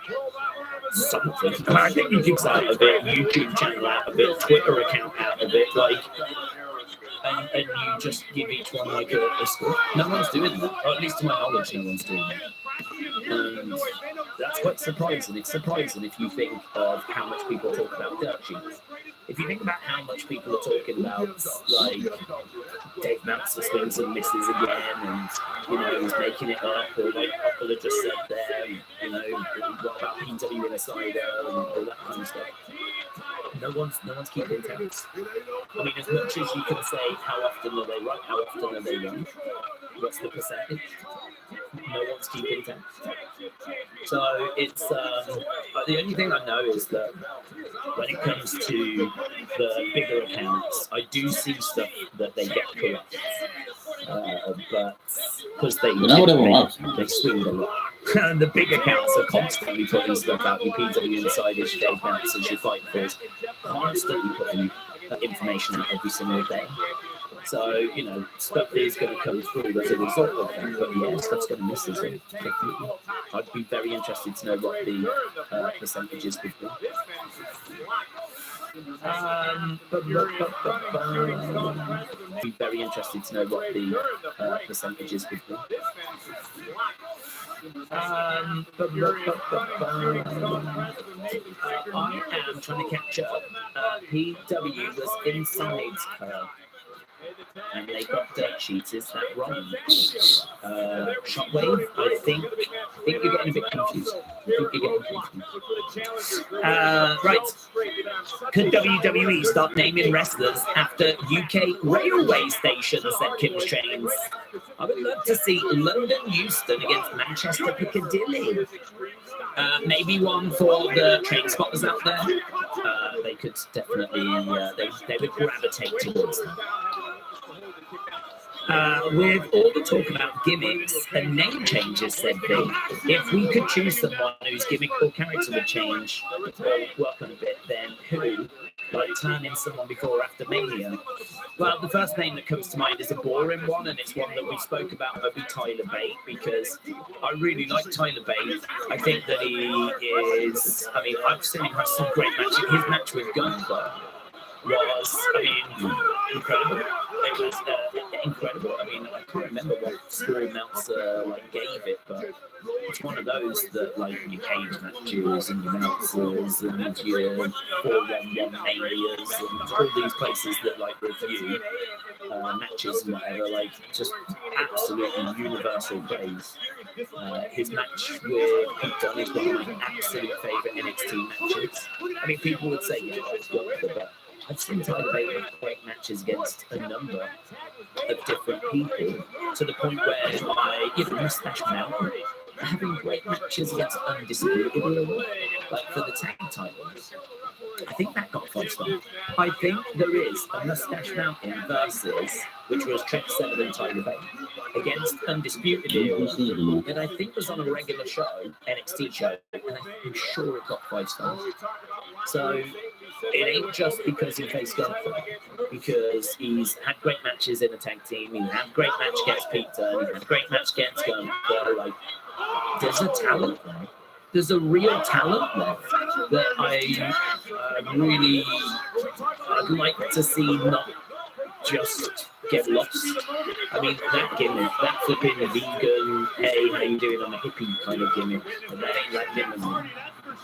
something. I think you could out of it, YouTube channel out of it, Twitter account out of it, and you just give each one like a score. No one's doing that, or at least to my knowledge, no one's doing that. And that's quite surprising. It's surprising if you think of how much people talk about dirt sheets. If you think about how much people are talking about, like, Dave Meltzer swings and misses again, and, he's making it up, or like Oppola just said there, what about PW Insider, and all that kind of stuff. No one's keeping tabs. I mean, as much as you can say, how often are they right, how often are they wrong, what's the percentage? No one's keeping tabs. So it's the only thing I know is that when it comes to the bigger accounts, I do see stuff that they get correct, but because they swing a lot. And the big accounts are constantly putting stuff out. Your PW Insiders, your Dave Meltzers, your Fightfuls, constantly putting information out every single day. So, stuff is going to come through as a result of that. But yeah, stuff's going to miss us. Definitely. I'd be very interested to know what the percentages would be. Be very interested to know what the percentages would be. I am trying to catch up. PW was inside and they got dirt sheets. Is that wrong? Shockwave, I think you're getting a bit confused. Right. Could WWE start naming wrestlers after UK railway stations, said Kim Trains? I would love to see London Euston against Manchester Piccadilly. Maybe one for the train spotters out there. They could definitely, they would gravitate towards them. With all the talk about gimmicks and name changes, said Big, if we could choose someone whose gimmick or character would change or work on a bit, then who? Like turn in someone before or after Mania? Well, the first name that comes to mind is a boring one, and it's one that we spoke about, would be Tyler Bate, because I really like Tyler Bate. I think that he is, I've seen him have some great matches. His match with Gunther was, I mean, incredible. It was incredible. I mean, I can't remember what score Meltzer gave it, but it's one of those that your cage matches and your Meltzers and your 411 Alias and all these places that review matches and whatever, just absolutely universal praise. His match with Pete Dunne is one of my absolute favourite NXT matches. I mean, people would say, yeah, it's Walker, but I've seen Tyler Bate have great matches against a number of different people, to the point where Mustache Mountain having great matches against Undisputed, for the tag titles. I think that got 5 stars. I think there is a Mustache Mountain versus, which was Trent Seven and Tyler Bate, against Undisputed that I think was on a regular show, NXT show, and I'm sure it got 5 stars. So it ain't just because he faced Gunther, because he's had great matches in a tag team, he had great match against Pete Dunne, he had great match against Gunther. There's a talent there. There's a real talent there that I'd like to see not just get lost. I mean, that gimmick, that flipping vegan, hey, how you doing, I'm a hippie kind of gimmick, that ain't that gimmick.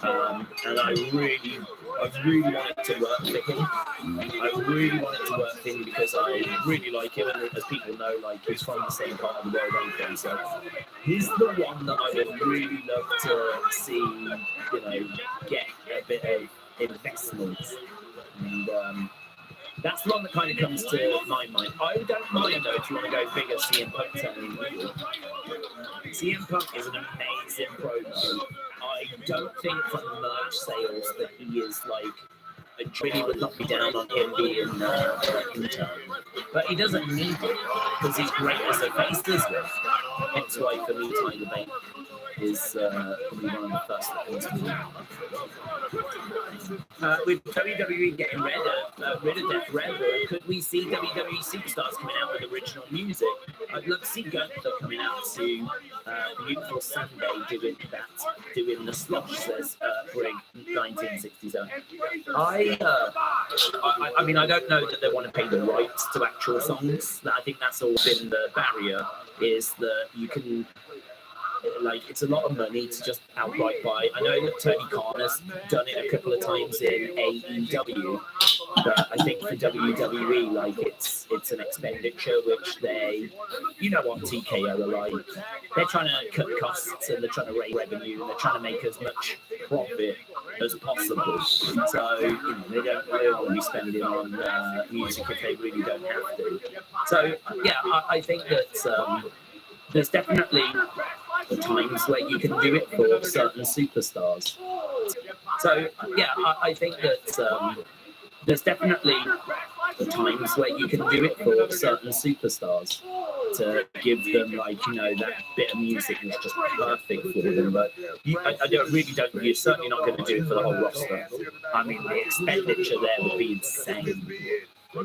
And I really want it to work for him. I really want it to work for him because I really like him, and as people know, he's from the same part of the world I'm so he's the one that I would really love to see, get a bit of investment. And that's the one that kind of comes to my mind. I don't mind, though, if you want to go bigger, CM Punk turning heel. CM Punk is an amazing promo. I don't think from merch sales that he is really would not be down on him being intern. But he doesn't need it because he's great as a face as well. Hence why for me, Tyler Bate is probably one of the first that comes to mind. With WWE getting rid of Death Rev, could we see WWE superstars coming out with original music? I'd love to see Gunther coming out to Beautiful Sunday doing the slosh, says Brig 1967. I mean, I don't know that they want to pay the rights to actual songs. I think that's all been the barrier, is that you can, it's a lot of money to just outright buy. I know that Tony Khan has done it a couple of times in AEW, but I think for WWE, it's an expenditure which they, what TKO are like. They're trying to cut costs and they're trying to raise revenue and they're trying to make as much profit as possible. So, they don't want to be spending on music if they really don't have to. So, yeah, I think that there's definitely times where you can do it for certain superstars. So, yeah, I think that there's definitely times where you can do it for certain superstars to give them, that bit of music is just perfect for them. But you're certainly not going to do it for the whole roster. I mean, the expenditure there would be insane.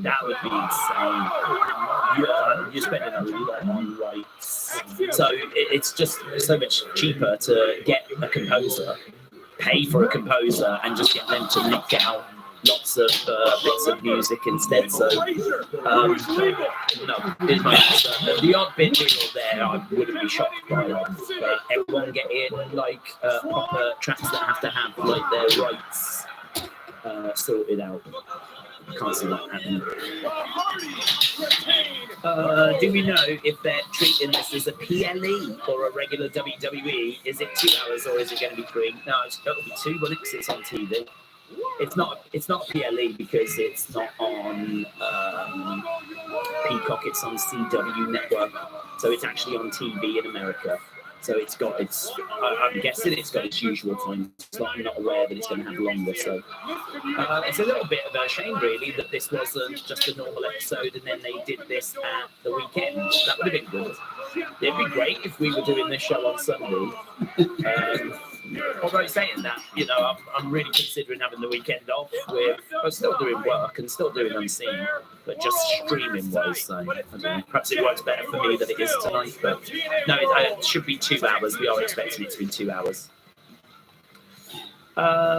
That would be insane. You're spending a lot on rights. So it's just so much cheaper to get a composer, pay for a composer, and just get them to knock out lots of bits of music instead. So, no, is my answer. The odd bit here or there, I wouldn't be shocked by it. But everyone getting proper tracks that have to have their rights sorted out. Can't see that happening. Do we know if they're treating this as a PLE or a regular WWE? Is it 2 hours or is it going to be 3? No, it'll be 2 when it's on TV. It's not PLE because it's not on Peacock. It's on CW Network, so it's actually on TV in America. So I'm guessing it's got its usual time slot. I'm not aware that it's going to have longer. So it's a little bit of a shame, really, that this wasn't just a normal episode and then they did this at the weekend. That would have been good. It'd be great if we were doing this show on Sunday. Although saying that, I'm really considering having the weekend off. I'm still doing work and still doing Unseen, but just streaming wise. So I don't know, perhaps it works better for me than it is tonight. But no, it should be 2 hours. We are expecting it to be 2 hours.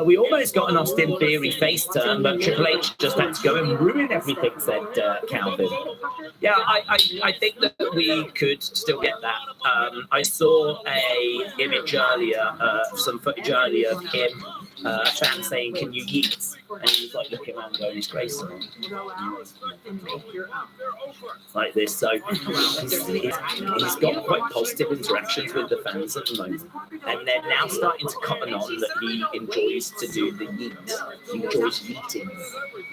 We almost got an Austin Theory face turn, but Triple H just had to go and ruin everything, said Calvin. Yeah, I think that we could still get that. I saw a image earlier, some footage earlier of him, a fan saying, "Can you yeet?" And he was like looking around going, "It's Grayson." Like this, so he's got quite positive interactions with the fans at the moment, and they're now starting to cotton on that he enjoys to do the yeet. He enjoys yeeting.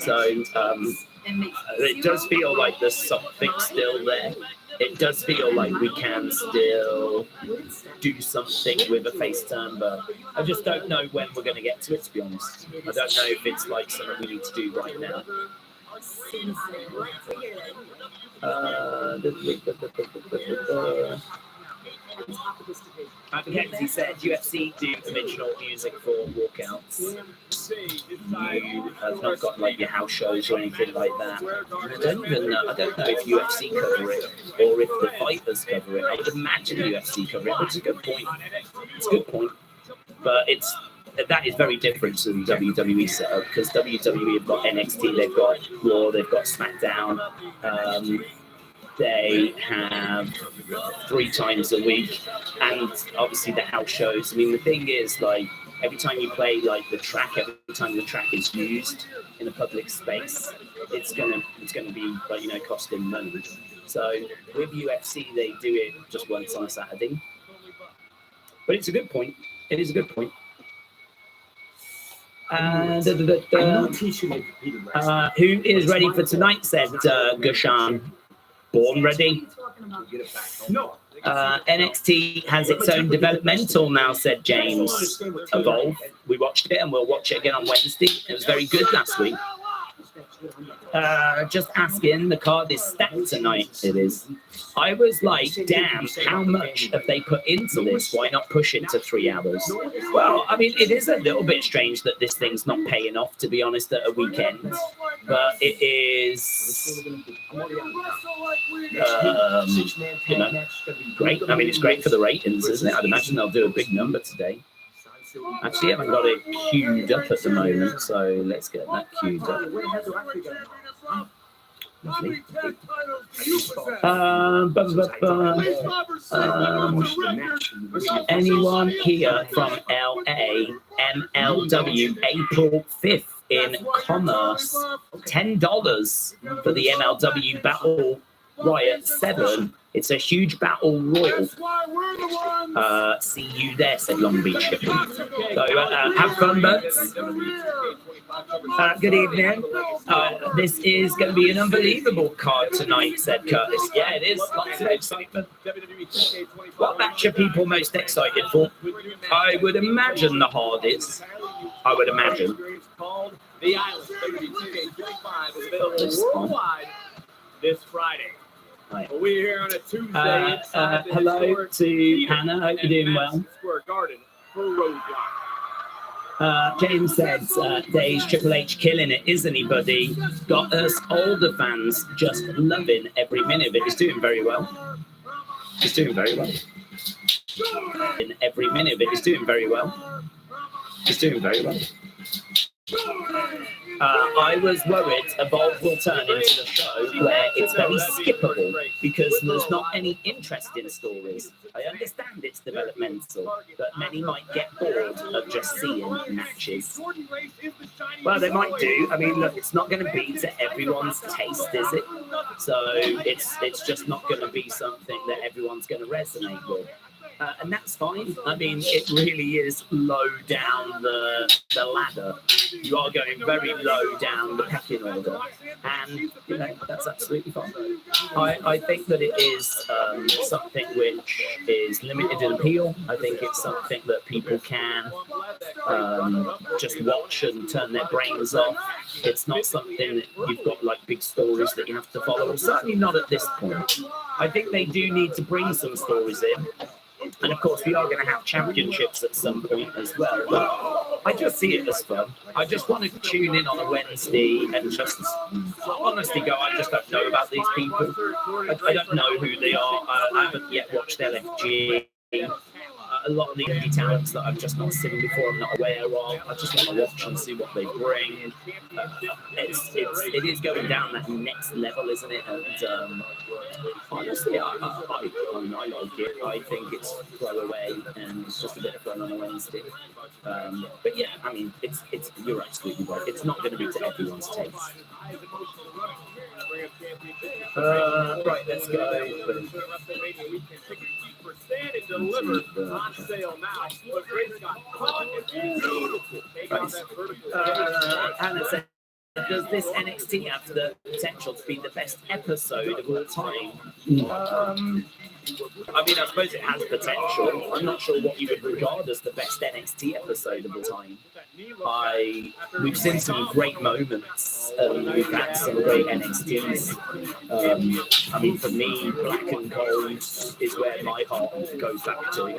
So it does feel like there's something still there. It does feel like we can still do something with a face turn, but I just don't know when we're going to get to it, to be honest. I don't know if it's like something we need to do right now. Mackenzie said UFC do original music for walkouts. You have not got like your house shows or anything like that. I don't even know. I don't know if UFC cover it or if the fighters cover it. I would imagine UFC cover it. It's a good point. It's a good point. But that is very different to the WWE setup because WWE have got NXT, they've got Raw, they've got SmackDown. They have 3 times a week, and obviously the house shows. I mean, the thing is, like, every time you play like the track, every time the track is used in a public space, it's gonna be like, you know, costing money. So with UFC, they do it just once on a Saturday. But it's a good point. It is a good point. Who is ready for tonight? Said Gushan. Born ready. No. NXT has its own developmental now, said James. Evolve. We watched it and we'll watch it again on Wednesday. It was very good last week. Just asking, the card is stacked tonight. It is. I was like, damn, how much have they put into this? Why not push it to 3 hours? Well, I mean, it is a little bit strange that this thing's not paying off, to be honest, at a weekend. But it is, you know, great. I mean, it's great for the ratings, isn't it? I'd imagine they'll do a big number today. Actually, I haven't got it queued up at the moment, so let's get that queued up. Lovely. Anyone here from LA? MLW April 5th in Commerce. $10 for the MLW Battle Riot 7. It's a huge battle royal. See you there, said Long Beach Shipping. So have fun, buds. Good evening. This is going to be an unbelievable card tonight, said Curtis. Yeah, it is. Lots of excitement. What match are people most excited for? I would imagine the Hardys. I would imagine. The Island WWE 2K25 is available worldwide this Friday. Right. We're here on a Tuesday. Hello to Hannah. Hope you're doing well. Square Garden for Roadblock. James says, Days Triple H killing it, isn't he, buddy? Got us older fans just loving every minute of it. He's doing very well. He's doing very well. In every minute of it, he's doing very well. He's doing very well. I was worried Evolve will turn into a show where it's very skippable because there's not any interesting stories. I understand it's developmental, but many might get bored of just seeing matches. Well, they might do. I mean, look, it's not going to be to everyone's taste, is it? So it's just not going to be something that everyone's going to resonate with. And that's fine. I mean, it really is low down the ladder. You are going very low down the pecking order. And, you know, that's absolutely fine. I think that it is something which is limited in appeal. I think it's something that people can just watch and turn their brains off. It's not something that you've got like big stories that you have to follow. Certainly not at this point. I think they do need to bring some stories in. And of course, we are going to have championships at some point as well. But I just see it as fun. I just want to tune in on a Wednesday and just honestly go, I just don't know about these people. I don't know who they are. I haven't yet watched LFG. a lot of the indie talents that I've just not seen before, I'm not aware of. I just want to watch and see what they bring. It is going down that next level, isn't it? And honestly, I like it. I think it's throwaway and it's just a bit of fun on a Wednesday. But yeah, I mean, you're absolutely right. It's not going to be to everyone's taste. Right, let's go. Hannah said, does this NXT have the potential to be the best episode of all time? I mean, I suppose it has potential. I'm not sure what you would regard as the best NXT episode of all time. We've seen some great moments. We've had some great NXTs. I mean, for me, Black and Gold is where my heart goes back to.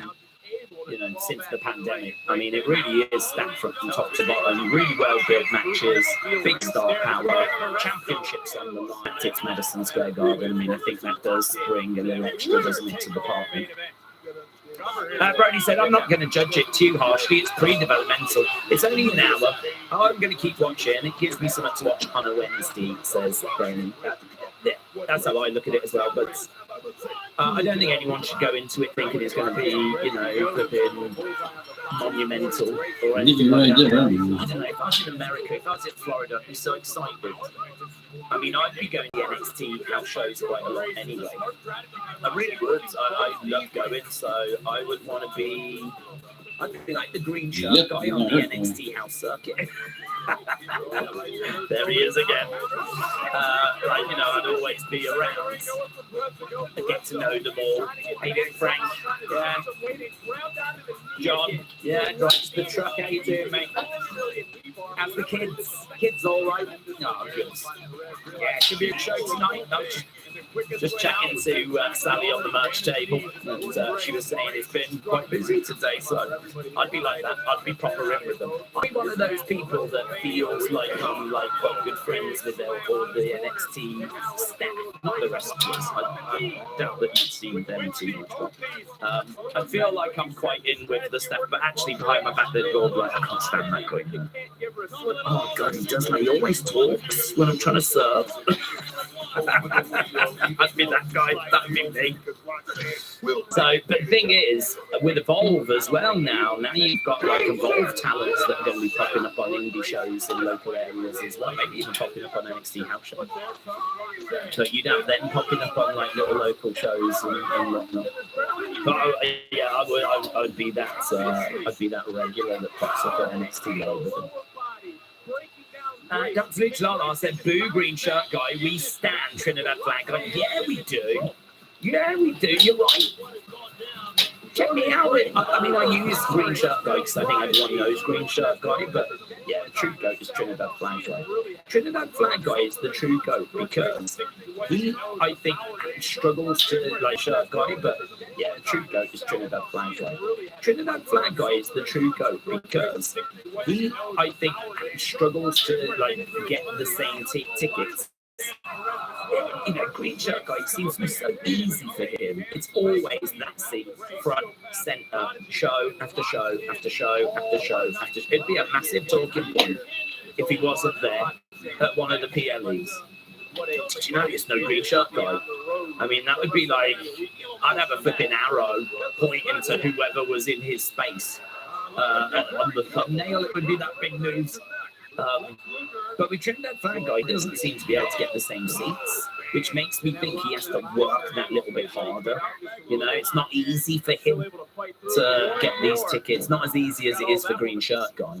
You know, since the pandemic. I mean, it really is stacked from top to bottom. Really well-built matches, big star power, championships on the line. It's Madison Square Garden. I mean, I think that does bring a little extra, doesn't it, to the party. Brody said, I'm not going to judge it too harshly. It's pre-developmental. It's only an hour. I'm going to keep watching. It gives me something to watch on a Wednesday, says Brandon. Yeah, that's how I look at it as well. But I don't think anyone should go into it thinking it's going to be, you know, flipping monumental or anything like that. I don't know. If I was in America, if I was in Florida, I'd be so excited. I mean, I'd be going to NXT house shows quite a lot anyway. I really would. I love going, so I would want to be. I'd be like the green shirt guy on the NXT house circuit. There he is again. You know, I'd always be around. I get to know them all. Hey, doing Frank? Yeah. John? Yeah, drives the truck. How you doing, mate? How's the kids? Kids all right? Oh, good. Yeah, it should be a show tonight. No, just chatting to Sally on the merch table, and she was saying it's been quite busy today, so I'd be like that. I'd be proper in with them. I'd be one of those people that feels like I'm like quite good friends with all the NXT staff, not the rest of us. I doubt that you'd see them too much, but I feel like I'm quite in with the staff, but actually behind my back they're all like, I can't stand that guy. Oh God, he does that. He always talks when I'm trying to serve. I'd be that guy, that'd be me. So, but the thing is, with Evolve as well now you've got like Evolve talents that are going to be popping up on indie shows in local areas as well, maybe even popping up on NXT house shows. So you'd have them popping up on like little local shows and whatnot. But yeah, I would be that, I'd be that regular that pops up at NXT over them. Dr. Luke Lala said, boo, green shirt guy, we stand Trinidad flag guy. Yeah, we do. Yeah, we do. You're right. Check me out. I mean, I use green shirt guy because I think everyone knows green shirt guy, but yeah, the true goat is Trinidad flag guy. Trinidad flag guy is the true goat because he, I think, struggles to like shirt guy, but yeah, the true goat is Trinidad flag guy. Trinidad flag guy is the true goat because he, I think, struggles to like get the same tickets. You know, green shirt guy seems to be so easy for him. It's always that seat, front, centre, show after show after show after show after show. It'd be a massive talking point if he wasn't there at one of the PLEs. Did you notice no green shirt guy? I mean, that would be like, I'd have a flipping arrow pointing to whoever was in his space. On the thumbnail, it would be that big news. But with Trinidad flag guy, he doesn't seem to be able to get the same seats, which makes me think he has to work that little bit harder. You know, it's not easy for him to get these tickets. Not as easy as it is for green shirt guy.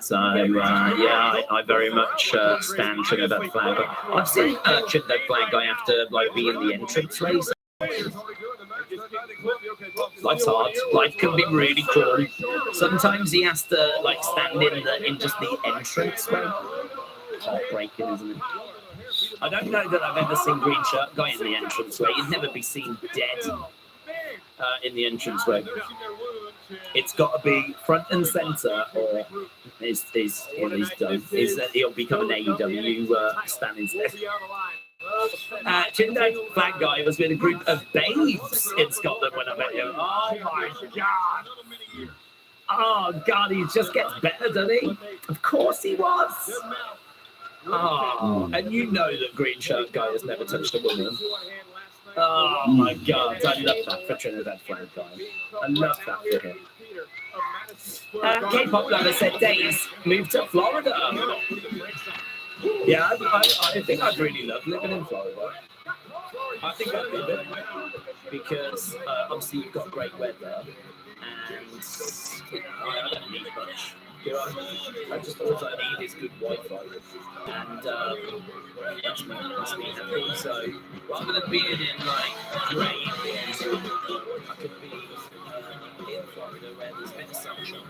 So yeah, I very much stand Trinidad flag guy. I've seen Trinidad flag guy have to like be in the entrance race. Life's hard. Life can be really cruel. Sometimes he has to like stand in just the entrance way. Heartbreaking, isn't it? I don't know that I've ever seen green shirt guy in the entrance way. He'd never be seen dead in the entrance way. It's got to be front and centre, or he's done. He'll become an AEW stand instead. Chindo Flag Guy was with a group of babes in Scotland when I met him. Oh my God. Oh God, he just gets better, doesn't he? Of course he was. Oh, and you know that Green Shirt Guy has never touched a woman. Oh my God, I love that for Trinidad Flag Guy. I love that for him. K-pop lover said, Days, moved to Florida. Yeah, I think I'd really love living in Florida. I think I'd love it because obviously you've got great weather and you know, I don't need much. You know, I just all I need is good Wi-Fi, and that's me happy. So rather than being in like rain, I could be in Florida where there's a bit of sunshine.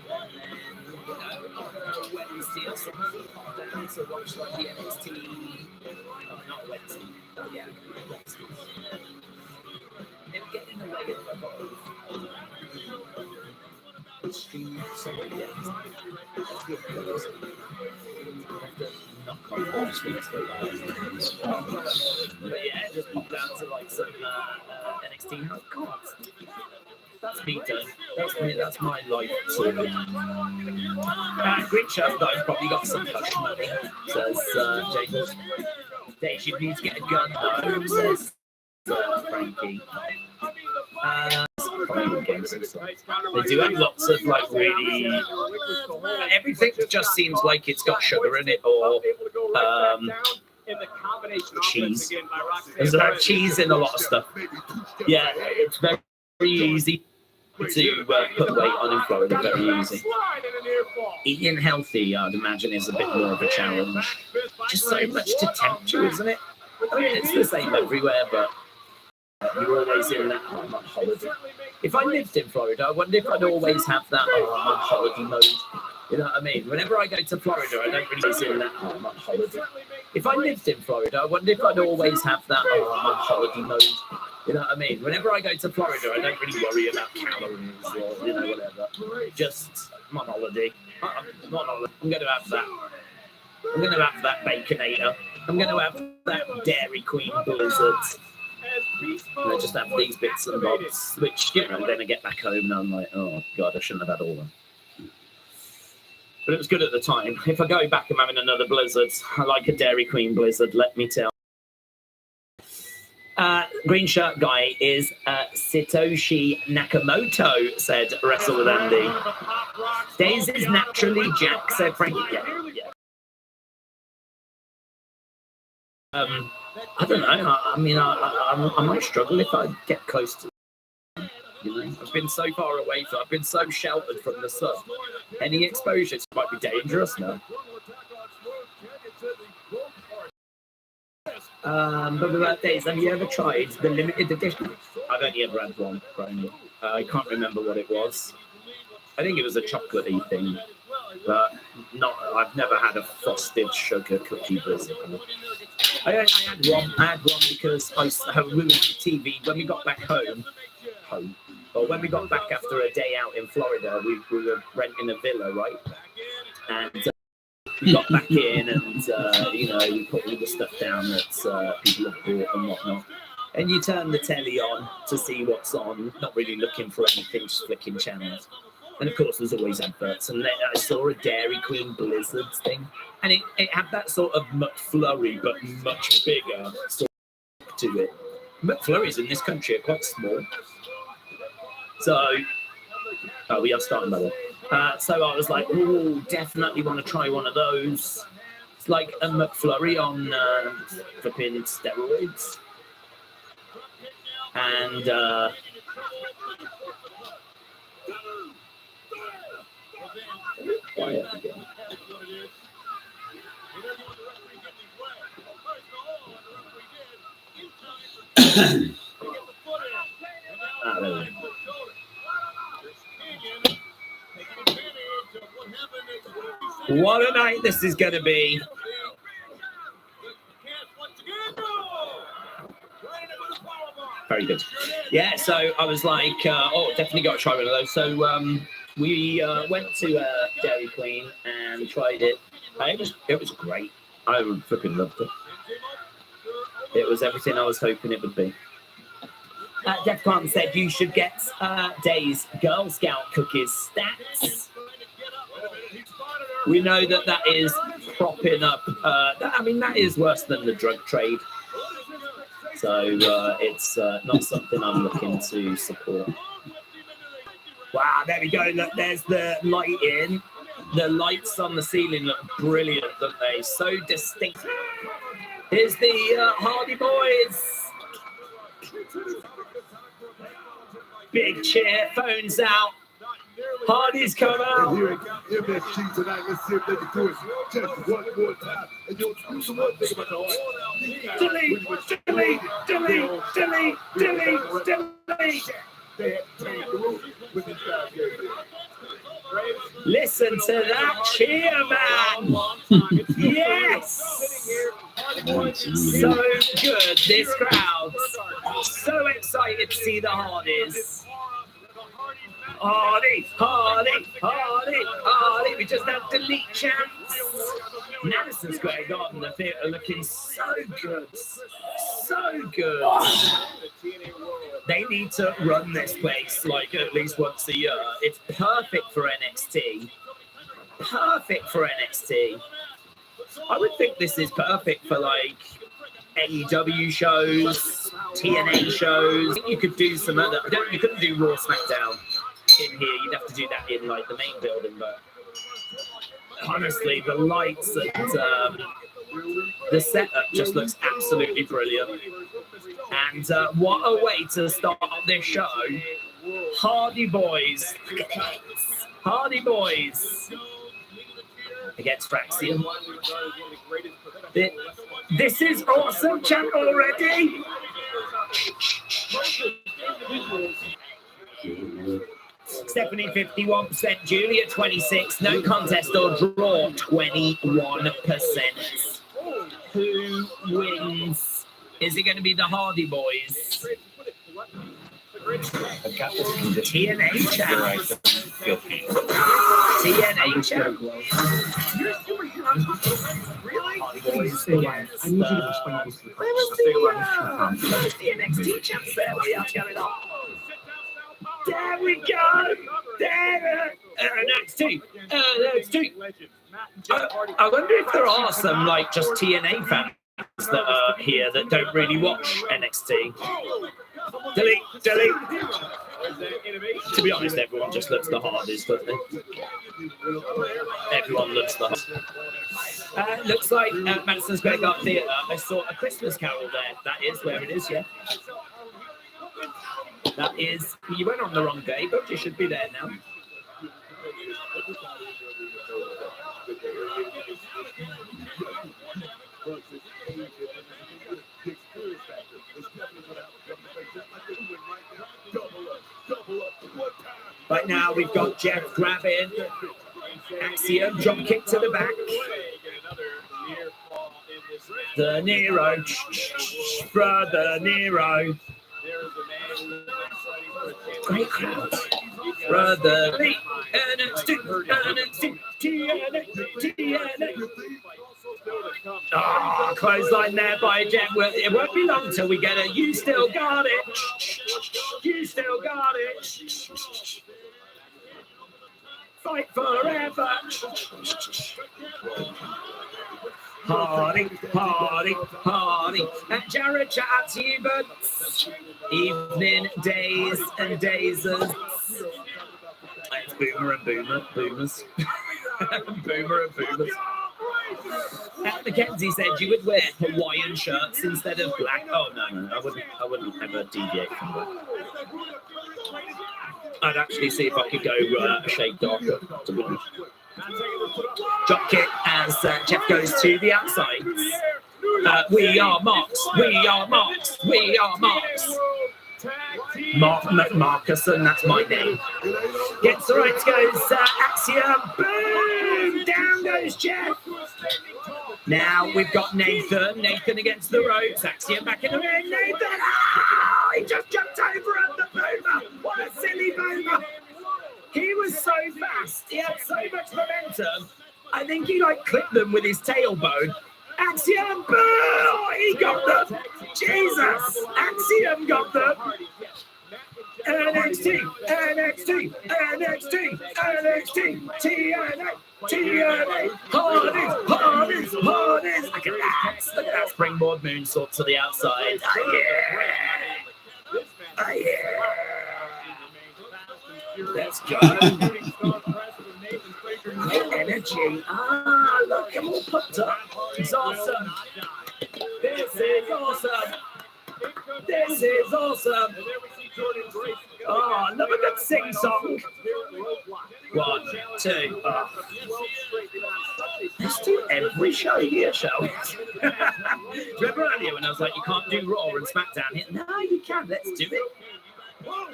And then, you know, Wednesday or something, pop down to watch like the NXT, not Wednesday, but yeah, Wednesday. And get in the way of both. Stream somebody else. Knock on walls for this but yeah, just pop down to like some NXT. Oh God, that's me done. That's me. That's my life. Green Shirt Guy's probably got some hush money, says Jacob. Dave, you need to get a gun though, says Frankie. Games and stuff. They do have lots of like really everything just seems like it's got sugar in it or cheese. There's cheese in a lot of stuff. Yeah, it's very, very easy to put weight on in Florida, very easy. Eating healthy, I'd imagine, is a bit more of a challenge. Just so much to tempt you, isn't it? I mean, it's the same everywhere, but you're always in that I'm on holiday. If I lived in Florida, I wonder if I'd always have that I'm on holiday mode. You know what I mean? Whenever I go to Florida, I don't really see that I'm on holiday. If I lived in Florida, I wonder if I'd always have that I'm on holiday mode. You know what I mean? Whenever I go to Florida, I don't really worry about calories or, you know, whatever. Just, I'm on holiday. I'm on holiday. I'm going to have that. I'm going to have that Baconator. I'm going to have that Dairy Queen Blizzard. And I just have these bits and bobs, which, you know, then I get back home and I'm like, oh God, I shouldn't have had all of them. But it was good at the time. If I go back, I'm having another Blizzard. I like a Dairy Queen Blizzard, let me tell. Green Shirt Guy is Satoshi Nakamoto, said Wrestle with Andy. Days is naturally Jack, said Frankie. Yeah. I don't know. I mean, I might struggle if I get close to. You know, I've been so far away from. I've been so sheltered from the sun. Any exposure might be dangerous now. But Days, have you ever tried the limited edition? I've only ever had one. I can't remember what it was. I think it was a chocolatey thing, but not. I've never had a frosted sugar cookie blizzard. I had one because we were on TV when we got back home. But when we got back after a day out in Florida, we were renting a villa, right? And we got back in, and you know, we put all the stuff down that people have bought and whatnot. And you turn the telly on to see what's on, not really looking for anything, just flicking channels. And of course, there's always adverts. And I saw a Dairy Queen Blizzards thing, and it had that sort of McFlurry, but much bigger sort of to it. McFlurries in this country are quite small. So, we are starting by the way. So I was like, oh, definitely want to try one of those. It's like a McFlurry on flipping steroids. And quiet again. What a night this is going to be. Very good. Yeah, so I was like, oh, definitely got to try one of those. So we went to Dairy Queen and tried it. It was great. I flipping loved it. It was everything I was hoping it would be. Defcon said you should get Days Girl Scout cookies stats. We know that is propping up. That is worse than the drug trade. So it's not something I'm looking to support. Wow, there we go. Look, there's the lighting. The lights on the ceiling look brilliant, don't they? So distinct. Here's the Hardy Boys. Big cheer, phones out. Hardy's come out. MSG tonight. Let's see if they can do it just one more time. And you'll do some one thing about the heart. Delete. Listen to that cheer, man. Yes. So good, this crowd. So excited to see the Hardys. Hardy. We just have delete chance. Madison Square Garden, the theatre looking so good. So good. They need to run this place like at least once a year. It's perfect for NXT. I would think this is perfect for like AEW shows, TNA shows. You could do some other. You couldn't do Raw, SmackDown in here. You'd have to do that in like the main building. But honestly, the lights and the setup just looks absolutely brilliant. And what a way to start this show. Hardy Boys. Hardy Boys against Fraxium. This is awesome, champ, already. Stephanie 51%, Julia 26%, no contest or draw 21%. Who wins? Is it going to be the Hardy Boys? TNA champ. TNA champ. Really? I need you to explain this. Where was the NXT champ there? We are going on. There we go. There. NXT. I wonder if there are some like just TNA fans that are here that don't really watch NXT. Delete. To be honest, everyone just looks the hardest, doesn't they? Everyone looks the hardest. Looks like Madison Square Garden Theatre. I saw a Christmas Carol there. That is where it is, yeah. That is. You went on the wrong day, but you should be there now. Right now, we've got Jeff grabbing Axiom, drop kick to the back. The Nero, brother Nero. Great crowd. Brother NXT. Ah, clothesline there by Jeff. Well, it won't be long till we get a "You still got it." You still got it. Fight forever. Hardy. And Jared, shout out to you, bud. Evening, days and dazers. It's Boomer and Boomers. Boomer and Boomers. Mackenzie said you would wear Hawaiian shirts instead of black. Oh no, I wouldn't ever deviate from that. I'd actually see if I could go a shade darker, to be honest. Drop kick as Jeff goes to the outside. We are Marks. Mark McMarkuson, that's my name. Gets the right, goes Axiom. Boom! Down goes Jeff. Now we've got Nathan against the ropes. Axiom back in the ring. Nathan! Oh, he just jumped over at the boomer. What a silly boomer. He was so fast. He had so much momentum. I think he clipped them with his tailbone. Axiom, oh, he got them. Jesus, Axiom got them. NXT, NXT, NXT, NXT, TNA, TNA, Hardys. Look at that. Look at that springboard moonsault to the outside. Let's go. Energy. Look, I'm all pumped up. It's awesome. This is awesome. This is awesome. Oh, love a good sing song. 1, 2. Let's do every show here, shall we? Remember earlier when I was like, you can't do Raw and SmackDown here? No, you can. Let's do it.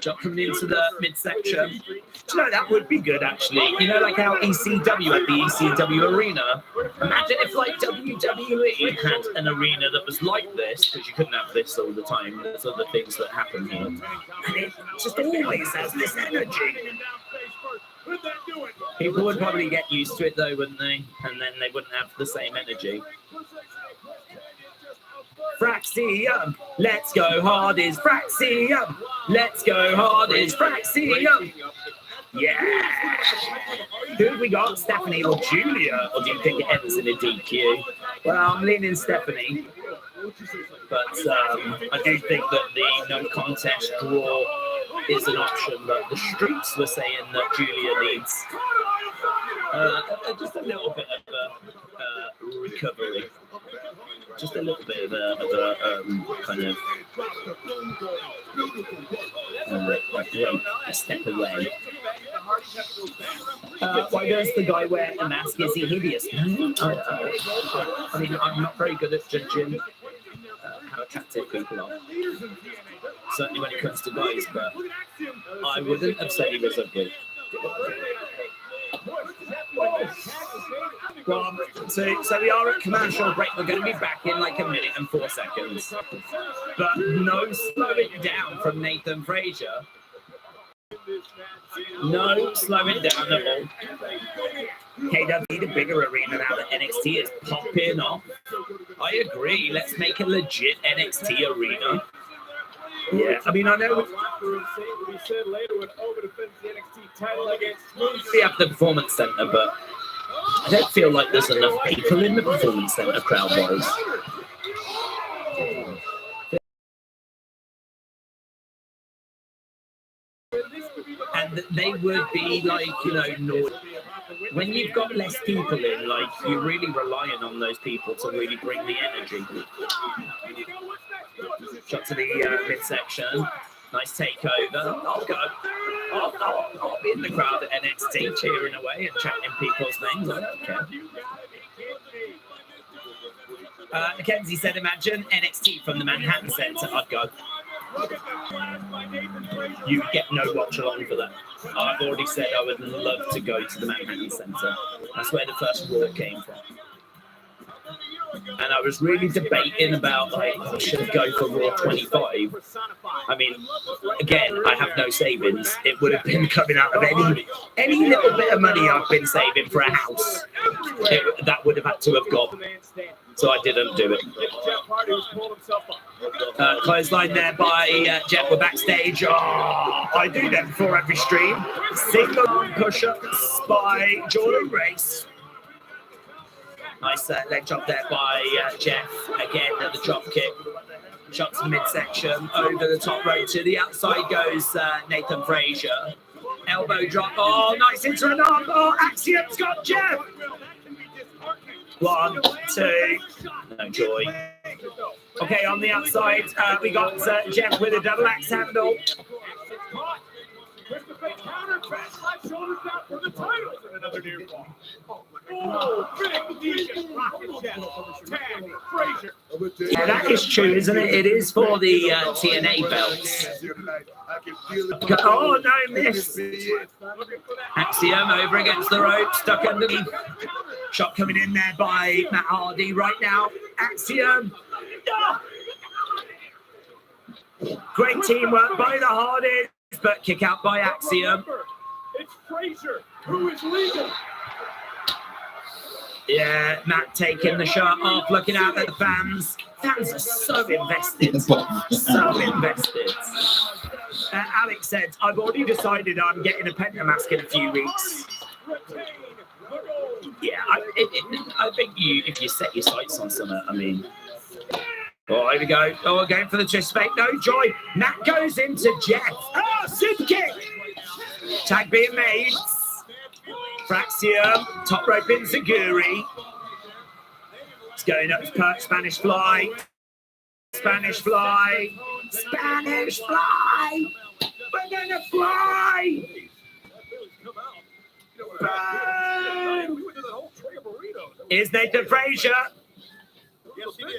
Job coming into the midsection. Do you know, that would be good, actually. You know, like how ECW had the ECW arena. Imagine if, like, WWE had an arena that was like this, because you couldn't have this all the time. There's other things that happen here. And it just always has this energy. People would probably get used to it, though, wouldn't they? And then they wouldn't have the same energy. Fraxium, let's go Hardys. Fraxium, let's go Hardys. Fraxium. Yeah. Who have we got? Stephanie or Julia? Or do you think it ends in a DQ? Well, I'm leaning Stephanie. But I do think that the no contest draw is an option. But the streets were saying that Julia needs just a little bit of a recovery. Just a little bit of a kind of a step away. Why does the guy wear a mask? Is he hideous? I mean, I'm not very good at judging how attractive people are. Certainly when it comes to guys, but I wouldn't have said he was ugly. 1, 2. So we are at commercial break. We're going to be back in like 1 minute and 4 seconds. But no slowing down from Nathan Frazier. No slowing down at all. KW need a bigger arena now that NXT is popping off. I agree. Let's make a legit NXT arena. Yeah, I mean, I know we have the Performance Center, but I don't feel like there's enough people in the Performance Center crowd-wise. And they would be like, you know, when you've got less people in, like, you're really relying on those people to really bring the energy. Shot to the midsection. Nice takeover. I'll go. I'll be in the crowd at NXT cheering away and chanting people's names. I don't care. Mackenzie said, imagine NXT from the Manhattan Center. I'd go. You get no watch along for that. I've already said I would love to go to the Manhattan Center. That's where the first Raw came from. And I was really debating about, like, should I go for Raw 25? I mean, again, I have no savings. It would have been coming out of any little bit of money I've been saving for a house. That would have had to have gone. So I didn't do it. Clothesline there by Jeff. We're backstage. Oh, I do that before every stream. Single arm push-ups by Jordan Grace. Nice leg drop there by Jeff. Again, the drop kick. Shot to the midsection. Over the top rope to the outside goes Nathan Frazier. Elbow drop. Oh, nice into an arm. Oh, Axiom's got Jeff. 1, 2. No joy. Okay, on the outside, we got Jeff with a double axe handle. Yeah, that is true, isn't it? It is for the TNA belts. Oh, no, miss. Axiom over against the rope, stuck underneath. Shot coming in there by Matt Hardy right now. Axiom. Great teamwork by the Hardys, but kick out by Axiom. It's Frazier, who is legal. Yeah, Matt taking the shot off, looking out at the fans. Fans are so invested. So invested. Alex said, I've already decided I'm getting a Pentamask in a few weeks. Yeah, I think if you set your sights on something, I mean. Oh, here we go. Oh, we're going for the twist fake. No joy. Matt goes into Jeff. Oh, super kick. Tag being made. Fraxium, top rope in Zaguri. It's going up to Spanish Fly. Spanish Fly. Spanish Fly. We're going to fly. Boom. Here's Nathan Frazier.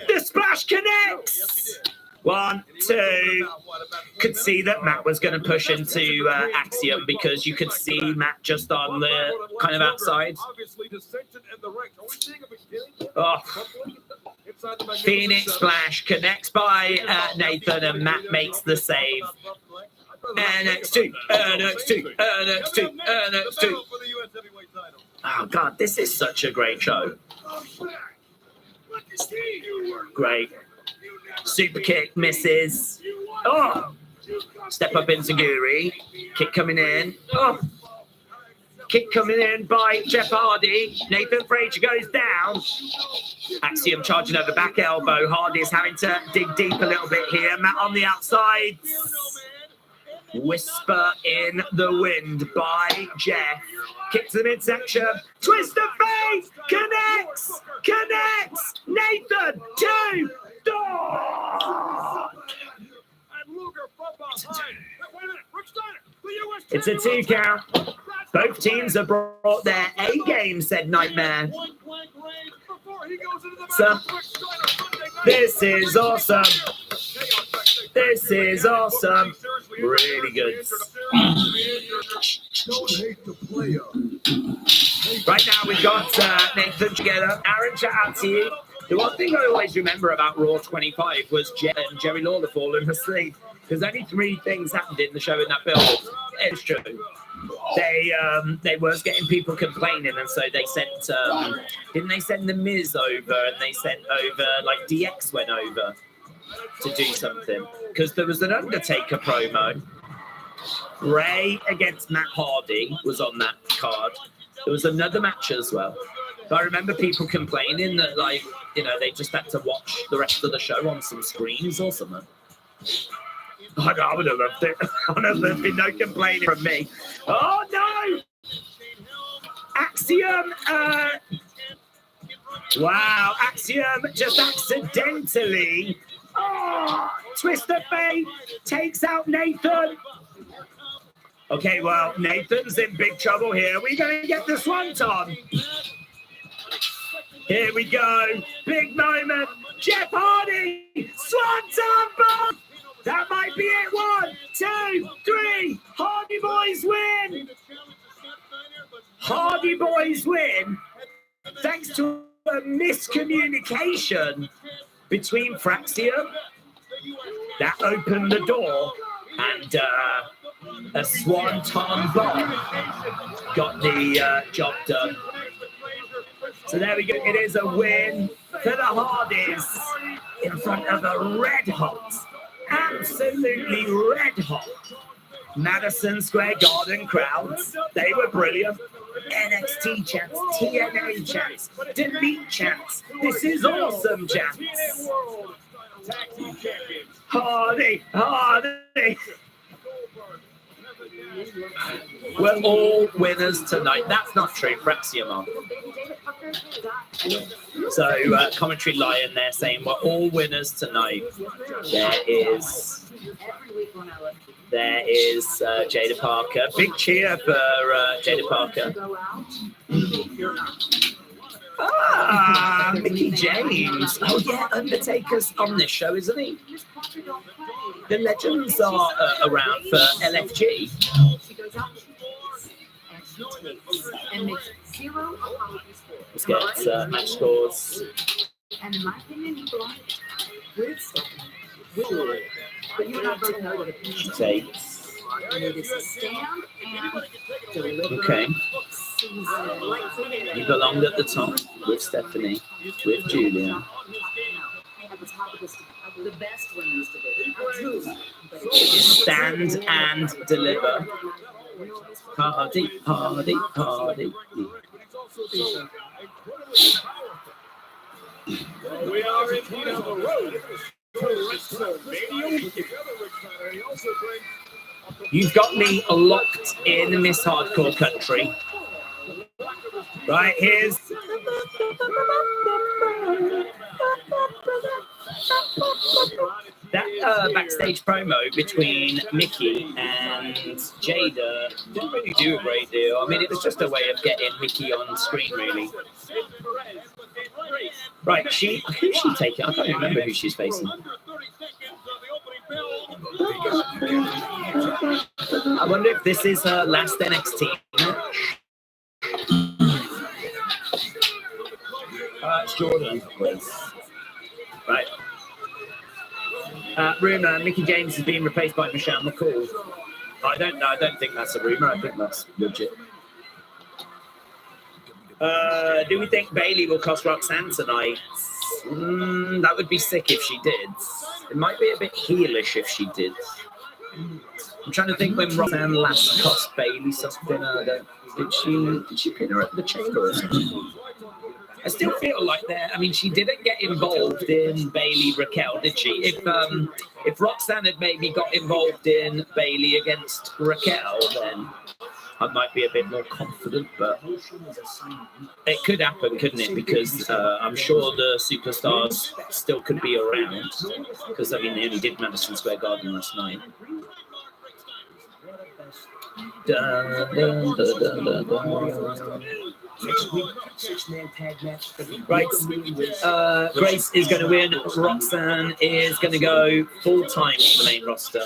The splash connects. 1, 2. Could see that Matt was going to push into Axiom because you could see Matt just on the kind of outside. Oh. Phoenix splash connects by Nathan and Matt makes the save. NXT, NXT, NXT, NXT. Oh God, this is such a great show. Great. Super kick misses. Oh! Step up in Zaguri. Kick coming in. Oh! Kick coming in by Jeff Hardy. Nathan Frazier goes down. Axiom charging over back elbow. Hardy is having to dig deep a little bit here. Matt on the outside. Whisper in the wind by Jeff. Kick to the midsection. Twist of fate. Connects. Connects. Nathan. 2. It's a 2 count. Both teams have brought their A game, said Nightmare. So, this is awesome. This is awesome. Really good. Right now we've got Nathan together. Aaron, shout out to you. The one thing I always remember about Raw 25 was Jerry Lawler falling asleep. Because only 3 things happened in the show in that building. It's true. They was getting people complaining, and so they sent didn't they send the Miz over, and they sent over like DX went over to do something because there was an Undertaker promo. Ray against Matt Hardy was on that card. There was another match as well. But I remember people complaining that, like, you know, they just had to watch the rest of the show on some screens or something. I would have loved it. There's been no complaining from me. Oh, no! Axiom. Wow, Axiom just accidentally. Oh, twist of fate takes out Nathan. Okay, well, Nathan's in big trouble here. We're going to get the Swanton. Here we go. Big moment. Jeff Hardy. Swanton bomb. That might be it. 1, 2, 3. Hardy Boys win. Hardy Boys win. Thanks to a miscommunication between Fraxium. That opened the door. And a Swanton bomb got the job done. So there we go. It is a win for the Hardys in front of a red hot, absolutely red hot Madison Square Garden crowds. They were brilliant. NXT chants, TNA chants, Delete chants. This is awesome chants. Hardy, Hardy. We're all winners tonight. That's not true. Fraxium on. So commentary lion there saying we're all winners tonight. There is Jada Parker. Big cheer for Jada Parker. Mickey James. Oh yeah, Undertaker's on this show, isn't he? The legends are around for LFG. Let's get match scores. And in my opinion, you belong with Stephanie. But you and I both know that opinion Takes. and it is a stand and deliver. Okay. You belonged at the top with Stephanie, with Julia. At the top of the best women's division. Stand and deliver. Hardy, hardy, hardy. We are indeed on the road to WrestleMania. You've got me locked in Miss Hardcore Country. Right, here's... That backstage promo between Mickey and Jada didn't really do a great deal. I mean, it was just a way of getting Mickey on screen, really. Right, who's she taking? I can't even remember who she's facing. I wonder if this is her last NXT match. It's Jordan. Right. Rumor, Mickey James has been replaced by Michelle McCool. I don't know. I don't think that's a rumor. I think that's legit. Do we think Bailey will cost Roxanne tonight? That would be sick if she did. It might be a bit heelish if she did. I'm trying to think when Roxanne last cost Bailey something. Did she pin her at the chamber or something? I still feel like that. I mean, she didn't get involved in Bailey Raquel, did she? If Roxanne had maybe got involved in Bailey against Raquel, then I might be a bit more confident. But it could happen, couldn't it? Because I'm sure the superstars still could be around. Because I mean, they only did Madison Square Garden last night. Next week, 6-man tag match. Right. Grace is going to win. Roxanne is going to go full-time to the main roster.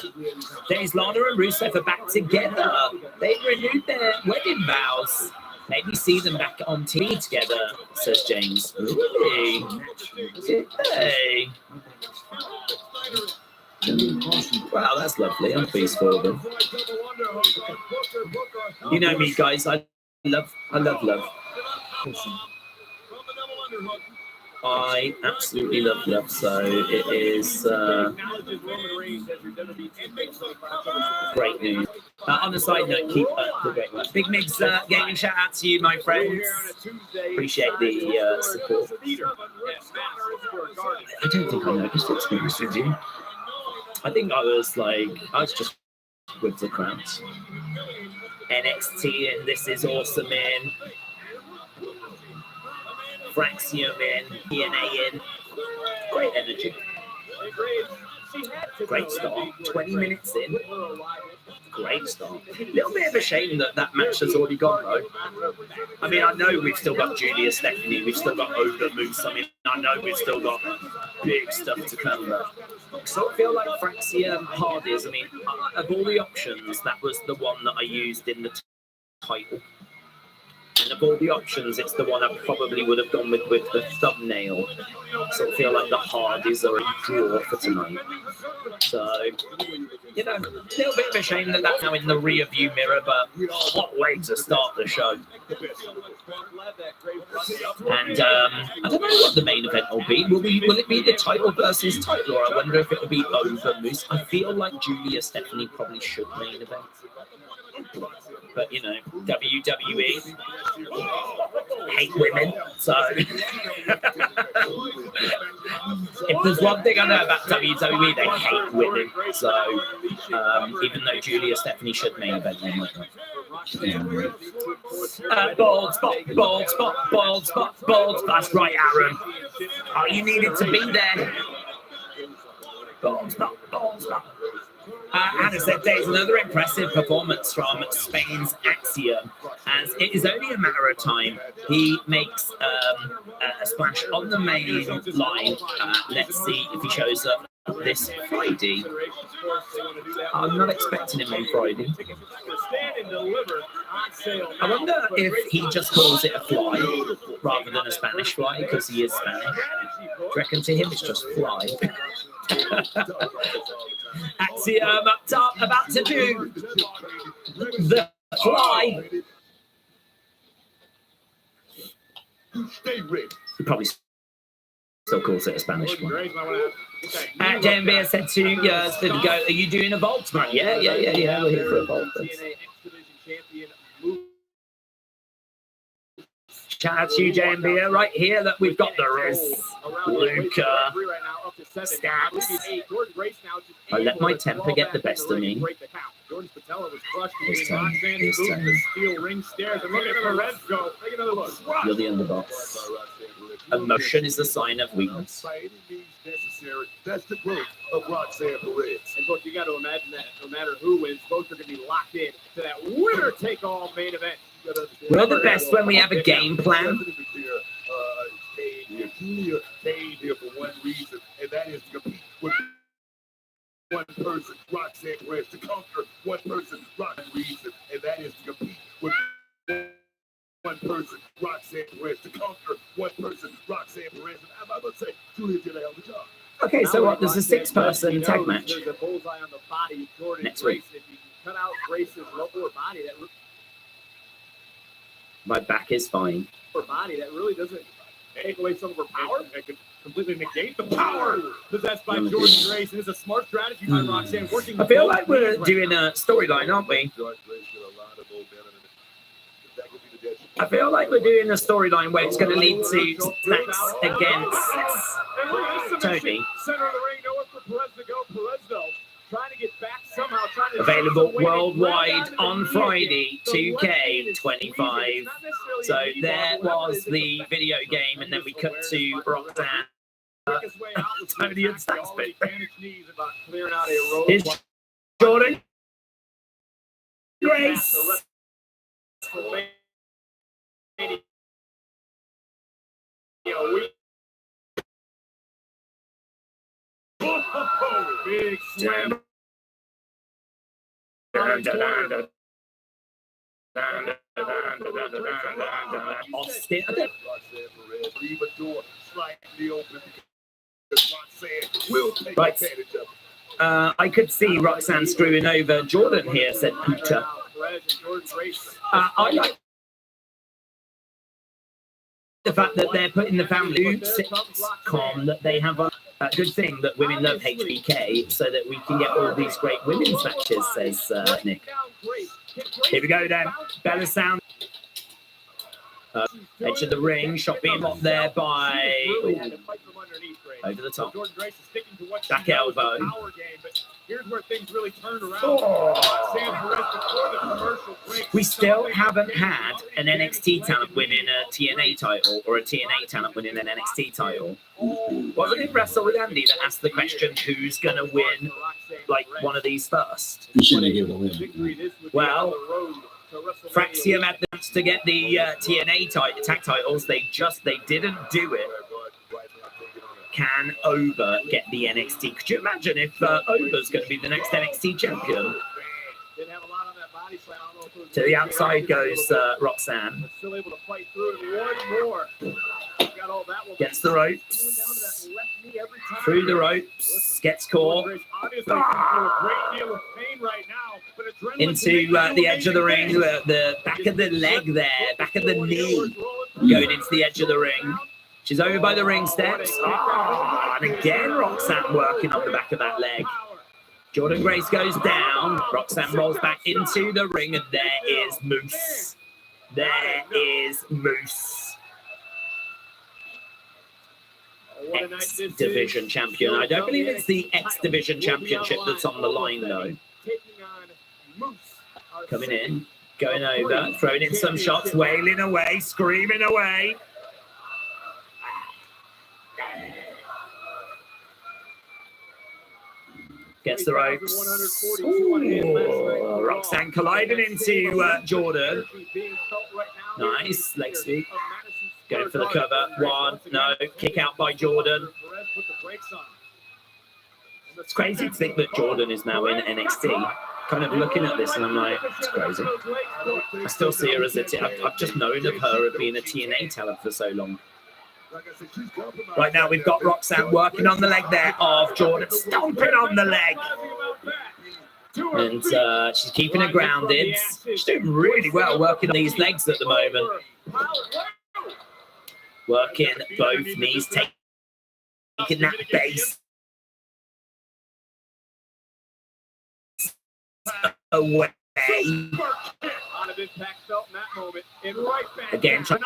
There's Lana and Rusev are back together. They renewed their wedding vows. Maybe see them back on TV together, says James. Really? Hey. Wow, that's lovely. I'm pleased for them. You know me, guys. I love love. I absolutely love love. So it is great news. On a side note, keep up the great work. Big Migs gaming shout out to you, my friends. Appreciate the support. I don't think I noticed it, to be honest with you. I think I was just with the crowds. NXT and This Is Awesome in. Fraxium in. TNA in. Great energy. Great start. 20 minutes in. Great start. A little bit of a shame that match has already gone, though. I mean, I know we've still got Julia Stephanie, we've still got Oda Moose. I mean, I know we've still got big stuff to come. So I feel like Fraxium Hardys, I mean, of all the options, that was the one that I used in the title. And of all the options, it's the one I probably would have gone with the thumbnail. So I feel like the Hardys are a draw for tonight. So, you know, a little bit of a shame that that's now in the rear view mirror, but hot way to start the show. And I don't know what the main event will be. Will it be the title versus title, or I wonder if it will be over Moose? I feel like Julia Stephanie probably should main event. But, you know, WWE hate women, so if there's one thing I know about WWE, they hate women. So even though Julia Stephanie should main event, they might not. Bald spot, bald spot, bald spot, bald spot. That's right, Aaron. Oh, you needed to be there. Bald spot, bald spot. Hannah said there's another impressive performance from Spain's Axiom, as it is only a matter of time. He makes a splash on the main line. Let's see if he shows up this Friday. I'm not expecting him on Friday. I wonder if he just calls it a fly rather than a Spanish fly, because he is Spanish. Do you reckon to him it's just fly? Axiom up top, about to do the fly. You stay ready. He probably still calls it a Spanish Jordan one. Grace might wanna have- JMB said 2 years to go. Are you doing a vault tomorrow? Yeah. We're here for a vault. TNA X-Division champion move. Shout out to you, JMB. Right here, that we've got the Riz, Luca, Stacks. I let my temper get the best of me. Jordan Patella was crushed. This time, Roxanne this moved time. the steel ring stairs. And look at Perez go. Take another look. You're the underboss. Emotion is the sign of weakness. By any means necessary. That's the growth of Roxanne Perez. And look, you got to imagine that no matter who wins, both are going to be locked in to that winner-take-all main event. We're the best when we have a game plan. Julia came here for one reason, and that is to compete with one person, Roxanne Perez, to conquer one person, Roxanne reason, and that is to compete with one person, Roxanne Perez, to conquer one person, Roxanne Perez. And I'm going to say, Julia did a hell of a job. Okay, so what? There's a 6-person tag match There's a bullseye on the body of Jordan next Grace. week. If you can cut out Grace's lower body, that My back is fine. body that really doesn't take away some of her power. It could completely negate the power possessed by Jordan Grace. And it's a smart strategy by Roxanne working. I feel like we're doing a storyline, aren't we? I feel like we're doing a storyline where it's going to lead to Stacks against Tony. Center of the ring, nowhere for Perez to go. Perez though, trying to get back somehow. Trying to Available worldwide on Friday, 2K25. So there was the video game, and then we cut to Roxanne. Tony and Stacks bit. Here's Jordan Grace. Big slam. Austin. Leave a door slightly open because Roxanne will take Right. advantage of it. I could see Roxanne screwing over Jordan here, said Peter. I like the fact that they're putting the family sitcom, that they have a good thing that women love HBK, so that we can get all these great women's matches, says Nick. Here we go then. Bella Sound. Edge of the ring, shot being blocked there by over the top. Back elbow. Here's where things really turn around. We still haven't had an NXT talent winning a TNA title or a TNA talent winning an NXT title. Wasn't it Wrestle with Andy that asked the question, who's going to win like one of these first? You shouldn't give it away. Well, Fraxium had the chance to get the TNA tag titles. They didn't do it. Can Oba get the NXT? Could you imagine if Oba's going to be the next NXT champion? To the outside goes Roxanne. Still able to fight through it. One more. Got all that one. Gets the ropes. Through the ropes. Gets caught. Into the edge of the ring. The back of the leg there. Back of the knee. Going into the edge of the ring. She's over by the ring steps. And again, Roxanne working on the back of that leg. Jordan Grace goes down. Roxanne rolls back into the ring, and there is Moose. There is Moose. X-Division champion. I don't believe it's the X-Division championship that's on the line, though. Coming in, going over, throwing in some shots, wailing away, screaming away. Gets the ropes. Ooh, Roxanne colliding into Jordan. Nice, leg sweep. Going for the cover. One, no, kick out by Jordan. It's crazy to think that Jordan is now in NXT. Kind of looking at this and I'm like, it's crazy. I still see her as I've just known of her as being a TNA talent for so long. Right now we've got Roxanne working on the leg there of Jordan, stomping on the leg. And she's keeping her grounded. She's doing really well working on these legs at the moment. Working both knees, taking that base away. Out of impact felt in that moment. And right back Again, down.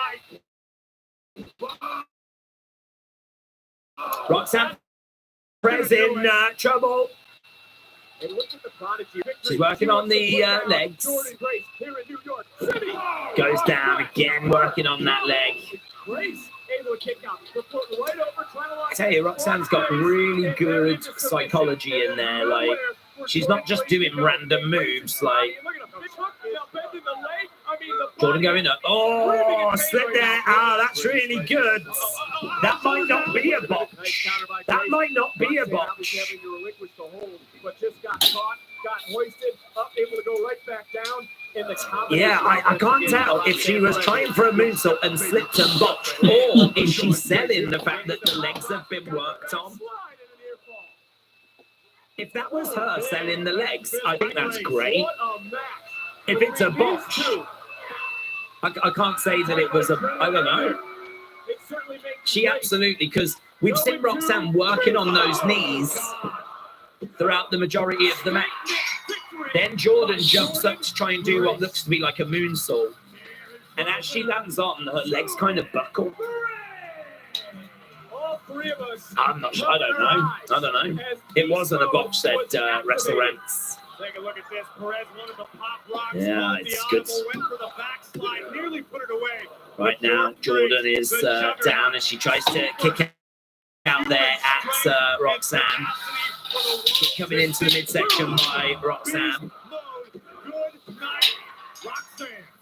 Roxanne Perez in trouble. And look at the prodigy. She's working on the legs. Jordan Grace here in New York City. Goes down again, working on that leg. Grace able to kick out. The foot right over, trying to I tell you, Roxanne's got really good psychology in there. Like, she's not just doing random moves. Like, Jordan going up. Oh, slip there. Ah, that's really good. That might not be a botch. That might not be a botch. But just got caught, got hoisted, up, able to go right back down. Yeah, I can't tell if she was trying for a moonsault and slipped and botched, or if she's selling the fact that the legs have been worked on. If that was her selling the legs, I think that's great. If it's a botch, I can't say that it was a, I don't know. She absolutely, because we've seen Roxanne working on those knees throughout the majority of the match. Then Jordan jumps up to try and do what looks to be like a moonsault. And as she lands on, her legs kind of buckle. I'm not sure. I don't know. It wasn't a botch, said Wrestle Rants. Take a look at this. Perez wanted the pop rocks. Yeah, it's good. Went for the backslide, nearly put it away. Right now, Jordan is down as she tries to kick out there at Roxanne. Coming into the midsection by Roxanne.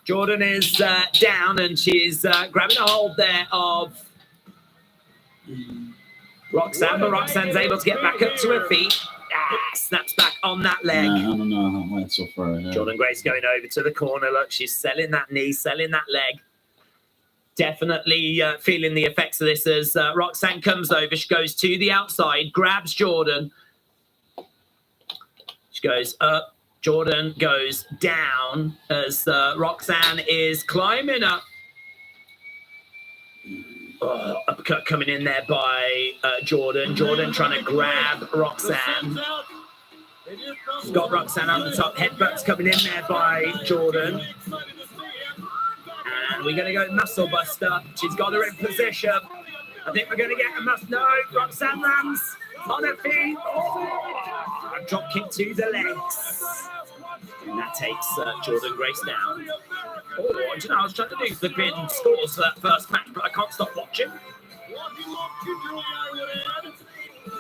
Jordan is down and she's grabbing a hold there of Roxanne, but Roxanne's able to get back up to her feet. Snaps back on that leg. I don't know how I went so far ahead. Jordan Grace going over to the corner. Look, she's selling that knee, selling that leg. Definitely feeling the effects of this as Roxanne comes over. She goes to the outside, grabs Jordan. She goes up. Jordan goes down as Roxanne is climbing up. Oh, uppercut coming in there by Jordan. Jordan trying to grab Roxanne. She's got Roxanne on the top. Headbutts coming in there by Jordan. And we're going to go muscle buster. She's got her in position. I think we're going to get a muscle. No, Roxanne lands on her feet. Oh, a drop kick to the legs. And that takes Jordan Grace down. Oh, I don't know, I was trying to do flipping scores for that first match, but I can't stop watching.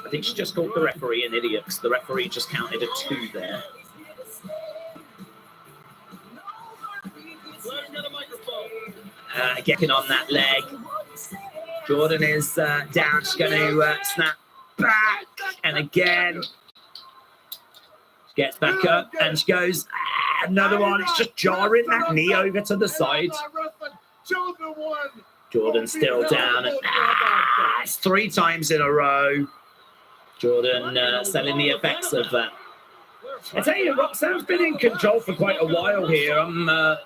I think she just called the referee an idiot because the referee just counted a 2 there. Getting on that leg. Jordan is down. She's going to snap back. And again, she gets back up and she goes, another one. It's just jarring that knee over to the side. Jordan still down. It's 3 times in a row. Jordan selling the effects of that. I tell you, Roxanne's been in control for quite a while here. I'm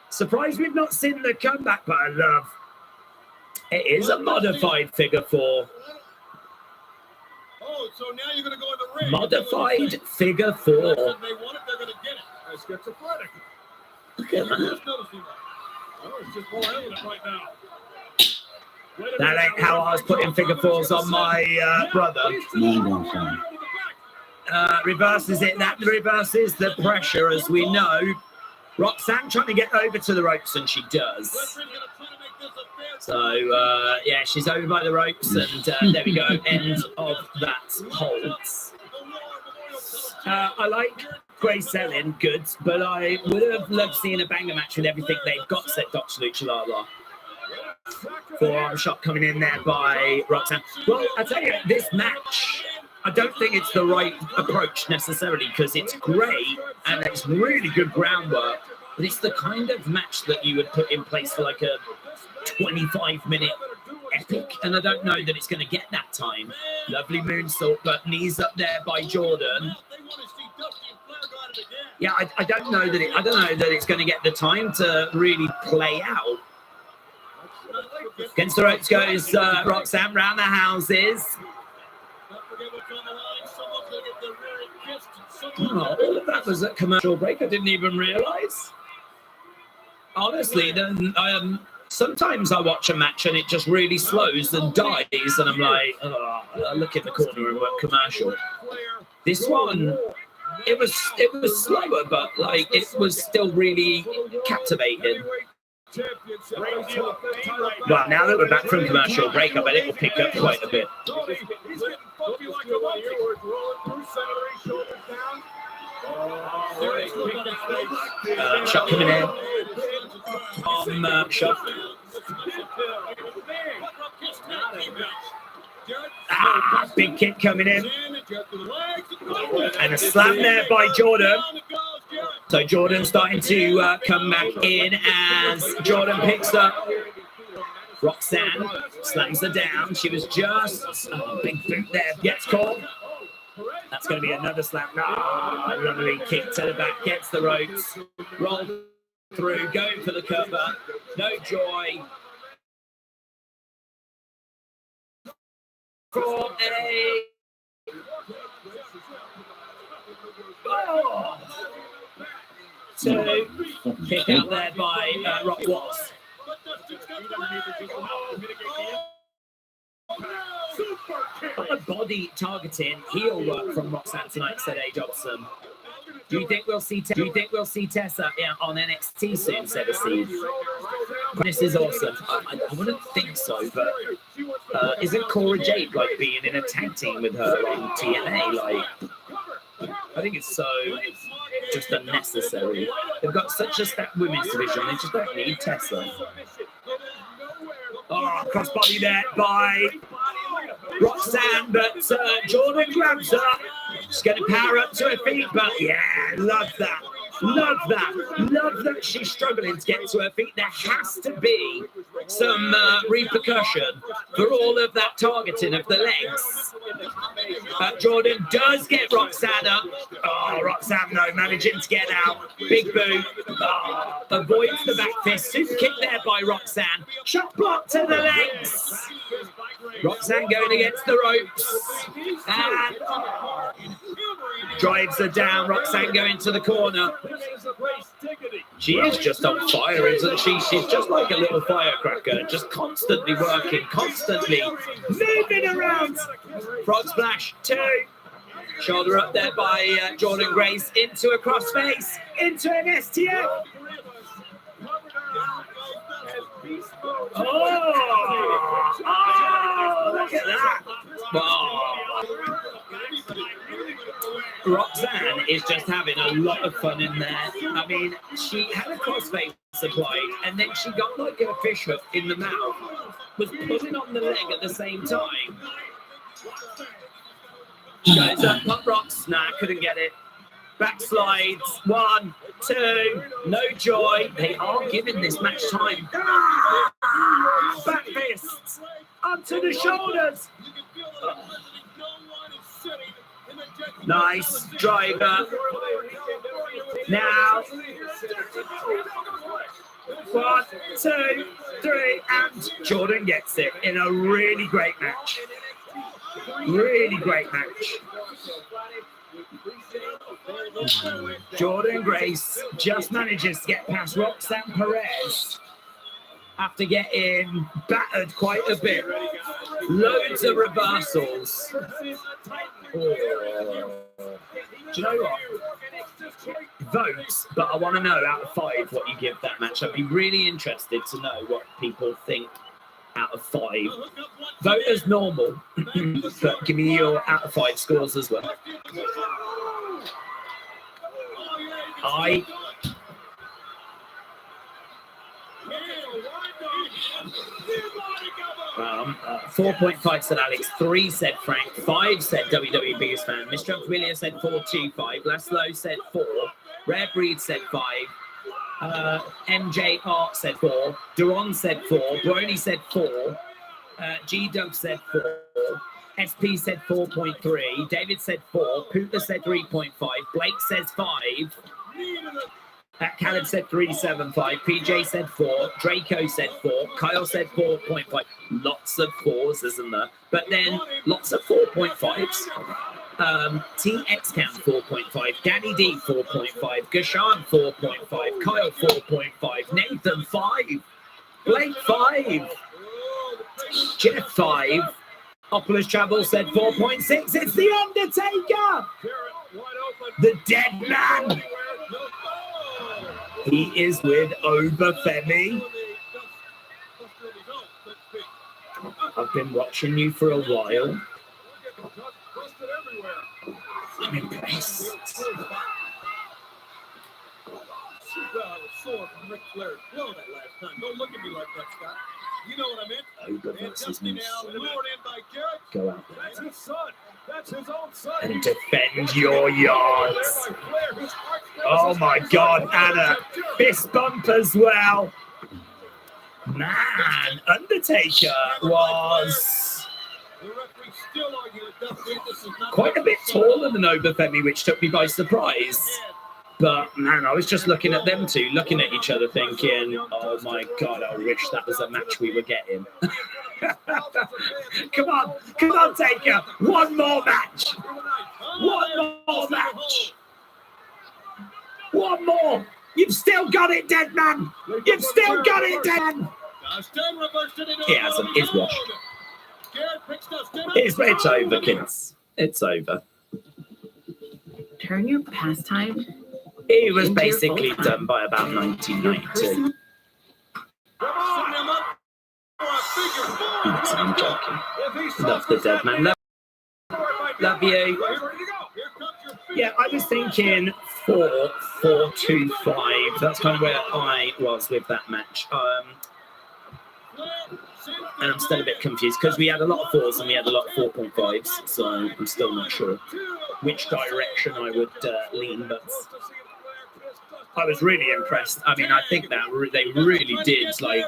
surprised we've not seen the comeback, but I love. It is a modified figure 4. Oh, so now you're going to go in the ring. Modified figure 4. They want it, they're going to get it. That's schizophrenic. Look at that. Just noticing that. Oh, it's just more evident right now. That ain't how I was putting figure 4s on my brother. Reverses it. That reverses the pressure, as we know. Roxanne trying to get over to the ropes, and she does. So, yeah, she's over by the ropes, and there we go. End of that hold. I like Grace selling goods, but I would have loved seeing a banger match with everything they've got, said Dr. Lucha Lala. Forearm shot coming in there by Roxanne. Well, I tell you, this match, I don't think it's the right approach necessarily, because it's great and it's really good groundwork, but it's the kind of match that you would put in place for like a 25-minute epic, and I don't know that it's going to get that time. Lovely moonsault, but knees up there by Jordan. Yeah, I don't know that it's going to get the time to really play out. Against the ropes goes Roxanne round the houses. Oh, all of that was at commercial break. I didn't even realise. Honestly, sometimes I watch a match and it just really slows and dies, and I'm like, oh, I look in the corner and work commercial. This one, it was slower, but like it was still really captivating. Well, now that we're back from commercial break, I bet it will pick up quite a bit. Shot coming in. Shot. Big kick coming in. And a slam there by Jordan. So Jordan starting to come back in as Jordan picks up Roxanne, slams her down. She was just big boot there, gets caught. That's going to be another slam. Lovely kick to the back, gets the ropes, roll through, going for the cover. No joy. For a so kick out there by Rock Watts. A body targeting heel work from Roxanne tonight, said A. Jobson. Do you think we'll see Tessa on NXT soon, said Steve? This is awesome. I wouldn't think so, but isn't Cora Jade like being in a tag team with her on TNA? Like, I think it's so just unnecessary. They've got such a stacked women's division, they just don't need Tessa. Oh, crossbody there by Roxanne, but Jordan grabs her. She's going to power up to her feet, but yeah, love that. Love that she's struggling to get to her feet. There has to be some repercussion for all of that targeting of the legs. Jordan does get Roxanne up. Oh, Roxanne, no, managing to get out. Big boot. Oh, avoids the back fist. Super kick there by Roxanne. Shot block to the legs. Roxanne going against the ropes. And drives her down. Roxanne going to the corner. She is just on fire, isn't she? She's just like a little firecracker, just constantly working, constantly moving around. Frog splash, 2. Shoulder up there by Jordan Grace into a crossface, into an STF. Oh, look at that. Oh. Roxanne is just having a lot of fun in there. I mean, she had a crossface applied, and then she got like a fish hook in the mouth, was pulling on the leg at the same time. Goes up, pop rocks, nah, couldn't get it. Backslides, 1, 2, no joy. They are giving this match time. Back fists, onto the shoulders. Nice driver. Now, 1, 2, 3, and Jordan gets it in a really great match. Really great match. Jordan Grace just manages to get past Roxanne Perez after getting battered quite a bit. Loads of reversals. Oh. Do you know what? Votes, but I want to know out of 5 what you give that match. I'd be really interested to know what people think out of 5. Vote as normal, but give me your out of 5 scores as well. 4.5 said Alex, 3 said Frank, 5 said WWE Biggest Fan, Mr. Unfamiliar said 425, Laszlo said 4, Rare Breed said 5, MJ Art said 4, Duron said 4, Brony said 4, G-Dub said 4, SP said 4.3, David said 4, Puka said 3.5, Blake says 5, Caleb said 375. PJ said 4. Draco said 4. Kyle said 4.5. Lots of 4s, isn't there? But then lots of 4.5s. TXCam 4.5. Danny D 4.5. Gashan 4.5. Kyle 4.5. Nathan 5. Blake 5. Jeff 5. Oculus Travel said 4.6. It's The Undertaker! The dead man! He is with Obafemi. I've been watching you for a while. I'm impressed. You know what I meant? Oba versus Moose. Lured in by Garrett. Go out That's his son. That's his own son. and defend your yards. Oh my God, Anna. Fist bump as well. Man, Undertaker was quite a bit taller than Obafemi, which took me by surprise. But man, I was just looking at them two, looking at each other, thinking, "Oh my God, I wish that was a match we were getting." Come on, Taker! One more match! One more match! One more! You've still got it, dead man! You've still got it, dead man! He hasn't. It's washed. It's over, kids. It's over. Turn your pastime. He was basically done by about 1992. I'm joking. Love the dead man. Love you. Yeah, I was thinking 4-4-2-5. That's kind of where I was with that match. And I'm still a bit confused because we had a lot of 4s and we had a lot of 4.5s. So I'm still not sure which direction I would lean, but I was really impressed. I mean, I think that they really did, like,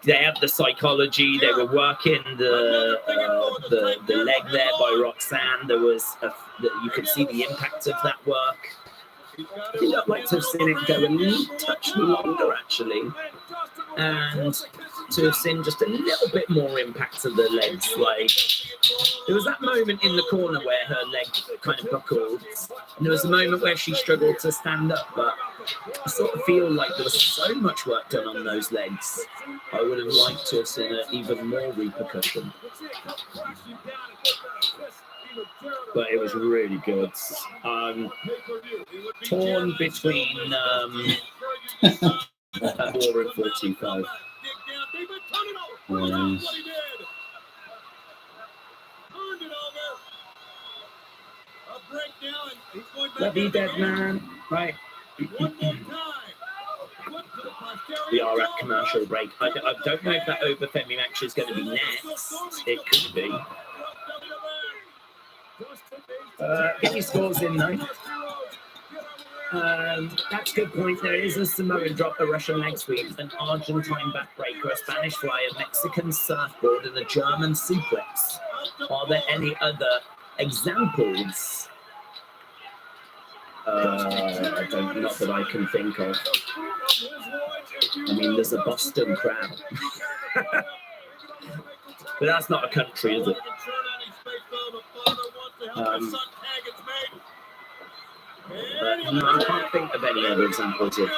they had the psychology. They were working the leg there by Roxanne. There was you could see the impact of that work. I think I'd like to have seen it go a touch longer, actually, and to have seen just a little bit more impact of the legs. Like, there was that moment in the corner where her leg kind of buckled, and there was a moment where she struggled to stand up, but I sort of feel like there was so much work done on those legs. I would have liked to have seen even more repercussion. But it was really good. Torn between 4 and 425. Love you, dead man. Right. We are at commercial break. I don't know if that Obafemi match is going to be next. It could be. Get your scores in though. That's a good point. There is a Samoan drop, a Russian leg sweep, an Argentine backbreaker, a Spanish fly, a Mexican surfboard, and a German suplex. Are there any other examples? I don't, not that I can think of. I mean, there's a Boston crab. But that's not a country, is it? No, I can't think of any other examples of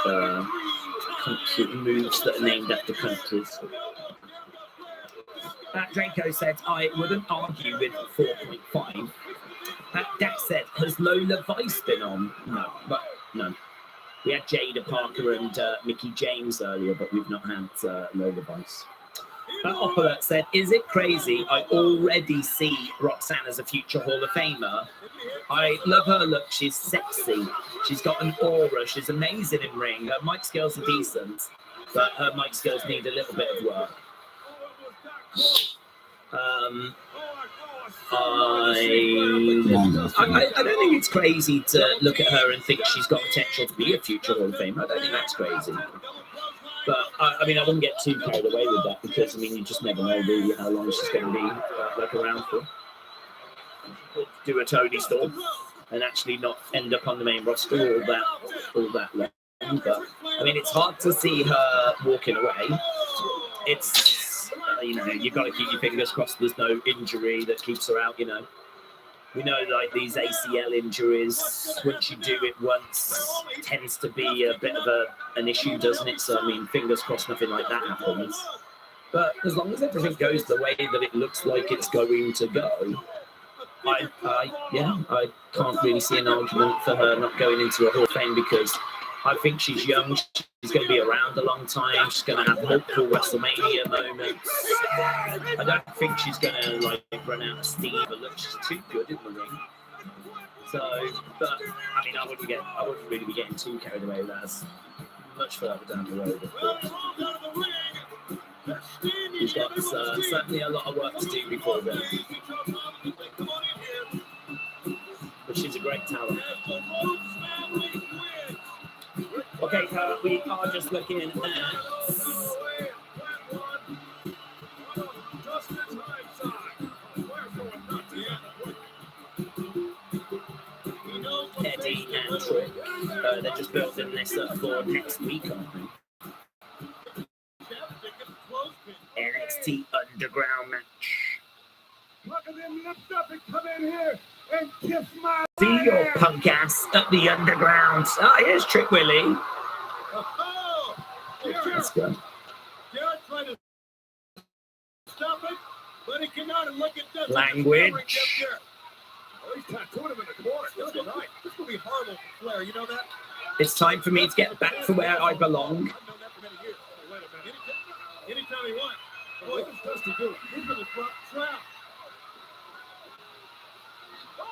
moves that are named after countries. Draco said, I wouldn't argue with 4.5. Dak said, has Lola Vice been on? No. We had Jada Parker and Mickey James earlier, but we've not had Lola Vice. Opera said, is it crazy? I already see Roxanne as a future Hall of Famer. I love her look. She's sexy. She's got an aura. She's amazing in ring. Her mic skills are decent, but her mic skills need a little bit of work. I don't think it's crazy to look at her and think she's got potential to be a future Hall of Famer. I don't think that's crazy. But, I mean, I wouldn't get too carried away with that because, I mean, you just never know really how long she's going to be around for. Do a Tony Storm. and actually not end up on the main roster all that long. But I mean, it's hard to see her walking away. It's you've got to keep your fingers crossed there's no injury that keeps her out. We know like these ACL injuries, once you do it once, tends to be a bit of an issue, doesn't it? So I mean, fingers crossed nothing like that happens. But as long as everything goes the way that it looks like it's going to go, I can't really see an argument for her not going into a Hall of Fame, because I think she's young. She's going to be around a long time. She's going to have multiple WrestleMania moments. I don't think she's going to run out of steam, but look, she's too good in the ring. So, but I mean, I wouldn't really be getting too carried away with that. Much further down the road, of course. She's got certainly a lot of work to do before then. But she's a great talent. Okay, we are just looking at Eddie and Trick. They're just building this up for next week, aren't they? NXT Underground match. Look at them lift up and come in here and kiss my See your punk ass at the Underground. Here's Trick Willie. Let's go. Jared trying to stop it, but he cannot, and look at this. Language. Oh, he's tattooing him in the corner. This is right. This will be horrible for Flair. You know that? It's time for me to get back to where I belong. I've known that for many years. Oh, wait a minute. Anytime he wants. Boy, what's Dusty doing? He's going to drop trap. Oh,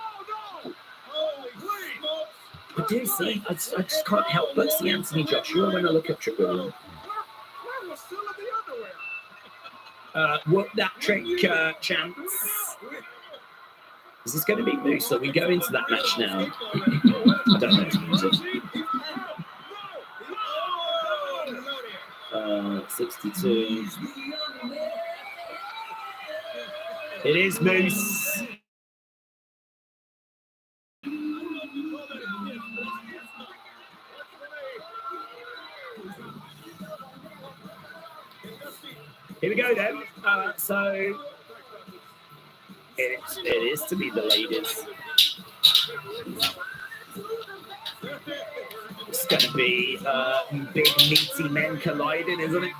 no! Holy smokes! I do see. I just can't help but see Anthony Joshua when I look at Trick Williams. Where was still in the underwear? Whoop that Trick chance. Is this going to be Moose? So we go into that match now. I don't know his music. 62. It is Moose. Here we go then. So it is to be the ladies. It's going to be big meaty men colliding, isn't it?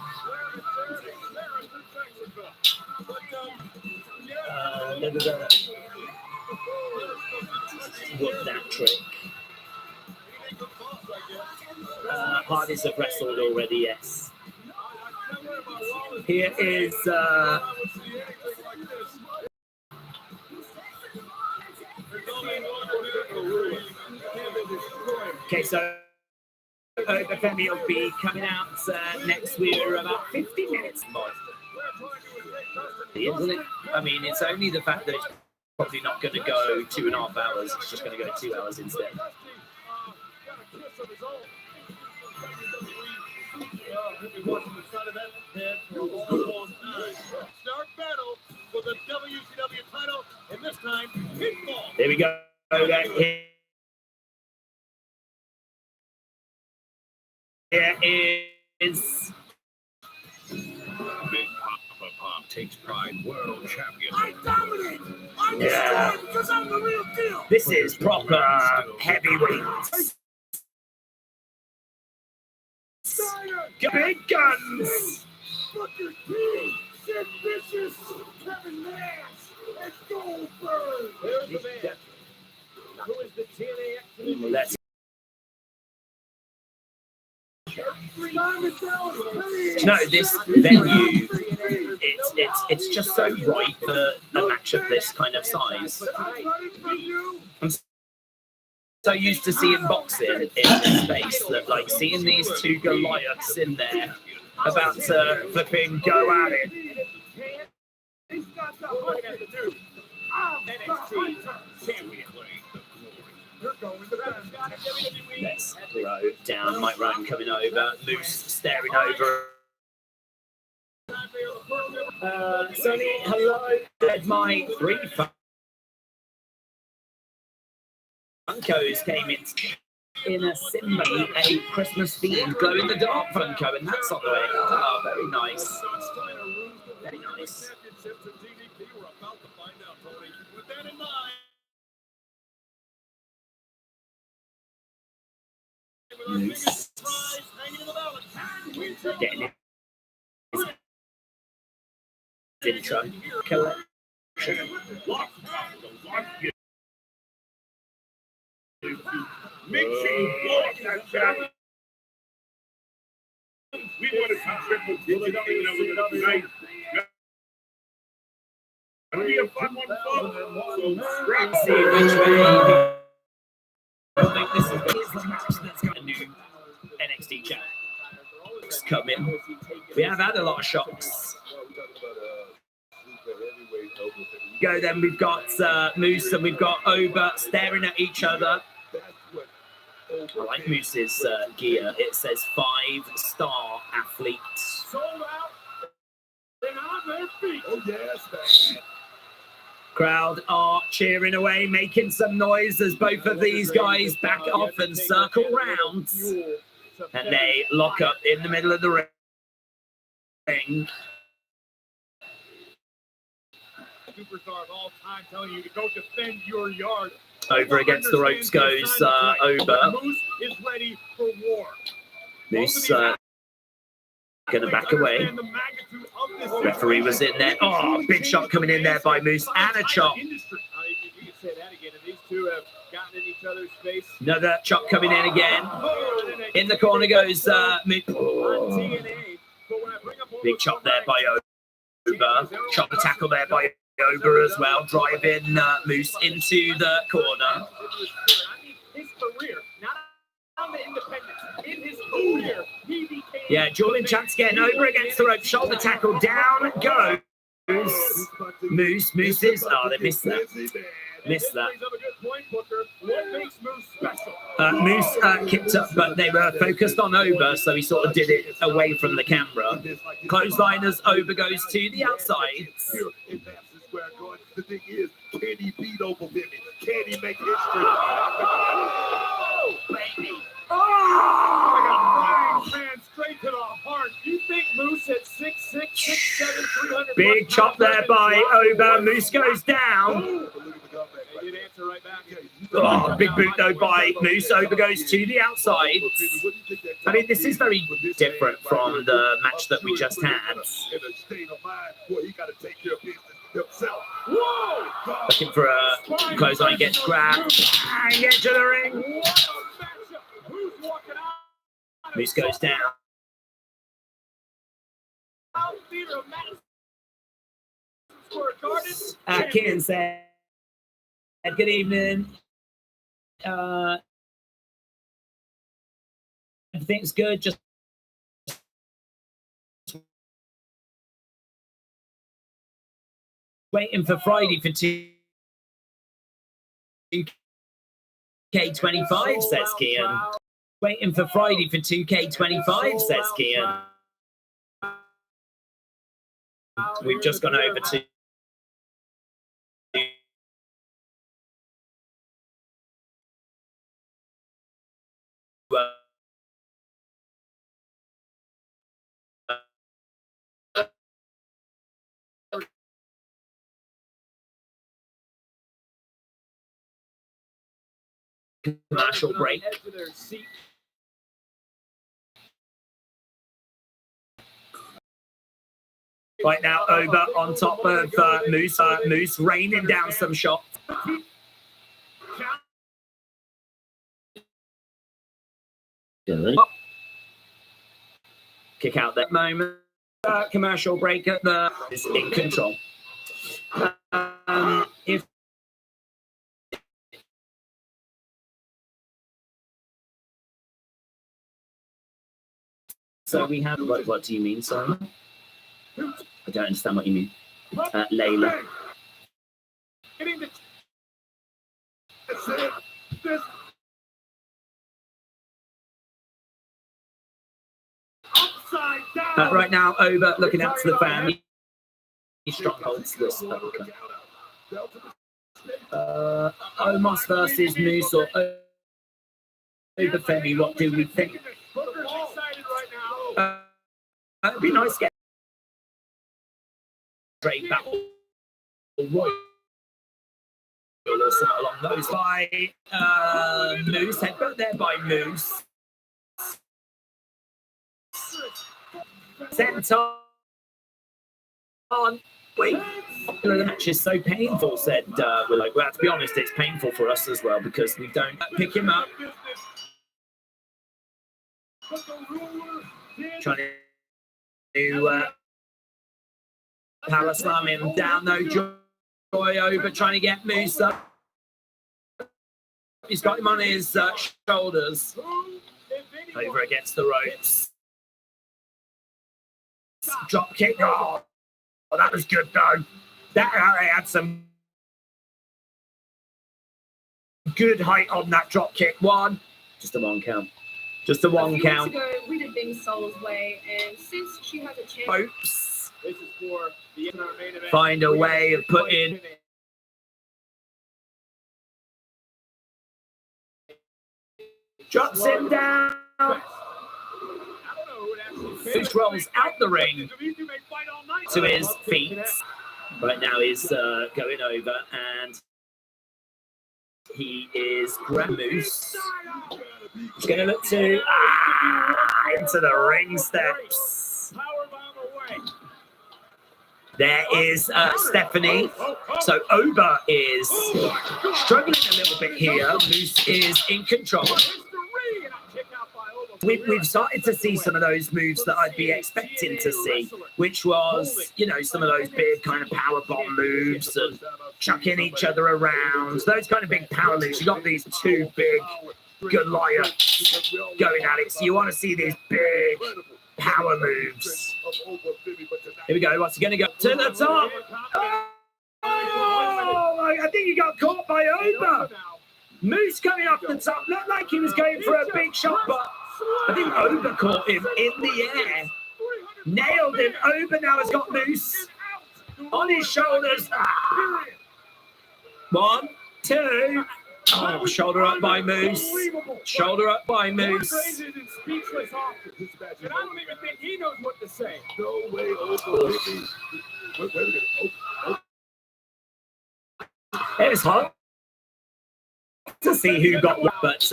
Whoop that Trick. Hardys have wrestled already, yes. Here is okay, so Femi will be coming out next week. We're about 50 minutes more. Isn't it? I mean, it's only the fact that it's probably not going to go 2.5 hours. It's just going to go 2 hours instead. Start battle for the WCW title, and this time, pinfall. There we go. Here is Big Pop takes pride, world champion. I dominate. yeah. Because I'm the real deal. This is proper heavyweight. Big guns. Booker T, Sid Vicious, Kevin Nash, and Goldberg. There's the man. Who is the TNA? Let's no, this venue, it's just so right for a match of this kind of size. I'm so used to seeing boxing in this space that, like, seeing these two Goliaths in there about to flipping go at it. Let's throw down. Mike Ryan coming over. Moose staring over. Sonny, hello. Dead Mike. 3 Funkos came in a Simba, a Christmas themed glow in the dark Funko, and that's on the way. Oh, very nice. Very nice. Nice. Getting his intro collection. Make sure you block that chat. We want to keep triple digits tonight. It'll be a fun one, folks. So strap See which way. I think this is the match that's got a new NXT champ come in. We have had a lot of shocks. Go then, we've got Moose and we've got Oba staring at each other. I like Moose's gear. It says 5-star athlete. sold out. They're on their feet. Oh, yes, man. Crowd are cheering away, making some noise as both of these guys back off and circle round. And they lock up in the middle of the ring. Superstar of all time telling you to go defend your yard. Over against the ropes goes Oba. Moose is ready for war. Moose going to back away. Referee was in there. Oh, big shot coming in there by Moose and a chop. You can say that again. If these two have gotten in each other's face. Another chop coming in again. In the corner goes Moose. Oh. Big chop there by Oba. Chop the tackle there by Oba as well. Driving Moose into the corner. His career, not on the independent. In his career, he became. Yeah, Jordan Chance getting over against the rope. Shoulder tackle down goes Moose. Moose is. Oh, they missed that. Missed that. Moose kicked up, but they were focused on Oba, so he sort of did it away from the camera. Clothesliners, Oba goes to the outside. The thing is, can he beat Oba Vivian? Can he make history? Oh, baby. Oh! Man, straight to the heart. You think Moose at 6'6", 6'7", 300. Big chop there by Oba. Moose goes down. They did answer right back. Oh, big boot though by Moose. Oba goes to the outside. I mean, this is very different from the match that we just had. Looking for a clothesline, gets grabbed and get to the ring. Moose goes down. Keenan said, good evening. Everything's good, just waiting for Friday for 2K25, says Kian. Waiting for Friday for 2K25, says Kian. We've just gone over to commercial break. Right now, Oba on top of Moose. Moose raining down some shots. Kick out that moment. Commercial break at the is in control. If so, we have what do you mean, sorry? I don't understand what you mean. Layla. Right now, Oba looking out to the fan. He strongholds this. Omos versus Moose or Obafemi. What do we think? Booker's excited right now. It'd be nice to get trade battle royal or something along those by Moose. Headbutt there by Moose. Senton. Wait, the match is so painful, said we're like, well, to be honest, it's painful for us as well because we don't pick him up. Trying to power slam him down, though. Joy over, trying to get Moose up. He's got him on his shoulders. Over against the ropes. Drop kick. Oh, that was good, though. That had some good height on that drop kick. One. Just a one count. Just a one count. Ago, we did things Soul's way, and since she has a chance. Oops. This is for the main event. Find a way of putting. Drops him down. Moose rolls out the ring to his feet. Right now he's going over and he is Grand Moose. He's going to look to into the ring steps. There is Stephanie. So Oba is struggling a little bit here. Moose is in control. We've started to see some of those moves that I'd be expecting to see, which was, you know, some of those big kind of power bomb moves and chucking each other around, those kind of big power moves. You got these two big Goliaths going at it, so you want to see these big power moves. Here we go. What's he going to go to the top? Oh, I think he got caught by Oba. Moose coming off the top, looked like he was going for a big shot, but I think Oba caught him in the air. Nailed him. Oba now has got Moose on his shoulders. One, two. Oh, shoulder up by Moose. Shoulder up by Moose. And I don't even think he knows what to say. No way, It was hard to see who got what, but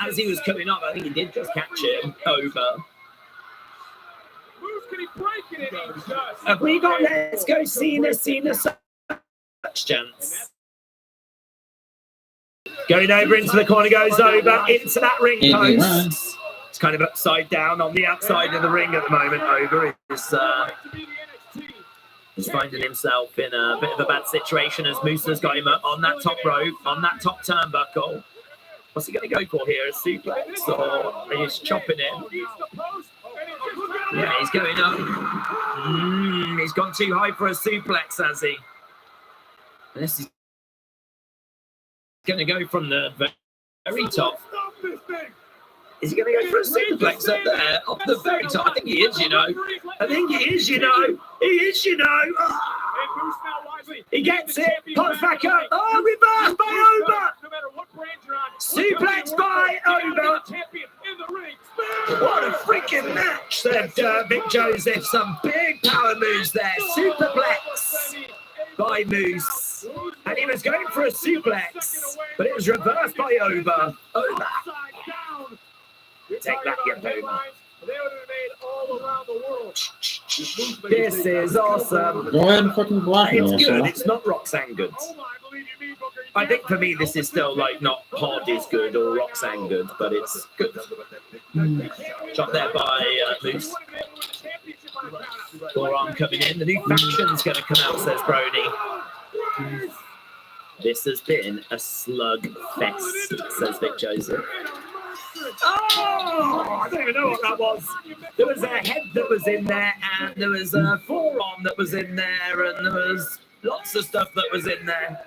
as he was coming up, I think he did just catch him over. Have we got Let's Go Cena such chance? Going over into the corner, goes over into that ring post. It's kind of upside down on the outside of the ring at the moment. Over He's finding himself in a bit of a bad situation as Moosa's got him up on that top rope, on that top turnbuckle. What's he going to go for here? A suplex or he's chopping it? Yeah, he's going up. He's gone too high for a suplex, has he? Unless he's going to go from the very top. Is he going to go for a suplex up there, off the very top? I think he is, you know. I think he is, you know. He is, you know. Oh. He gets it, pops back up. Oh, reverse by Oba. Suplex by Oba. What a freaking match, said Vic Joseph. Some big power moves there. Superplex by Moose. And he was going for a suplex, but it was reversed by Oba. Oba. Take that, you boomer. This is awesome. Go ahead and fucking block me. It's good. It's not Roxanne good. I think for me, this is still like not Pod is good or Roxanne good, but it's good. Shot there by Moose. Forearm coming in. The new faction's going to come out, says Brody. This has been a slug fest, says Vic Joseph. Oh, I don't even know what that was. There was a head that was in there, and there was a forearm that was in there, and there was lots of stuff that was in there.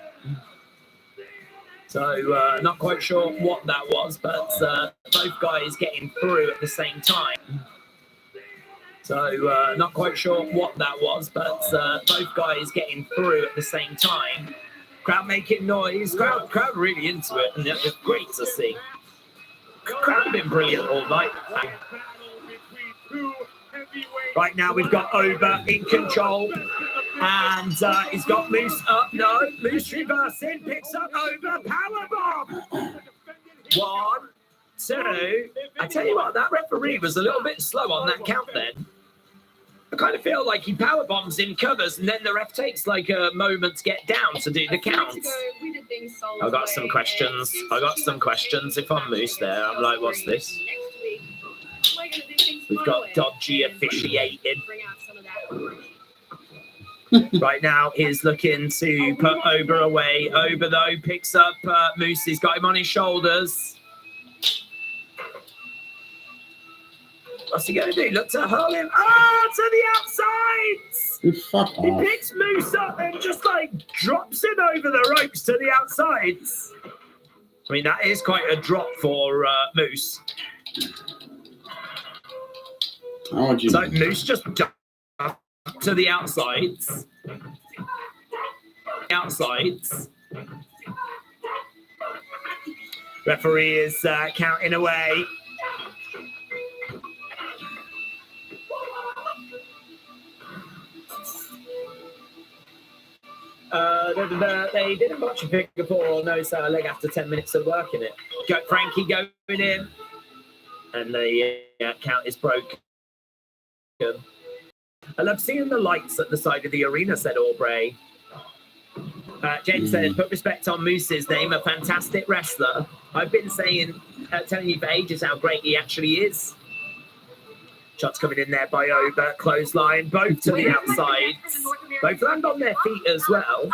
So, not quite sure what that was, but both guys getting through at the same time. So, not quite sure what that was, but both guys getting through at the same time. Crowd making noise. Crowd really into it, and it's great to see. Crowd have been brilliant all night. Right now we've got Oba in control, and he's got Moose up. No, Moose reversing, picks up Oba, powerbomb. 1, 2. I tell you what, that referee was a little bit slow on that count then. I kind of feel like he power bombs in covers, and then the ref takes like a moment to get down to do the counts. I got some questions. If I'm Moose there, I'm like, what's this? We've got dodgy officiating. Right now, he's looking to put Oba away. Oba, though, picks up Moose. He's got him on his shoulders. What's he going to do? Look to hurl him. Oh, to the outsides! Fuck He off. picks Moose up and just like drops him over the ropes to the outsides. I mean, that is quite a drop for Moose. How would you? So Moose just jumped to the outsides. Referee is counting away. They didn't watch a figure 4 or no leg after 10 minutes of working it. Frankie going in, and the count is broken. I love seeing the lights at the side of the arena, said Aubrey. James said, put respect on Moose's name, a fantastic wrestler. I've been telling you for ages how great he actually is. Shots coming in there by Oba, clothesline, both to the outsides. Both land on their feet as well.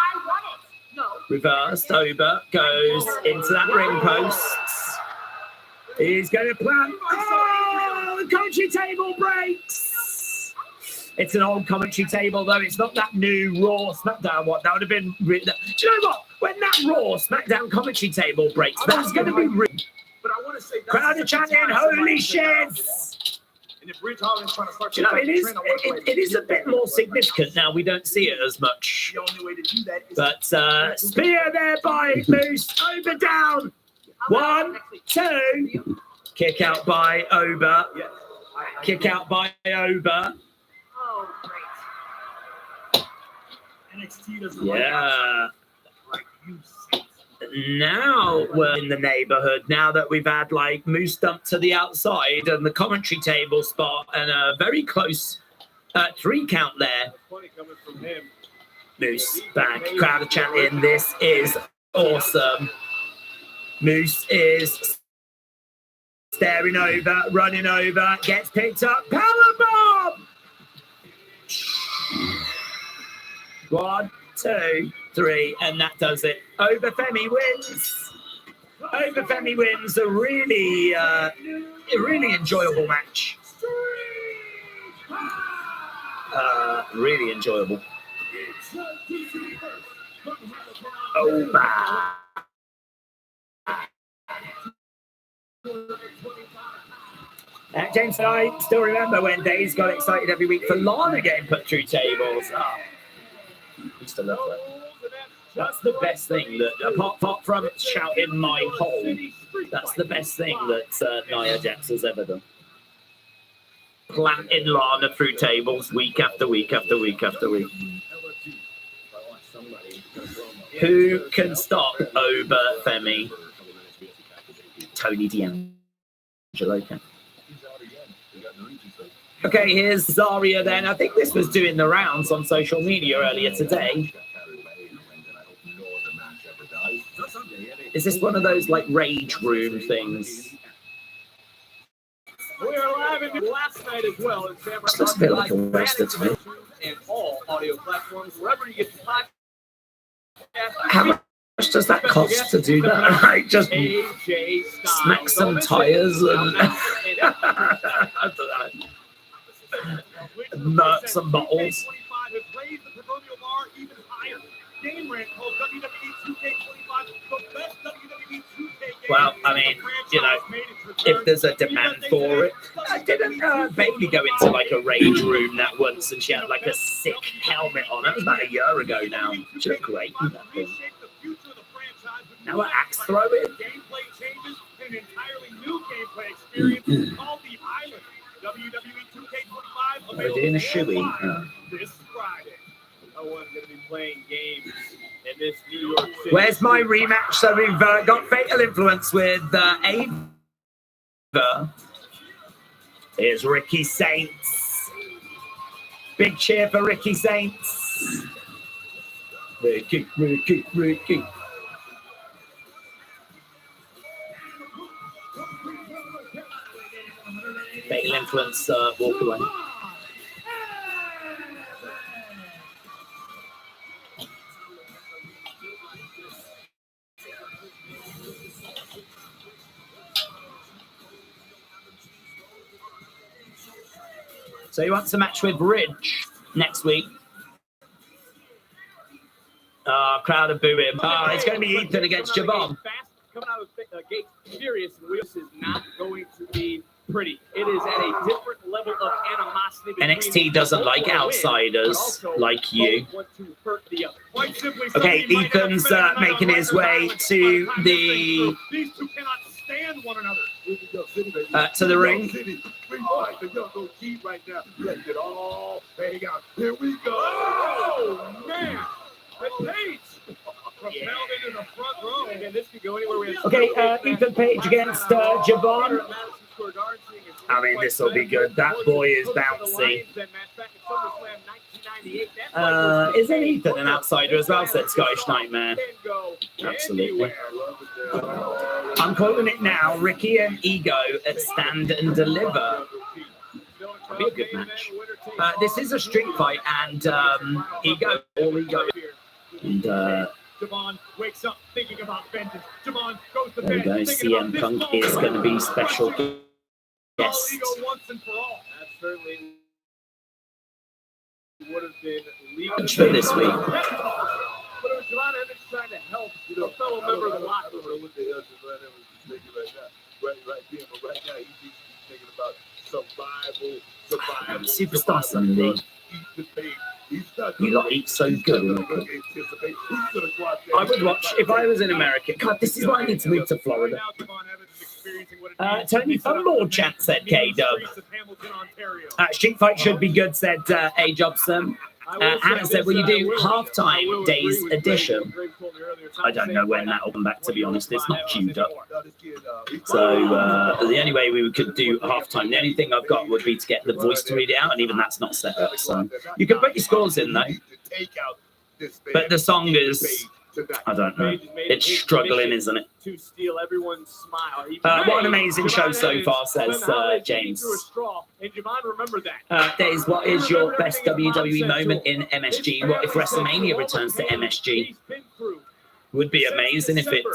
Reversed, Oba goes into that ring post. He's going to plant. Oh, the commentary table breaks. It's an old commentary table, though. It's not that new Raw SmackDown one. That would have been... Do you know what? When that Raw SmackDown commentary table breaks, that's going to be... Crowd are chanting, holy shit! You know, it is a bit more significant now. We don't see it as much. But spear there by Moose. Oba down. 1, 2. Kick out by Oba. Kick out by Oba. Yeah. Now we're in the neighborhood. Now that we've had like Moose dumped to the outside and the commentary table spot and a very close 3 count there. Moose back. Crowd are chanting. This is awesome. Moose is staring over, running over, gets picked up. Powerbomb! 1, 2, 3, and that does it. Obafemi wins. Obafemi wins a really enjoyable match. Really enjoyable. Oba. James and I still remember when Days got excited every week for Lana getting put through tables. Oh, used to love that. That's the best thing that, apart from shouting my hole, that's the best thing that Nia Jax has ever done. Planting Lana through tables week after week after week after week. Who can stop Obafemi? Tony D'Angelo can. Okay, here's Zarya then. I think this was doing the rounds on social media earlier today. Is this one of those like rage room things? We are live in last night as well in San Francisco. Looks a bit like a wrestler to me. And all audio platforms, wherever you get the podcast. How much does that cost to do that? Right, just smack some tires and murk some bottles. Well, I mean, you know, if there's a demand for it. Didn't Bailey go into like a rage room that once and she had like a sick helmet on? That was about a year ago now. She looked great. Now an axe throwing. Gameplay changes and an entirely new gameplay experience called the Island. WWE 2K25 We're doing a shoey. this Friday. No one's going to be playing games in this New York City. Where's my rematch? So we've got Fatal Influence with Ava. Here's Ricky Saints. Big cheer for Ricky Saints. Ricky. Fatal Influence walk away. So he wants a match with Ridge next week. Crowd are booing. It's going to be Ethan against Javon. Coming out of the gate, furious and Wheels is not going to be pretty. It is at a different level of animosity. NXT doesn't like outsiders like you. Okay, Ethan's making his way to the to the ring. Here we go. Oh man, the Page propelled into the front row. Again, this could go anywhere. Okay, Ethan Page against Javon. I mean, this will be good. That boy is bouncy. Isn't Ethan an outsider as well, said Scottish Nightmare? Absolutely. I'm calling it now. Ricky and Ego at Stand and Deliver. That'll be a good match. This is a street fight, and Ego, all Ego. And Javon wakes up thinking about vengeance. Javon goes to there we go. CM Punk is going to be special guest. Once and for all. That certainly would have been legal for this week. But it was Javon Evans trying to help a fellow member of the locker room. What the hell Javon Evans is thinking right now? Right then, but right now he's thinking about survival. Superstar Sunday. You lot eat so good. I would watch if I was in America. God, this is why I need to move to Florida. Tony Thunball chat said K-Dub. Street fight should be good, said A. Jobson. Hannah said, will you do halftime days edition? I don't know when that will come back, to be honest. It's not queued up. So the only way we could do halftime, the only thing I've got would be to get the voice to read it out, and even that's not set up. So you can put your scores in, though. But the song is, I don't know. It's struggling, isn't it? To steal everyone's smile. What an amazing show so far, says James. Days, what is your best WWE moment in MSG? What if WrestleMania returns to MSG? Would be amazing if it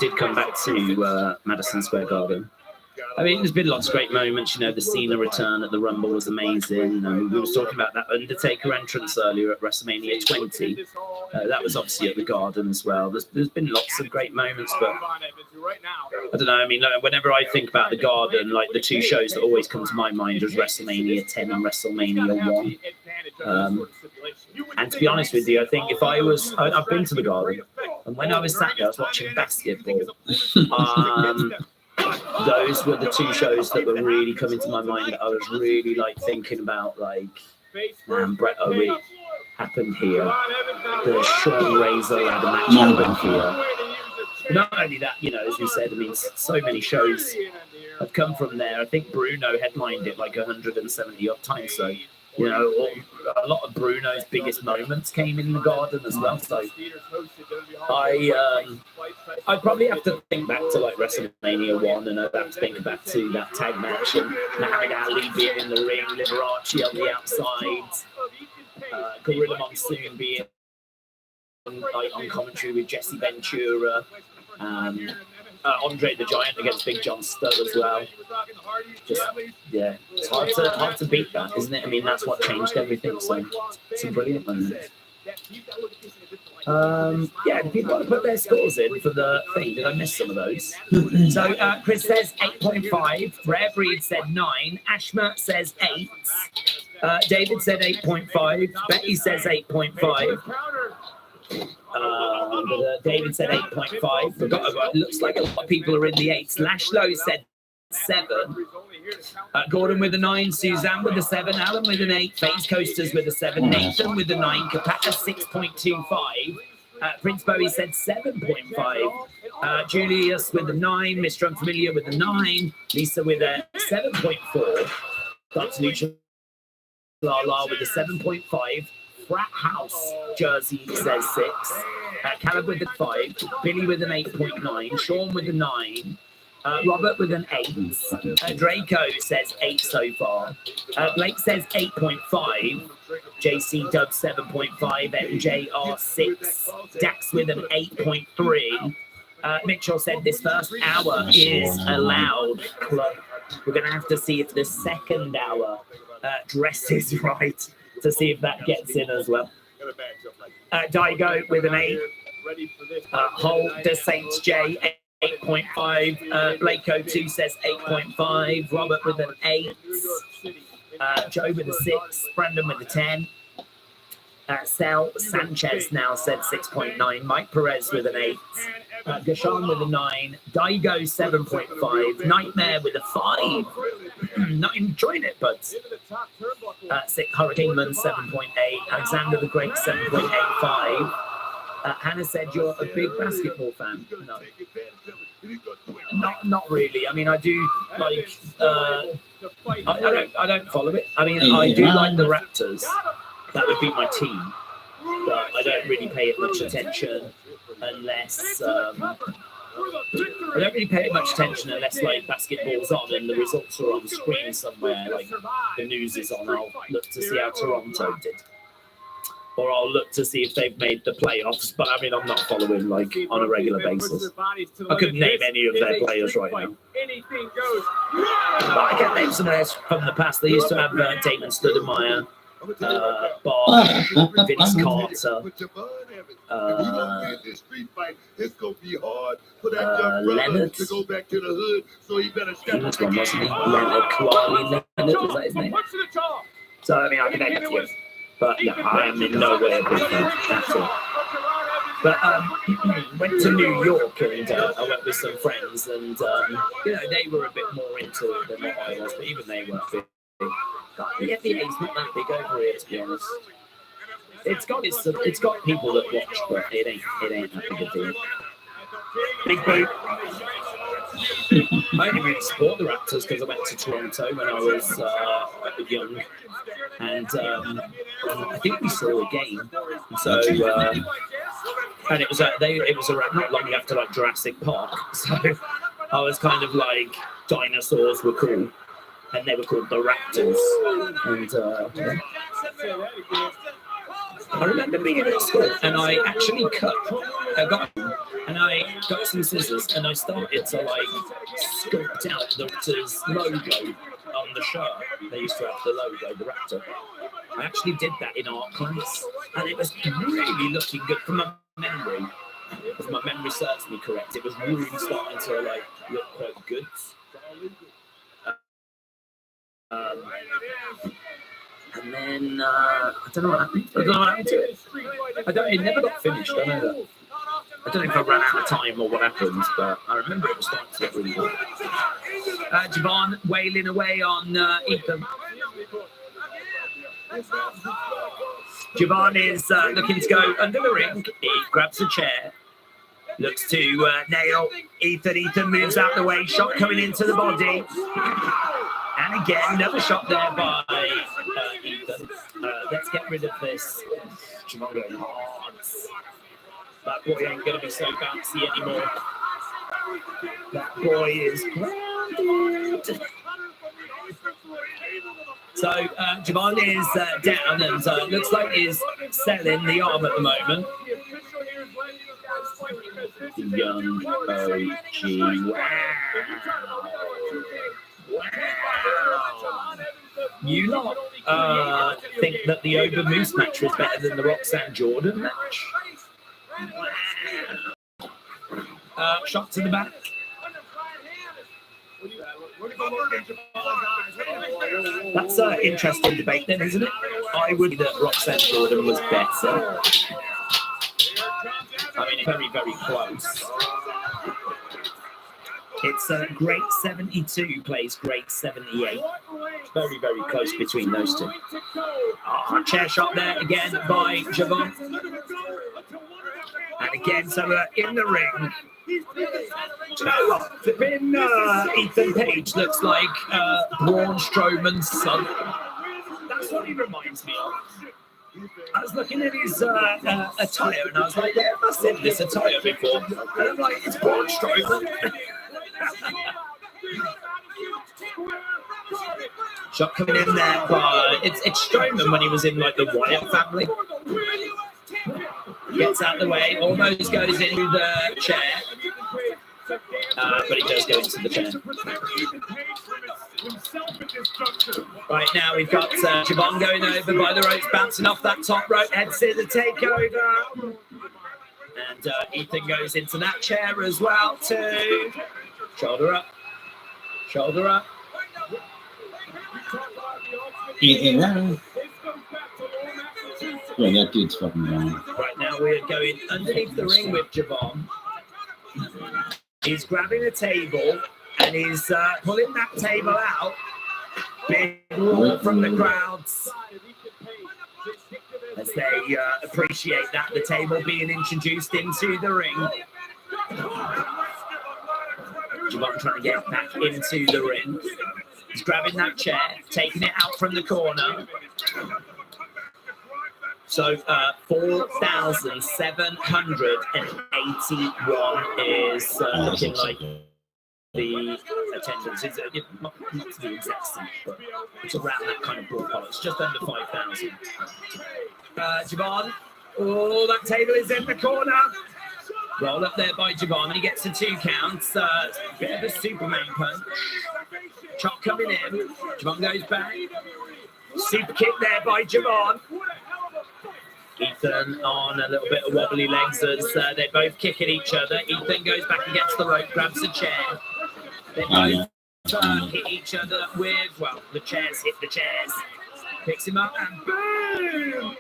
did come back to Madison Square Garden. I mean, there's been lots of great moments. You know, the Cena return at the Rumble was amazing. We were talking about that Undertaker entrance earlier at WrestleMania 20. That was obviously at the Garden as well. There's been lots of great moments, but I don't know. I mean, whenever I think about the Garden, like the two shows that always come to my mind is WrestleMania 10 and WrestleMania 1. And to be honest with you, I think if I've been to the Garden, and when I was sat there, I was watching basketball. Those were the two shows that were really coming to my mind that I was really like thinking about, like Bret Hart happened here, the Shawn Razor had a match happened here. Not only that, you know, as we said, I mean, so many shows have come from there. I think Bruno headlined it like 170 odd times, so you know, a lot of Bruno's biggest moments came in the Garden as well. So I'd probably have to think back to like WrestleMania 1, and I'd have to think back to that tag match and Muhammad Ali being in the ring, Liberace on the outside, Gorilla Monsoon being like on commentary with Jesse Ventura. Andre the Giant against Big John Studd as well. Just, yeah, it's hard to beat that, isn't it? I mean, that's what changed everything. So, some brilliant moments. Yeah, do people want to put their scores in for the thing? Did I miss some of those? So, Chris says 8.5. Rare Breed said 9. Ashma says 8. David said 8.5. Betty says 8.5. David said 8.5. Forgot about. Looks like a lot of people are in the 8s. Lashlow said 7. Gordon with a 9. Suzanne with a 7. Alan with an 8. Face Coasters with a 7. Nathan with a 9. Kapata 6.25. Prince Bowie said 7.5. Julius with a 9. Mr. Unfamiliar with a 9. Lisa with a 7.4. Dr. Lucha La with a 7.5. Frat House Jersey says 6. Caleb with a 5. Billy with an 8.9. Sean with a 9. Robert with an 8. Draco says 8 so far. Blake says 8.5. JC Dub 7.5. MJR 6. Dax with an 8.3. Mitchell said this first hour is a loud club. We're going to have to see if the second hour dresses right to see if that gets in as well. Daigo with an 8. Hull the Saints J 8.5. Blakeo 2 says 8.5. Robert with an 8. Joe with a 6. Brandon with a 10. Sal Sanchez now said 6.9. Mike Perez with an 8. Gashan with a 9. Daigo 7.5. Nightmare with a 5. Not enjoying it, but Hurricane Man 7.8. Alexander the Great 7.85. Hannah said you're a big basketball fan. No, not really. I mean, I do like. I don't follow it. I mean, I do like the Raptors. That would be my team, but I don't really pay it much attention unless. I don't really pay it much attention unless like basketball's on and the results are on screen somewhere, like the news is on. I'll look to see how Toronto did. Or I'll look to see if they've made the playoffs. But I mean, I'm not following like on a regular basis. I couldn't name any of their players right now. But I can name some players from the past. They used to have Damon Stoudemire, Bob, Vince Carter, Leonard. This one wasn't he? Leonard Kwame Leonard, was that his name? So I mean, I can name a few. But no, I am in no way a big fan at all. But went to New York and I went with some friends and you know, they were a bit more into it than what I was, but even they weren't big. The FBA's not that big over here, to be honest. It's got people that watch, but it ain't that big a deal. Big boot. I only really support the Raptors because I went to Toronto when I was young, and I think we saw a game. So and it was not long after like Jurassic Park, so I was kind of like dinosaurs were cool, and they were called the Raptors, and I remember being at school and I actually got some scissors and I started to like sculpt out the Raptors logo on the shirt. They used to have the logo, the Raptor. I actually did that in art class and it was really looking good from my memory. If my memory serves me correct, it was really starting to like look quite good. And then I don't know what happened. I don't know what happened to it. It never got finished. I know that. I don't know if I ran out of time or what happened, but I remember it was starting to get really good. Javon wailing away on Ethan. Javon is looking to go under the ring. He grabs a chair, looks to nail Ethan. Ethan moves out the way. Shot coming into the body. And again, another shot there by Ethan. Let's get rid of this. Javon going hard. That boy ain't going to be so bouncy anymore. That boy is grounded. So Javon is down and looks like he's selling the arm at the moment. Young OG. Wow. You lot think that the Oba Moose match was better than the Roxanne Jordan match? Shot to the back. That's an interesting debate then, isn't it? I would say that Roxanne Jordan was better. very, very close. It's Great 72 plays Great 78. Very, very close between those two. Oh, chair shot there again by Javon. And again, so in the ring. Do you know what? Flipping Ethan Page looks like Braun Strowman's son. That's what he reminds me of. I was looking at his attire and I was like, yeah, I've seen this attire before. And I'm like, it's Braun Strowman. Shot coming in there, but it's Strowman when he was in like the Wyatt family. Gets out the way, almost goes into the chair, but he does go into the chair. Right now we've got Javon going over by the ropes, bouncing off that top rope, heads to the takeover. And Ethan goes into that chair as well too. Shoulder up, shoulder up. Yeah, that dude's fucking gone. Right now we're going underneath the ring with Javon. He's grabbing a table and he's pulling that table out. Big roar from the crowds as they appreciate that, the table being introduced into the ring. Javon trying to get back into the ring. He's grabbing that chair, taking it out from the corner. So 4,781 is looking like the attendance. It's not to the exact same, but it's around that kind of ballpark. It's just under 5,000. Javon, oh, that table is in the corner. Roll up there by Javon, and he gets the 2 counts. Bit of a Superman punch. Chop coming in. Javon goes back. Super kick there by Javon. Ethan on a little bit of wobbly legs as they both kick at each other. Ethan goes back against the rope, grabs a chair. They both hit each other with, well, the chairs hit the chairs. Picks him up and boom!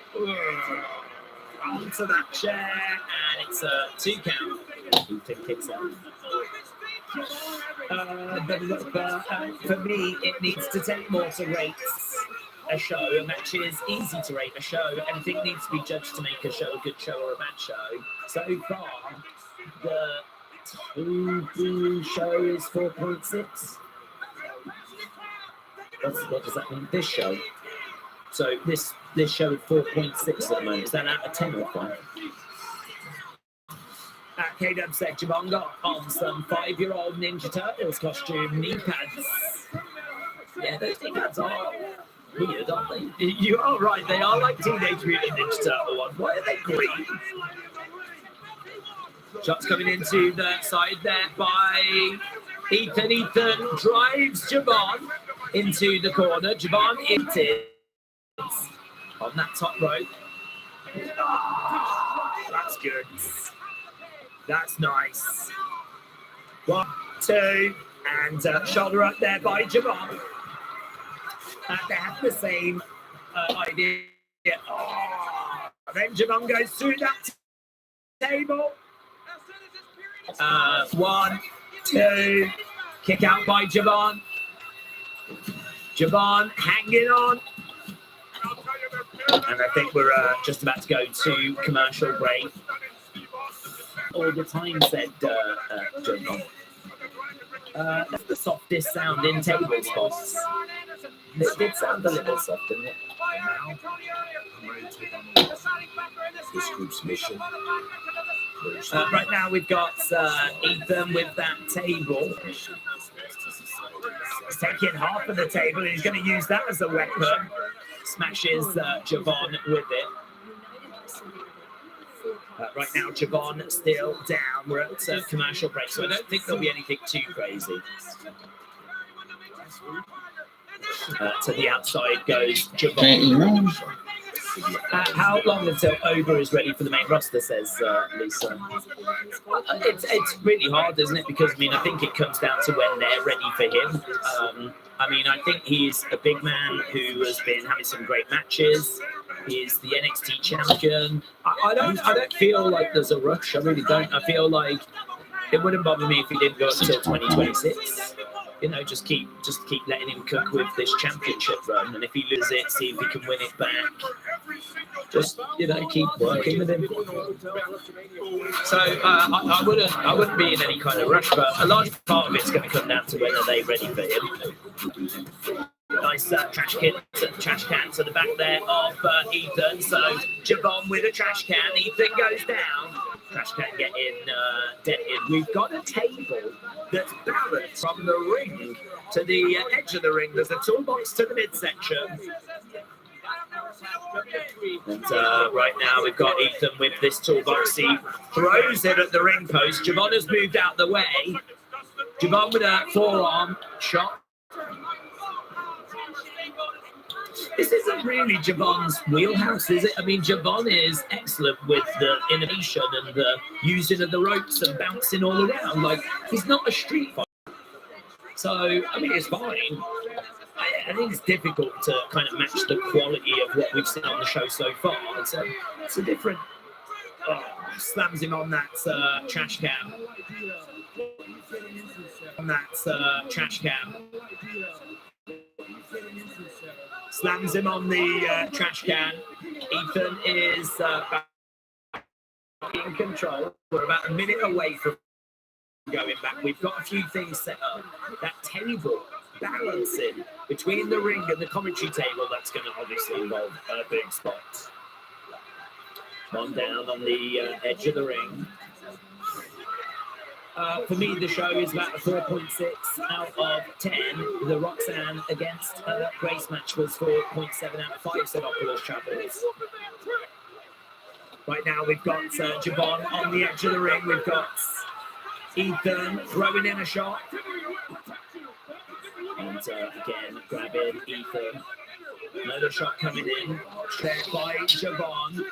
Onto that chair, and it's a 2 count. Ethan kicks out. For me, it needs to take more to rate a show. A match is easy to rate a show. Anything needs to be judged to make a show a good show or a bad show. So far, the TV show is 4.6. What does that mean? This show. So this show is 4.6 at the moment. Is that out of 10 or 5? K-Dub said Javon got on some 5-year-old Ninja Turtles costume knee pads. Yeah, those knee pads are weird, aren't they? You are right, they are like Teenage Mutant Ninja Turtle ones. Why are they green? Shots coming into the side there by Ethan. Ethan drives Javon into the corner. Javon it on that top rope. Oh, that's good. That's nice. 1, 2, and shoulder up there by Javon. They have the same idea. Oh, and then Javon goes through that table. 1, 2, kick out by Javon. Javon hanging on. And I think we're just about to go to commercial break. All the time, said Javon. That's the softest sounding table spots. It did sound a little soft, didn't it? This group's mission. Right now we've got Ethan with that table. He's taking half of the table and he's going to use that as a weapon. Smashes Javon with it. Right now, Javon still down. We're at commercial break, so I don't think there'll be anything too crazy. To the outside goes Javon. How long until Ogre is ready for the main roster, says Lisa. It's really hard, isn't it? Because, I mean, I think it comes down to when they're ready for him. I mean, I think he's a big man who has been having some great matches. is the NXT champion. I don't feel like there's a rush. I really don't. I feel like it wouldn't bother me if he didn't go until 2026. You know, just keep letting him cook with this championship run, and if he loses it, see if he can win it back. Just, you know, keep working with him. So I wouldn't be in any kind of rush, but a large part of it's going to come down to whether they're ready for him. Nice trash can to the back there of Ethan. So Javon with a trash can. Ethan goes down. Trash can getting dented. We've got a table that's balanced from the ring to the edge of the ring. There's a toolbox to the midsection. And right now we've got Ethan with this toolbox. He throws it at the ring post. Javon has moved out the way. Javon with a forearm shot. This isn't really Javon's wheelhouse, is it? I mean, Javon is excellent with the innovation and the using of the ropes and bouncing all around. Like, he's not a street fighter. So, I mean, it's fine. I think it's difficult to kind of match the quality of what we've seen on the show so far. It's a different... slams him on that trash can. On that trash can. Slams him on the trash can. Ethan is in control. We're about a minute away from going back. We've got a few things set up. That table balancing between the ring and the commentary table, that's going to obviously involve a big spot. One down on the edge of the ring. For me, the show is about a 4.6 out of 10. The Roxanne against Grace match was 4.7 out of 5, said Oculus Travels. Right now, we've got Javon on the edge of the ring. We've got Ethan throwing in a shot. And again, grabbing Ethan. Another shot coming in. There by Javon.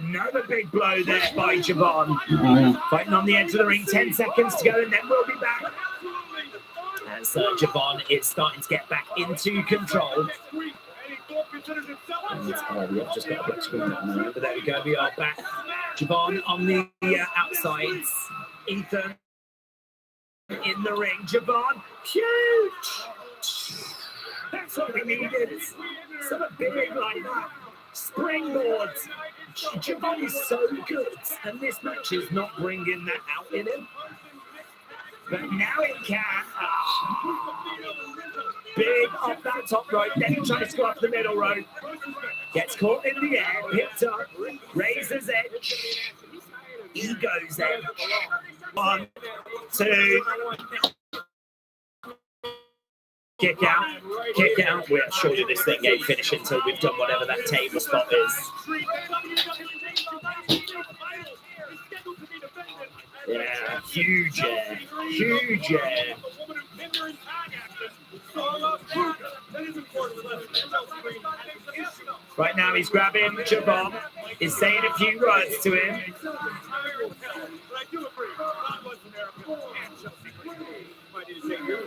Another big blow there by Javon. Fighting on the edge of the ring, 10 seconds to go, and then we'll be back. As Javon is starting to get back into control. And we've just got a black screen at the moment, but there we go, we are back. Javon on the outsides. Ethan in the ring. Javon, huge! That's what we needed. Something big like that. Springboards. Javon is so good, and this match is not bringing that out in him. But now it can. Big off that top rope, then he tries to go up the middle rope. Gets caught in the air, picked up, raises edge. Ego's edge. 1, 2. Kick out. We're surely this thing ain't finished until we've done whatever that table spot is. Yeah, huge air. Right now he's grabbing Javon. He's saying a few words to him.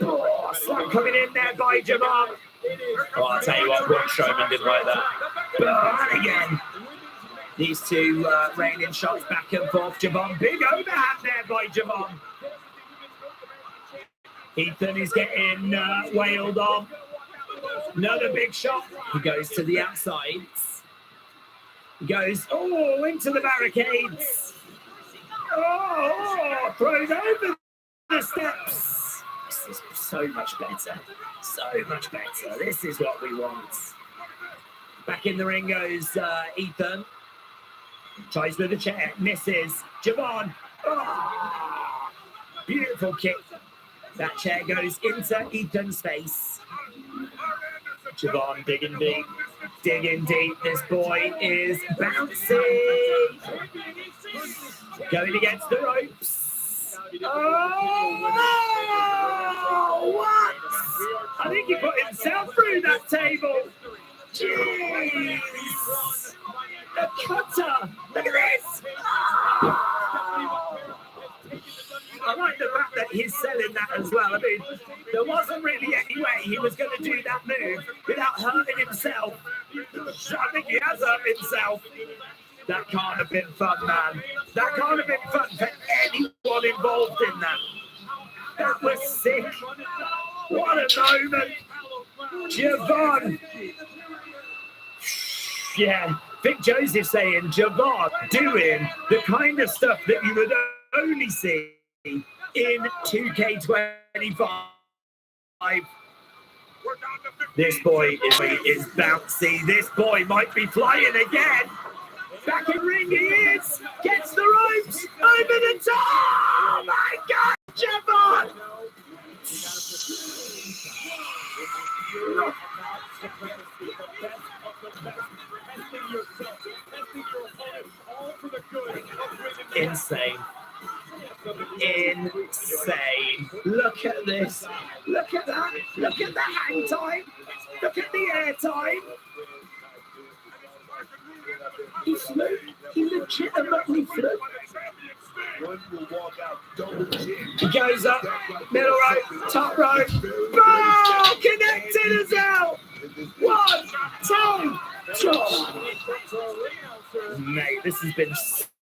Oh, slap coming in there by Javon. Oh, I'll tell you what, Braun Strowman did like that. And again, these two raining shots back and forth. Javon, big overhand there by Javon. Ethan is getting wailed on. Another big shot. He goes to the outsides. He goes, into the barricades. Throws over the steps. This is so much better. This is what we want. Back in the ring goes Ethan. Tries with a chair. Misses. Javon. Beautiful kick. That chair goes into Ethan's face. Javon digging deep. This boy is bouncing. Going against the ropes. What? I think he put himself through that table. Jeez. A cutter. Look at this. I like the fact that he's selling that as well. I mean, there wasn't really any way he was going to do that move without hurting himself. I think he has hurt himself. That can't have been fun, man. That can't have been fun for anyone involved in that. That was sick. What a moment. Javon. Yeah, Vic Joseph saying Javon doing the kind of stuff that you would only see in 2K25. This boy is bouncy. This boy might be flying again. Back in ring he is. Gets the ropes. Over the top. Oh my God, Javon. Insane. Insane. Look at this. Look at that. Look at the hang time. Look at the air time. He flew. He legitimately flew. He goes up, middle rope, top rope. Oh, connected as hell. 1, 2, 3. Mate, this has been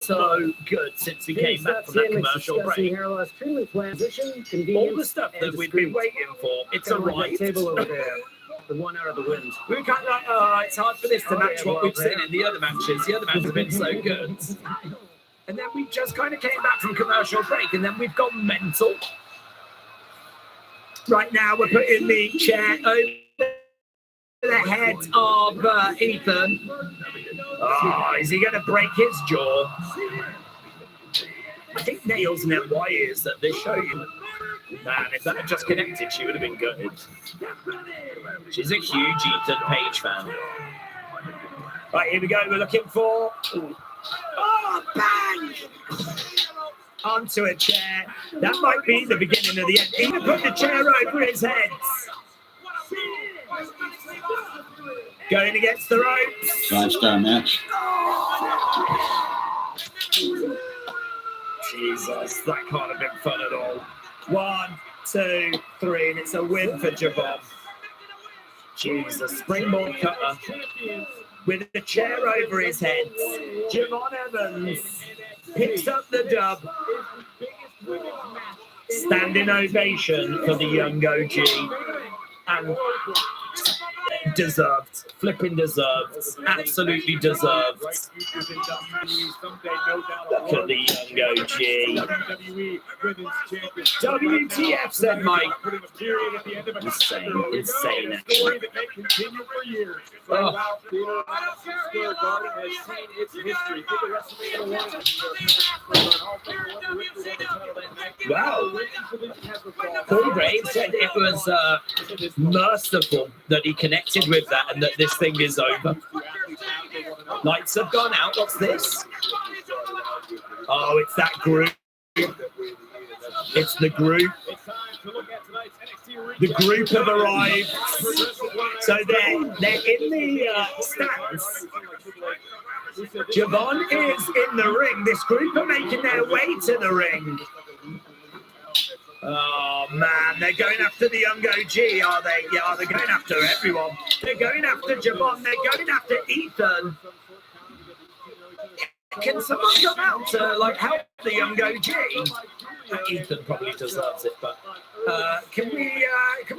so good since we came back from that commercial break. All the stuff that we've been waiting for, it's arrived. Table over there. The one out of the wind. We can't like, it's hard for this to match what we've seen in the other matches. The other matches have been so good. And then we just kind of came back from commercial break, and then we've gone mental. Right now, we're putting the chair over the head of Ethan. Oh, is he going to break his jaw? I think Nails and why is that they show you. Man, if that had just connected, she would have been good. She's a huge Ethan Page fan. Right, here we go. We're looking for... Oh, bang! Onto a chair. That might be the beginning of the end. He put the chair over his head. Going against the ropes. 5-star match. Jesus, that can't have been fun at all. 1, 2, 3, and it's a win for Javon. Jesus, springboard cutter with a chair over his head. Javon Evans picks up the dub. Standing ovation for the young OG. And deserved. Flipping deserved. Absolutely deserved. Look at the young OG. WTF, said Mike. Insane actually. Oh. Wow. Paul Graves said it was merciful that he connected with that and that this thing is over. Lights have gone out. What's this? Oh, it's that group. It's the group. The group have arrived. So they're in the stands. Javon is in the ring. This group are making their way to the ring. Oh man, they're going after the young OG, are they? Yeah, they're going after everyone. They're going after Javon. They're going after Ethan. Can someone come out to like help the young OG? Ethan probably deserves it, but can we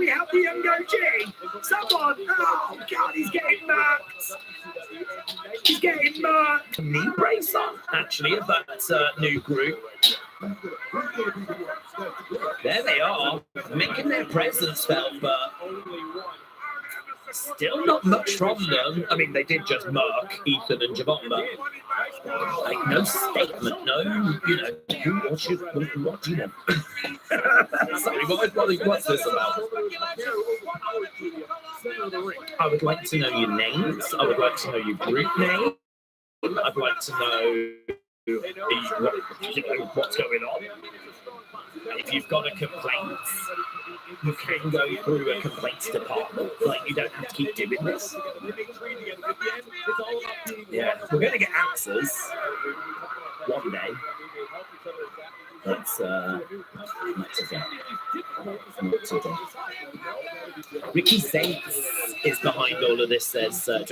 help the young OG? Someone! Oh God, he's getting marked. He's getting marked. Knee brace on, actually, of that new group. There they are, making their presence felt, but still not much from them. I mean, they did just mark Ethan and Javon, but like no statement, no, you know, what do you want? Sorry, what's this about? I would like to know your names. I would like to know your group name. I'd like to know what's going on. If you've got a complaint, you can go through a complaints department. Like, you don't have to keep doing this. Yeah, we're going to get answers one day. That's not today. Ricky Saints is behind all of this, says how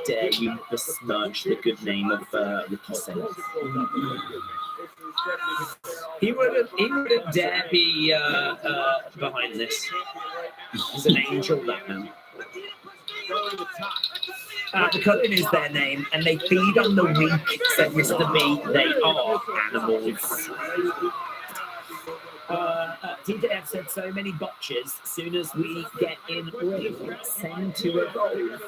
dare you besmirch the good name of Ricky Saints. He wouldn't dare be behind this. He's an angel, that man. The Cullen is their name, and they feed on the weak, said Mr. B. They are animals. TJF said so many botches. Soon as we get in ring, send to evolve.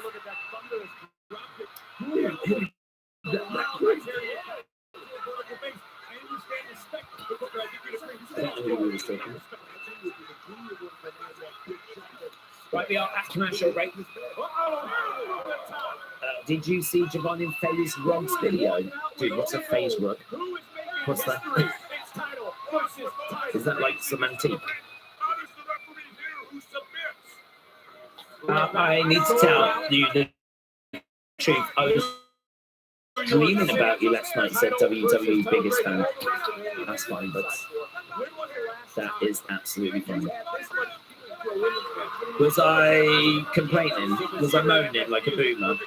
Right, we are at commercial break. Did you see Javon in FaZe Rug's video? Dude, what's a FaZe Rug? What's that? Is that like some antique? I need to tell you the truth. I was dreaming about you last night, said WWE's biggest fan. That's fine, but that is absolutely fine. Was I complaining? Was I moaning like a boomer?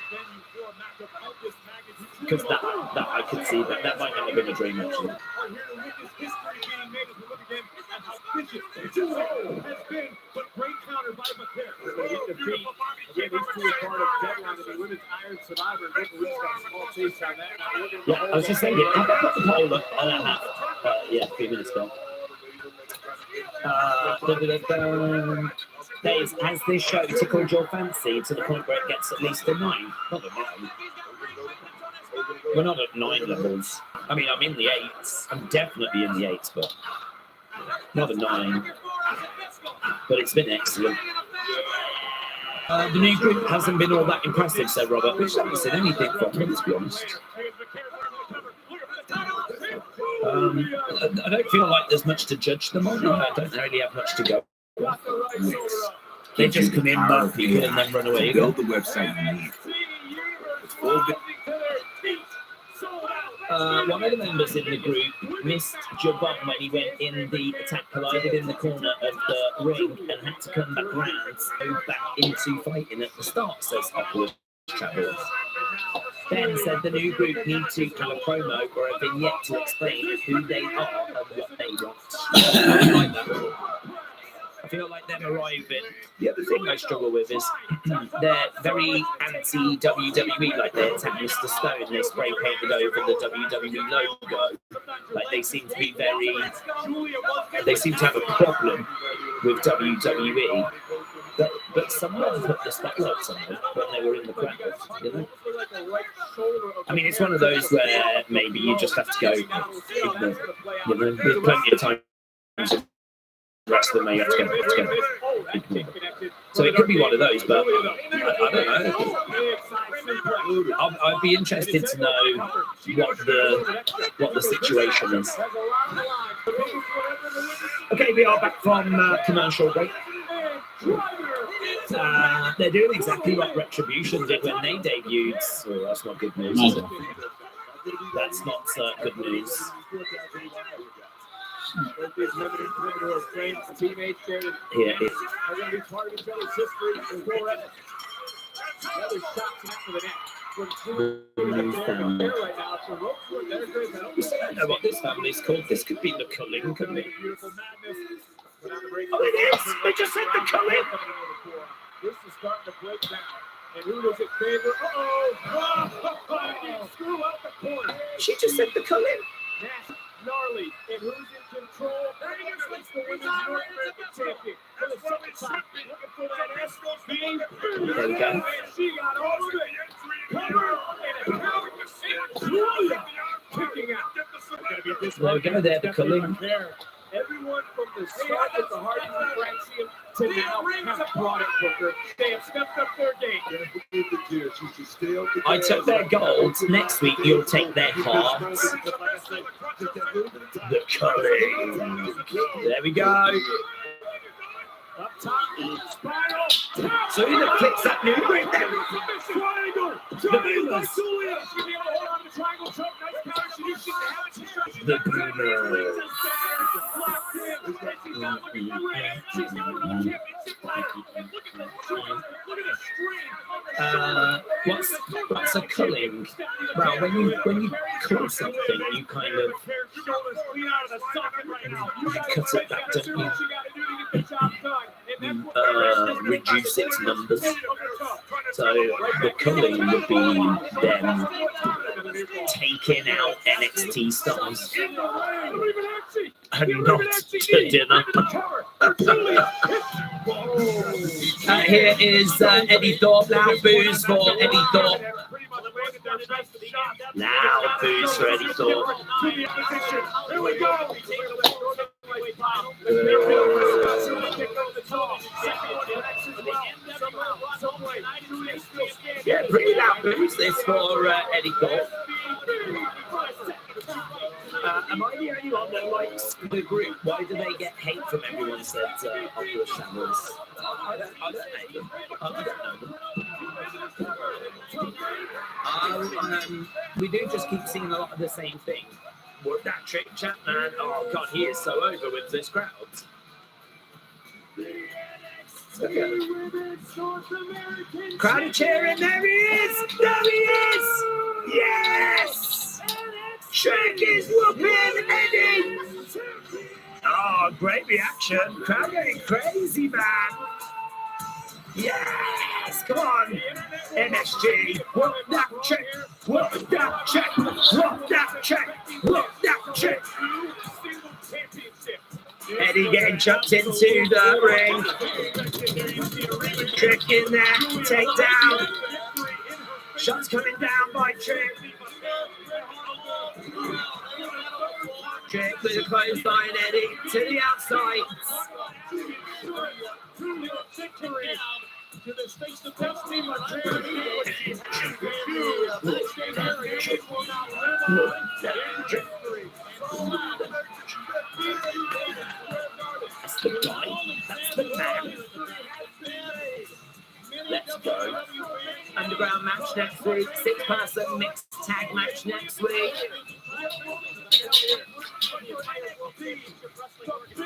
Because that I could see that might not have been a dream actually. Yeah, I was just saying, I put the poll up a few minutes ago. Days, has this show tickled your fancy to the point where it gets at least a 9? Not a 9. We're not at 9 levels. I mean, I'm in the 8s. I'm definitely in the 8s, but not a 9. But it's been excellent. The new group hasn't been all that impressive, said Robert, which I haven't seen anything from him, to be honest. I don't feel like there's much to judge them on. I don't really have much to go. They just come in, mug people, and then run away. Build the website you need. One of the members in the group missed Javon when he went in the attack, collided in the corner of the ring, and had to come back round, so back into fighting at the start, says Upward Travels. Ben said the new group need to have a promo or a vignette to explain who they are and what they want. I like that. I feel like them arriving. The other thing I struggle with is they're very anti-WWE, like they attack Mr. Stone, they spray painted over the WWE logo. Like they seem to be they seem to have a problem with WWE. But someone put the spotlights on them when they were in the crowd, you know? I mean, it's one of those where maybe you just have to go, you know, there's plenty of time. The rest of them may have to go. So it could be one of those, but I don't know. I'd be interested to know what the situation is. Okay, we are back from commercial break. They're doing exactly what Retribution did when they debuted. So that's not good news, is it? That's not good news. Here it is. I don't know what this family's called. This could be the Cullen, couldn't it? Oh, it is! They just said the Cullen! This is starting to break down. And who does it favor? Oh! Screw out the corner. She just said the Cullen. Nash, gnarly, and who's in control? It's the women's North American champion. For the second time, looking for that SB. There we go. She got all of it. Cover and a count. Kicking out. There we go, there, the Cullen. Everyone from the start of the Hardys and Francium to now have brought it, Booker. They have stepped up their game. I took their gold. Next week, you'll take their hearts. The Cullen. There we go. Up top, spiral. So who that clicks that new group then? Triangle. The Boomers. Should be able to hold on to the triangle choke. Nice the Boomers. What's a culling? Well, when you cull something, you kind of cut it back, don't you? Reduce its numbers. So the culling would be them taking out NXT stars and not to dinner. Here is Eddie Thorpe. Loud boos for Eddie Thorpe. Loud boos for Eddie Thorpe. Here we go. Yeah, pretty loud boos this for Eddie Thorpe. Am I the only one that likes the group? Why do they get hate from everyone said Opera Shambles? I don't know them. I don't know them. We do just keep singing a lot of the same thing. What that trick, Chapman? Oh God, he is so over with this crowd. Okay. Crowd are cheering. There he is. There he is. Yes. Shrek is whooping Eddie. Oh, great reaction. Crowd going crazy, man. Yes, come on. MSG. Whoop that check. Whoop that check. Whoop that check. Whoop that check. Eddie getting chucked into the ring. Trick in there. Take down. Shots coming down by Trick. Trick with a clothesline, Eddie to the outside. That's the guy. That's the man. Let's go. Underground match next week. 6-person mixed tag match next week.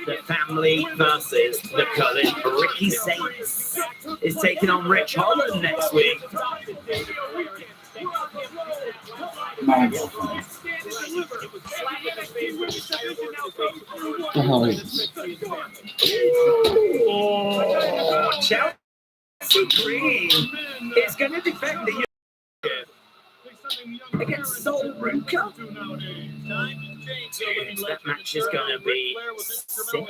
The family versus the Cullen. Ricky Saints is taking on Rich Holland next week. Oh, Chelsea Green is going to defend the against Sol Ruka. That match is going to be sick.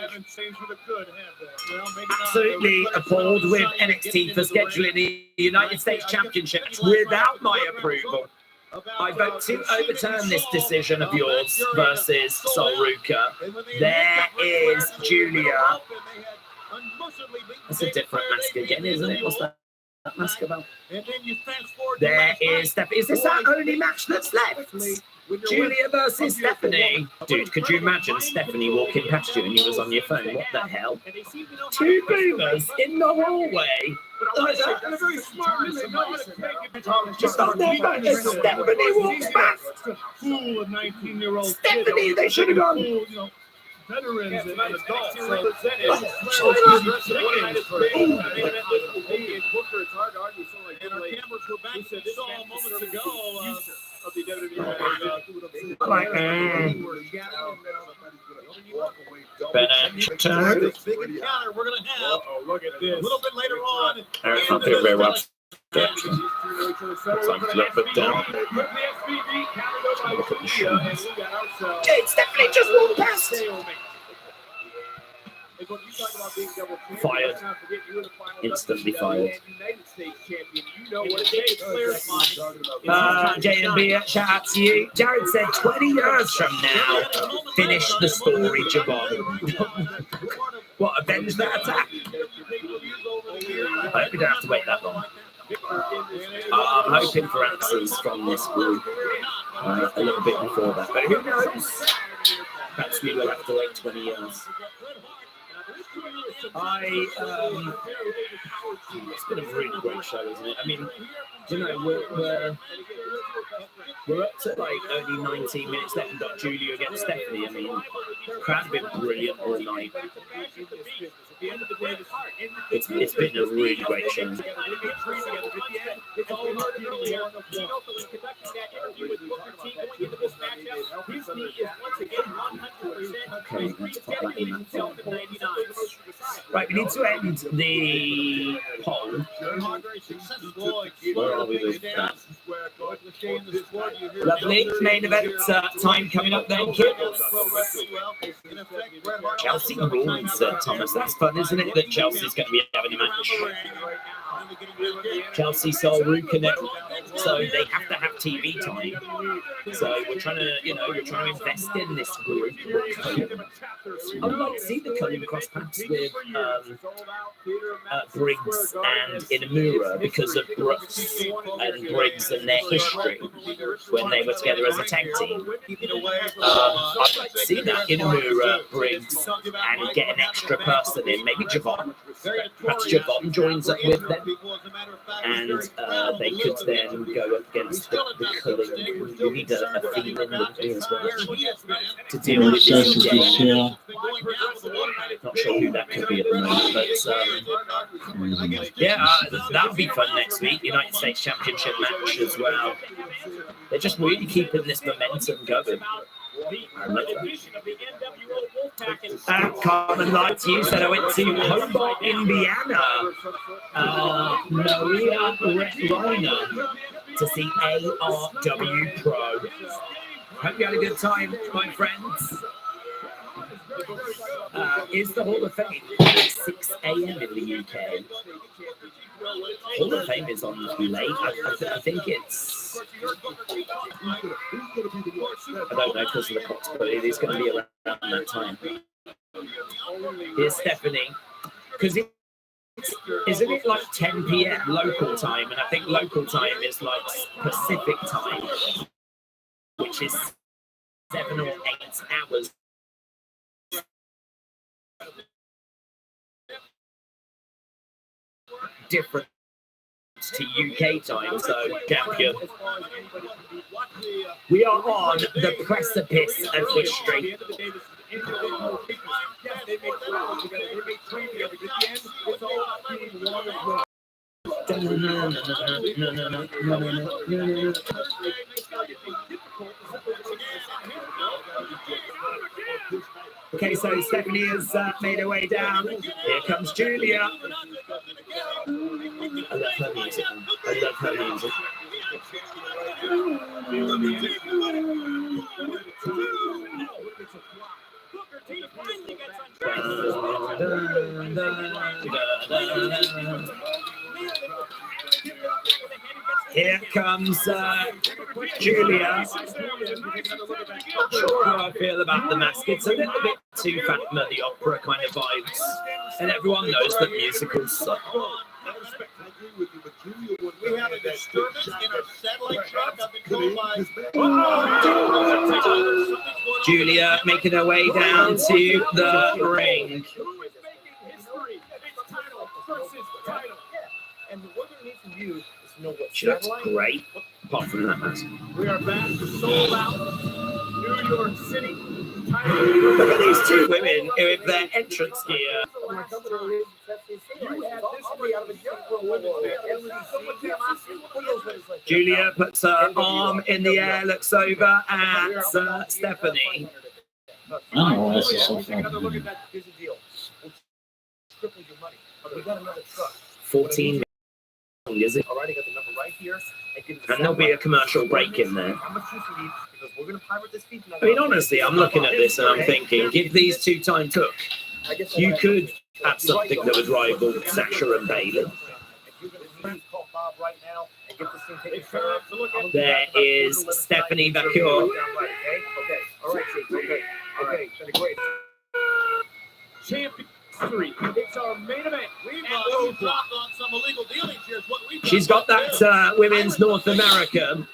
Absolutely appalled with NXT for scheduling the United States Championship without my approval. I vote to overturn this decision of yours versus Sol Ruka. There is Julia. That's a different mask again, isn't it? What's that mask about? There is Stephanie. Is this our only match that's left? Julia versus Stephanie. Dude, could you imagine Stephanie walking past you and you was on your phone? What the hell? Two boomers in the hallway. Just on their phone as Stephanie walks past. Stephanie, they should have gone. Veterans and adults represented. And our cameras were back. We saw moments ago of the WWE. Big encounter we're going to have. Look at this. A little bit later on. It's not doing very well. It's a little bit down. It's definitely just walked past. Fired. Instantly fired. JMB, shout out to you. Jared said 20 years from now, finish the story, Javon. What, avenge that attack? I hope we don't have to wait that long. I'm hoping for answers from this group a little bit before that, but who knows? Perhaps we will have to wait 20 years. It's been a really great show, isn't it? I mean, you know, We're up to like only 19 minutes left and got Julia against Stephanie. I mean, crowd's been brilliant all night. It's been a really great show. Okay, let's pop that in that phone. Right, we need to end the poll. Where are we with that? Lovely. Main event time coming up then, kids. Chelsea rules, Thomas. That's fun, isn't it? That Chelsea's going to be having a match. Chelsea, Sol Ruka, so they have to have TV time. So we're trying to, we're trying to invest in this group. I would like to see the coming cross paths with Briggs and Inamura because of Brooks and Briggs and their history when they were together as a tag team. I'd like to see that Inamura, Briggs, and get an extra person in, maybe Javon. Perhaps Javon joins up with them, and they could then go up against the Culling. We need a theme in the as well to deal with this game. Not sure who that could be at the moment, but that'll be fun next week. United States Championship match as well. They're just really keeping this momentum going. Carmen Lights, you said I went to Hobart, Indiana. Maria Reiner to see ARW Pro. Hope you had a good time, my friends. Is the Hall of Fame at 6 a.m. in the UK? Hall of Fame is on late. I think it's. I don't know because of the clocks, but it is going to be around that time. Here's Stephanie. Because isn't it like 10 p.m. local time? And I think local time is like Pacific time, which is 7 or 8 hours. Different to UK time, so champion. We are on the precipice of history. Okay, so Stephanie has made her way down. Here comes Julia. I love her music. I love her music. Here comes Julia. Not sure how I feel about the mask. It's a little bit too Fatma the Opera kind of vibes. And everyone knows that musicals suck. We have a disturbance in our satellite truck. I've been told by Julia making her way down to the ring. And what we need from you is to know what She looks great, apart from that mask. We are back to Sold Out, New York City. Look at these two women with their entrance gear. Julia puts her arm in the air, looks over at Stephanie. I don't know why this is so fun. 14 is it? Alright, I got the number right here. And there'll be a commercial break in there. I mean, honestly, I'm looking at this and I'm thinking, give these two time took. You could have something that would rival Sasha and Bayley. There is Stephanie Vacuur. Okay, great. Champion 3. It's our main event. We've dropped on some illegal dealings here. She's got that Women's North America.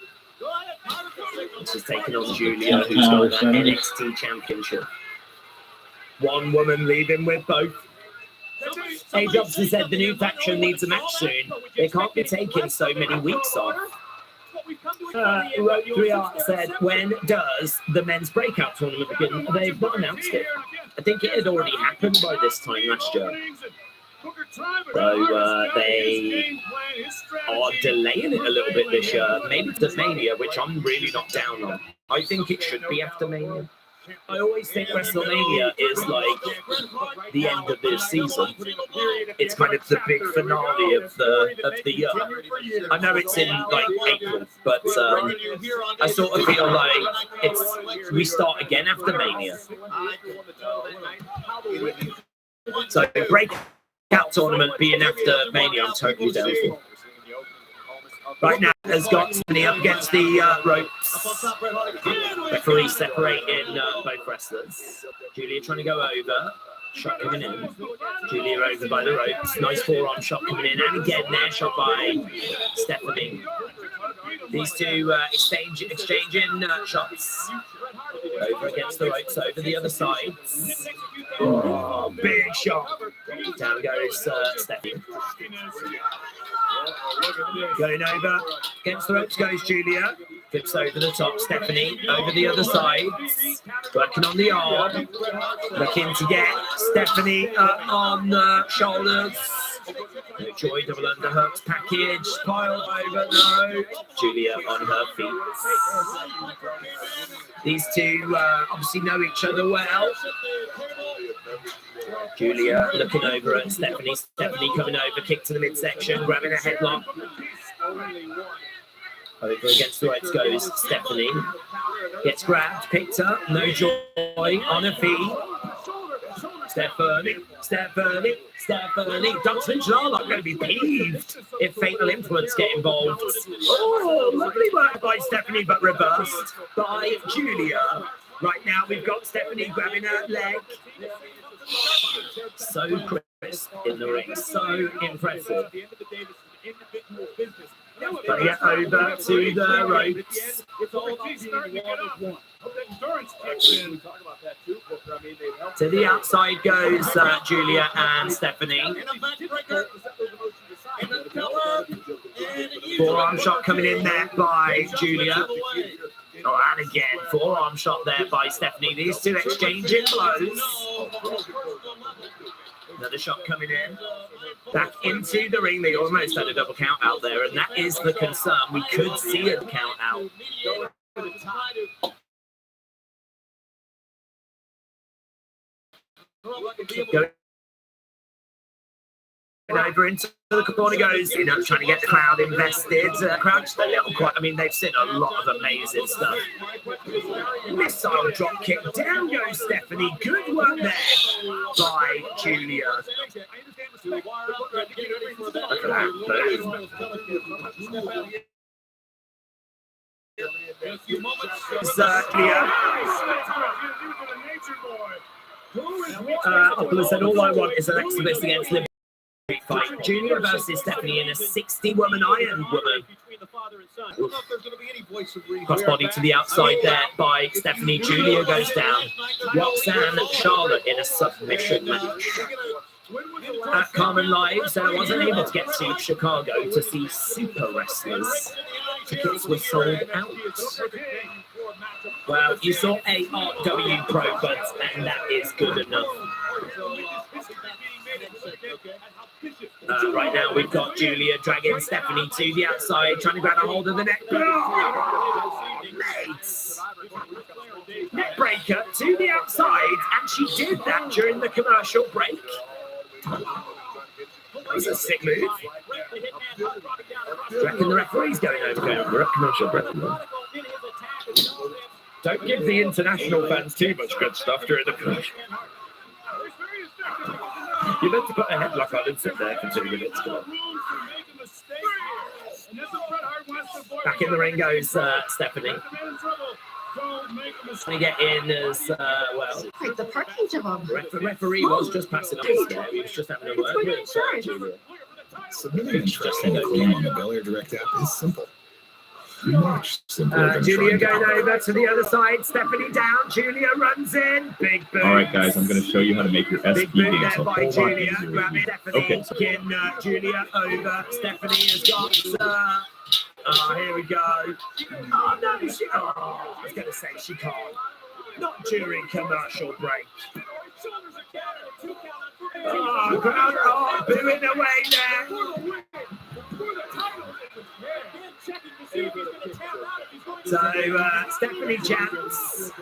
She's taking on Julia, who's got that NXT Championship. One woman leaving with both. A. Jobson said the new faction needs a match soon. They can't be taking so many weeks off. Road 3R said, when does the men's breakout tournament begin? They've not announced it. I think it had already happened by this time last year. So they are delaying it a little bit this year. Maybe to Mania, which I'm really not down on. I think it should be after Mania. I always think WrestleMania is like the end of the season. It's kind of the big finale of the year. I know it's in like April, but I sort of feel like we start again after Mania. So breakout tournament being after Mania, I'm totally down for. Right now, has got Stephanie up against the ropes. Referee separating both wrestlers. Julia trying to go over. Shot coming in. Julia over by the ropes. Nice forearm shot coming in. And again, there shot by Stephanie. These two exchanging shots. Over against the ropes, over the other side. Oh, big shot. Down goes Stephanie. Going over against the ropes goes Julia. Flips over the top. Stephanie over the other side. Working on the arm. Looking to get Stephanie up on the shoulders. Joy double underhooks package. Piled over. No. Julia on her feet. These two obviously know each other well. Julia looking over at Stephanie. Stephanie coming over, kick to the midsection, grabbing a headlock. Over against the ropes goes Stephanie. Gets grabbed, picked up, no joy on her feet. Stephanie. Dr. John are going to be peeved if Fatal Influence get involved. Oh, lovely work by Stephanie, but reversed by Julia. Right now we've got Stephanie grabbing her leg. So crisp in the ring, so impressive. But get over to the ropes. To the outside goes Julia and Stephanie. Forearm shot coming in there by Julia. Oh, and again, forearm shot there by Stephanie. These two exchanging blows. Another shot coming in. Back into the ring. They almost had a double count out there, and that is the concern. We could see a count out. Going over into the corner goes, trying to get the crowd invested. Crowd just a little quiet. I mean, they've seen a lot of amazing stuff. Missile drop kick. Down goes Stephanie. Good work there by Julia. Look at that. Opala said, all I want is Alexa Bliss against Liv. Fight. Julia versus Stephanie in a 60-woman Iron Woman. Crossbody to the outside there by Stephanie. Julia goes down. Roxanne Charlotte in a submission match. At Carmen Lives, I wasn't able to get to Chicago to see super wrestlers. Tickets were sold out. Well, you saw ARW Pro Buds, and that is good enough. Right now, we've got Julia dragging Stephanie to the outside, trying to grab a hold of the neck. Oh, mates. Neck breaker to the outside, and she did that during the commercial break. That was a sick move. Do you reckon the referee's going over commercial break? Don't give the international fans too much good stuff during the commercial. You meant to put a headlock on and sit there for 2 minutes. Back in the ring goes Stephanie. Trying to get in as well. Like the package of them. The referee was just passing up there. He was just having a word with Julia. Submitting instruction to claim on the Bel Air Direct app is simple. Much simpler than Julia trying going over to the other side. Stephanie down. Julia runs in. Big boot. All right, guys, I'm going to show you how to make your Big SP boot games there a whole by lot Julia. easier. Grabbing Stephanie. Okay. Kicking Julia over. Stephanie has got Oh, here we go. Oh, no, I was going to say she can't. Not during commercial break. Oh, crowd, booing away there. So, Stephanie Chance.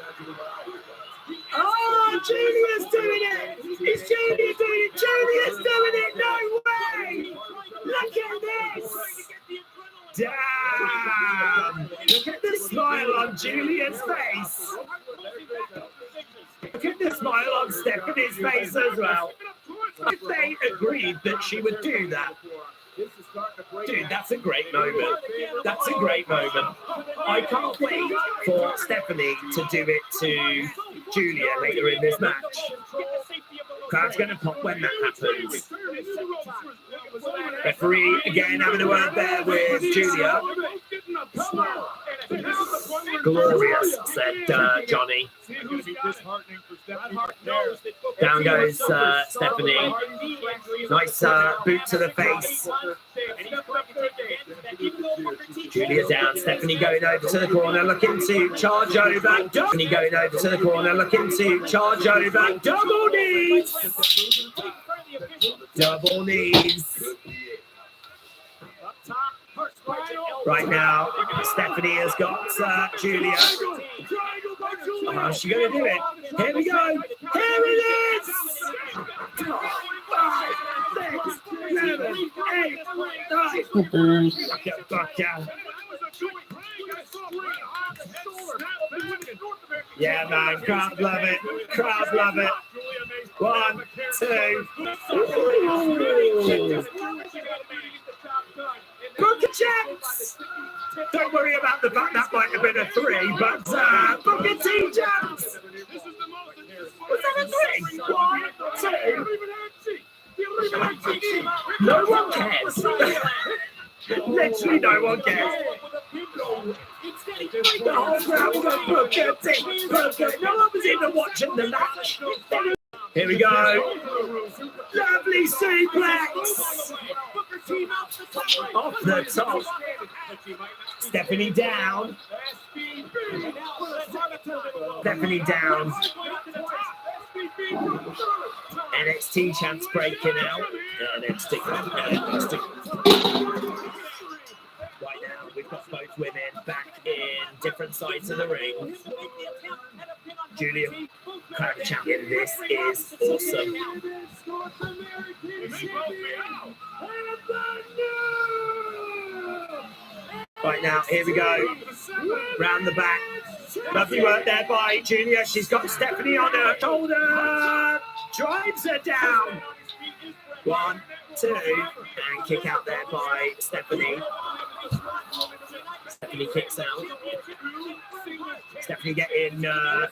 Oh, Julia's doing it. Is Julia doing it? Julia's doing it. No way. Look at this. Damn! Look at the smile on Julia's face. Look at the smile on Stephanie's face as well. If they agreed that she would do that. Dude, that's a great moment. That's a great moment. I can't wait for Stephanie to do it to Julia later in this match. Crowd's going to pop when that happens. Referee again having a word there with Julia. Glorious, said Johnny. Down goes Stephanie. Nice boot to the face. Julia down. Stephanie going over to the corner, looking to charge over. Stephanie going over to the corner, looking to charge over. Double knees. Double knees. Right now, Stephanie has got Julia. How's she going to do it? Here we go. Here it is. 5, 6, 7, 8, 9. Yeah, man. Crowd love it. Crowd love it. 1, 2. Ooh. Booker Champs! Don't worry about the fact that might have been a 3, but Booker T Champs! Was that a 3? 1, 2. No one cares. Literally no one cares. The whole crowd was Booker T. Booker. No one was even watching the match. Here we go. Lovely suplex. Off the top. Stephanie down. Stephanie down. NXT champs breaking out. NXT. Right now, we've got both women back in different sides of the ring. Julia, crowd champion. This is awesome. Right now, here we go. Round the back. Lovely work there by Julia. She's got Stephanie on her shoulder. Drives her down. 1, 2. And kick out there by Stephanie. Stephanie kicks out. Stephanie getting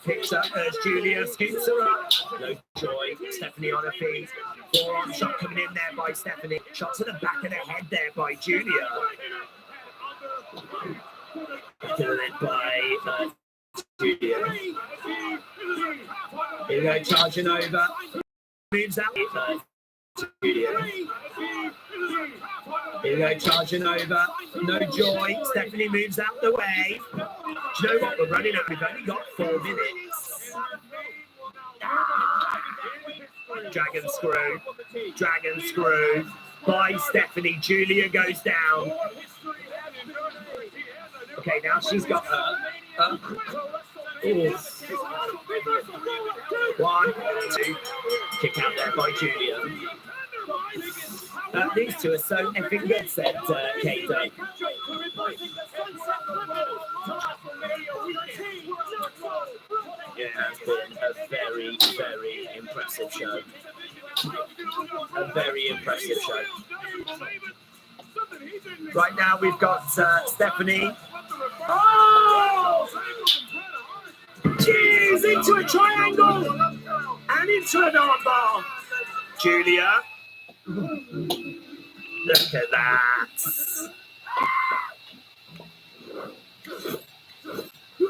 picked up as Julia scoops her up. No joy. Stephanie on her feet. Forearm shot coming in there by Stephanie. Shot to the back of the head there by Julia. Back of the head by Julia. Here we go, charging over. Moves out. Julia. Here we go, charging over. No joy. Stephanie moves out the way. Do you know what? We're running out. We've only got 4 minutes. Dragon screw. Dragon screw by Stephanie. Julia goes down. Okay, now she's got her. 1, 2. Kick out there by Julia. These two are so effing good, said Kato. Yeah, it's been a very, very impressive show. A very impressive show. Right now we've got Stephanie. Oh! Jeez, into a triangle and into an armbar. Julia. Look at that.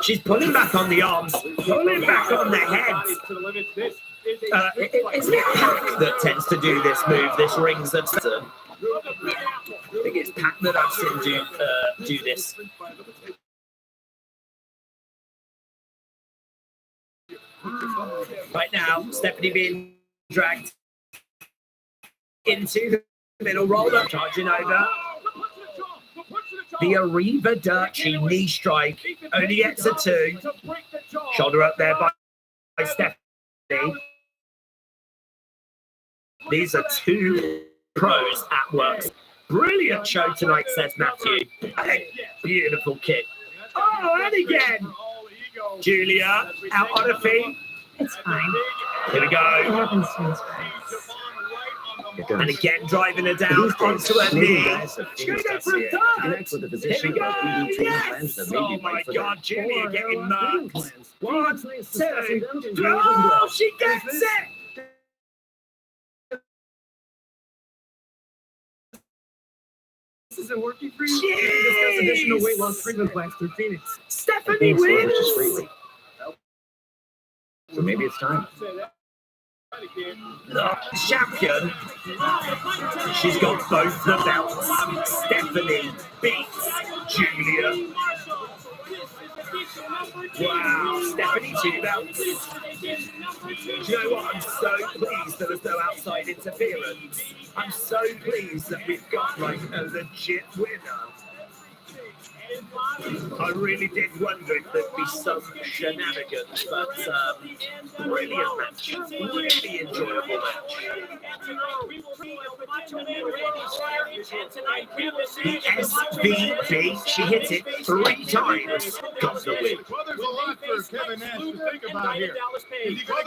She's pulling back on the arms, pulling back on the head. Isn't it Pac that tends to do this move, this rings of... I think it's Pac that I've seen do this. Right now, Stephanie being dragged into the middle roller, charging over. The Arrivederci knee strike only gets a 2. Shoulder up there by Stephanie. These are 2 pros at work. Brilliant show tonight, says Matthew. Beautiful kick. Oh, and again. Julia out on her feet. It's fine. Here we It go. happens to us. And again, driving her down onto her knee. She's going to go for a third. Here we go. Yes. Oh my God, Julia getting marked. 1, 2. Oh, she gets it. This isn't working for you. Discuss additional weight loss treatment plans through Phoenix. Stephanie wins. So maybe it's time. The champion. She's got both the belts. Stephanie beats Julia. Wow, Stephanie 2 belts. Do you know what? I'm so pleased that there's no outside interference. I'm so pleased that we've got like a legit winner. I really did wonder if there'd be some shenanigans, but brilliant match, really enjoyable match. The SVP, she hit it 3 times, got the win. Well, there's a lot for Kevin Nash to think about here. And got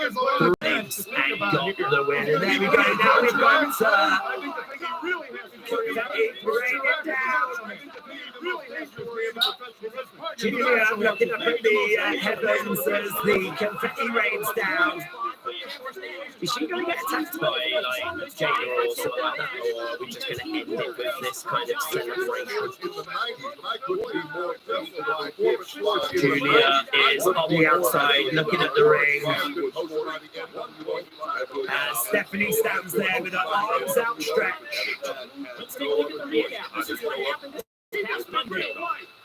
the win. And there we go. Now we've got I think the thing he really has to worry about bring it down. I think the thing he really has to worry about is his partner. Julia looking up at the heavens as the confetti rains down. Is she going to get attacked by like Jada or something like that, or are we just going to end it with this kind of celebration? Julia is on the outside looking at the ring. Stephanie stands there with her arms outstretched. Let's take a look at the recap. This is what happened this past Monday.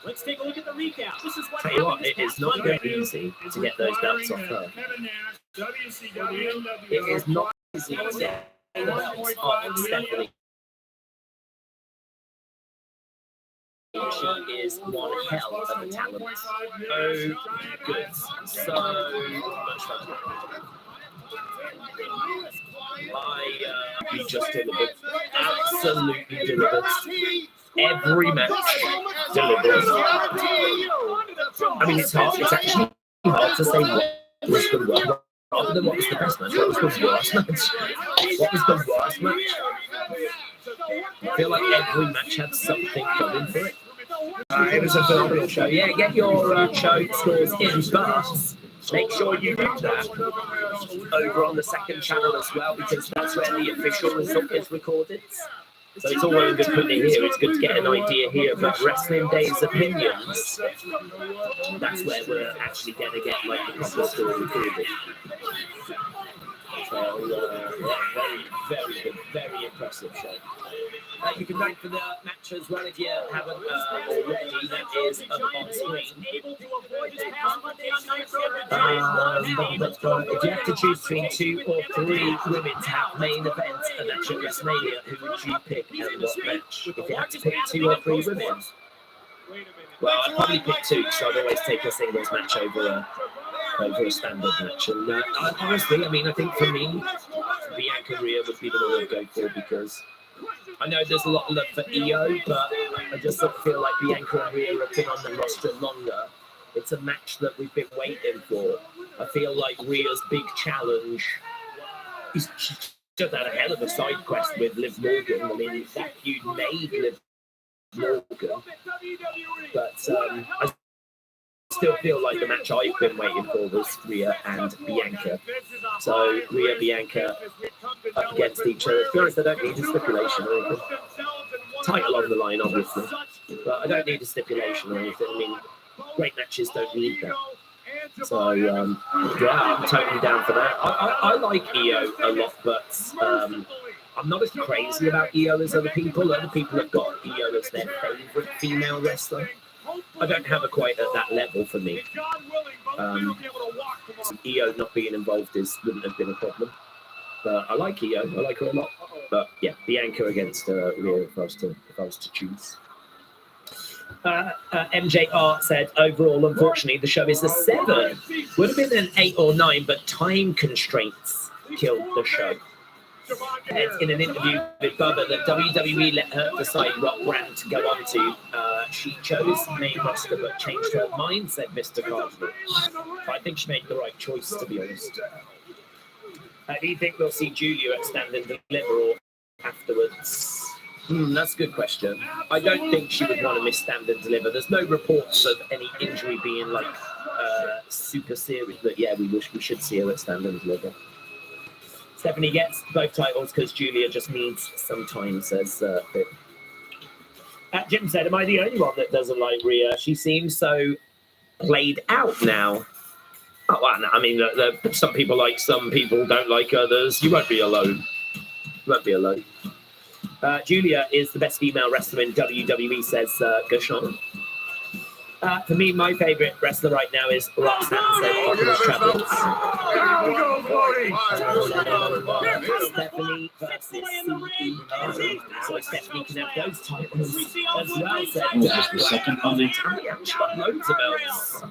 Let's take a look at the recap. This is what Tell you what, happened it this is not past very Monday. easy to get those belts off her. It is not easy to get the belts off Stephanie. She is one hell of a talent. Oh, good. So much fun. We just delivered. Absolutely delivered. Every match delivered. I mean, it's hard. It's actually hard to say what was the worst, rather than what was the best match. What was the worst match? What was the worst match? I feel like every match had something going for it. It was a phenomenal show. Yeah, get your show scores in, but make sure you do that over on the second channel as well, because that's where the official result is recorded. So it's all well and good putting it here. It's good to get an idea here about Wrestling Days opinions. That's where we're actually going to get like the proper story recorded. So very good, very impressive show. You can vote for the match as well if you haven't already. That is up on screen. If you have to choose between 2 or 3 women to have main event a match at WrestleMania, who would you pick and what match? If you had to pick 2 or 3 women, well, I'd probably pick 2 because I'd always take a singles match over a standard match. And honestly, I mean, I think for me, Bianca Rhea would be the one I'd go for, because I know there's a lot of love for Io, but I just sort of feel like Bianca and Rhea have been on the roster longer. It's a match that we've been waiting for. I feel like Rhea's big challenge is she just had a hell of a side quest with Liv Morgan. I mean, that feud made Liv Morgan. But I still feel like the match I've been waiting for was Rhea and Bianca. So Rhea, Bianca up against each other. To be honest, I don't need a stipulation or anything. Title on the line, obviously, but I don't need a stipulation or anything. I mean, great matches don't need that. So yeah, I'm totally down for that. I like Io a lot, but I'm not as crazy about Io as other people. Other people have got Io as their favorite female wrestler. I don't have her quite at that level for me. Io not being involved wouldn't have been a problem. But I like Io. I like her a lot. But yeah, Bianca against Rhea if I was to choose. MJR said, overall, unfortunately, the show is a 7. Would have been an 8 or 9, but time constraints killed the show. And in an interview with Bubba that WWE let her decide what brand to go on to, she chose main roster but changed her mind, said Mr. Cardinal. I think she made the right choice, to be honest. Do you think we'll see Julia at Stand and Deliver or afterwards? That's a good question. I don't think she would want to miss Stand and Deliver. There's no reports of any injury being like super serious, but yeah, we should see her at Stand and Deliver. Stephanie gets both titles because Julia just needs some time, says Vic. Jim said, am I the only one that doesn't like Rhea? She seems so played out now. Oh, well, I mean, some people like some people don't like others. You won't be alone. You won't be alone. Julia is the best female wrestler in WWE, says Gershon. For me, my favourite wrestler right now is Roxanne, says Optimus Travels. Stephanie versus CEO. So Stephanie can have those titles as well, said second one. She's got loads of belts.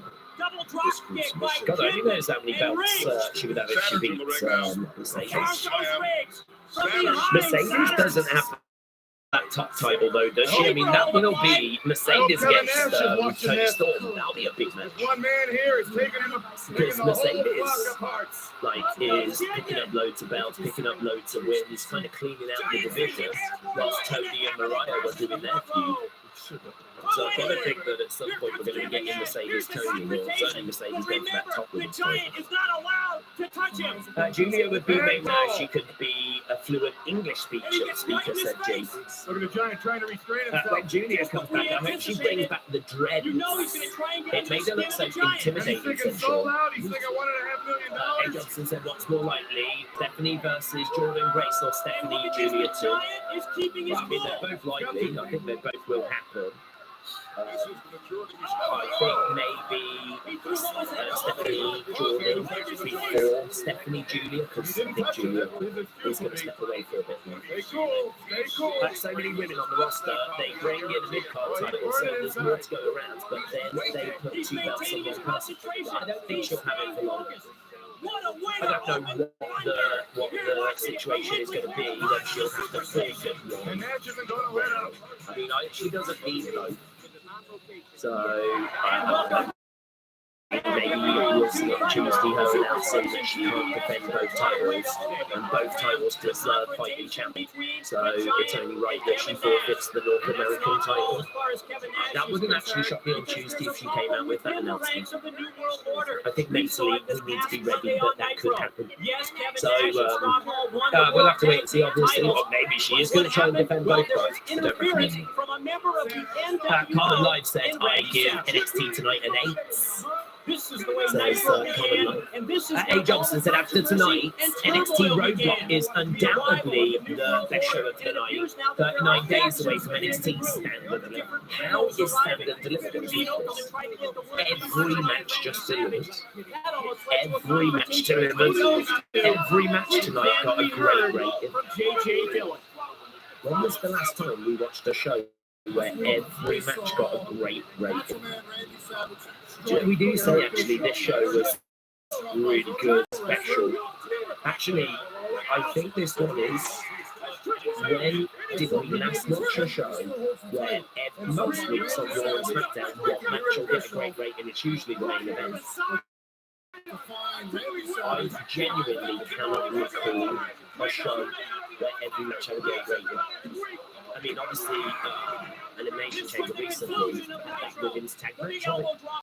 God only knows how many belts she would have if she beat Mercedes. Mercedes doesn't have that top title though, does she? I mean, that will be Mercedes against Toni Storm. That'll be a big match. One man here is taking him Because Mercedes is picking up loads of belts, picking up loads of wins, kind of cleaning out the division, whilst Tony and Mariah were doing their feud. So I've got to think that at some point we're going to be getting Mercedes Tony, or certainly Mercedes going to that top win. Julia would be main now. She could be a fluent English speaker, said Jake. Look at the Giant trying to restrain himself. When Julia comes back, I hope she brings back the dreads. It made her look so intimidating, said Sean. A. Johnson said, what's more likely, Stephanie versus Jordan Grace or Stephanie Julia 2? Well, I mean, they're both likely. I think they both will happen. I think maybe Stephanie Jordan before Stephanie Julia, because I think Julia is going to step away for a bit more. So many women on the roster, they bring in a mid-card title, so there's more to go around, but then they put 2 belts on one person. I don't think she'll have it for long. I don't know what the situation is going to be, that she'll have to play good role. I mean, she doesn't need though. So, maybe we'll see on Tuesday her announcing that she can't defend both titles, and both titles deserve fighting champion. So it's only right that she forfeits the North American title. That wouldn't actually shock me on Tuesday if she came out with that announcement. I think mentally we need to be ready, but that could happen. So we'll have to wait and see, obviously. Or maybe she is going to try and defend both titles. I don't recommend. Carmen Live said, I give NXT tonight an 8. This is the way A. Johnson said, after tonight, NXT Roadblock is undoubtedly the best show of the night. 39 days away from NXT Stand and Deliver. How is Stand and Deliver going to be this? Every match just delivered. Every match delivered. Every match tonight got a great rating. When was the last time we watched a show where every match got a great rating? We do say actually this show was really good, special. Actually, I think this one is, when did we last watch a show where most weeks on Raw and SmackDown, what match will get a great rating? It's usually the main event. I genuinely cannot recall a show where every match had a great rating. I mean, obviously, Elimination Chamber recently, that women's tag match,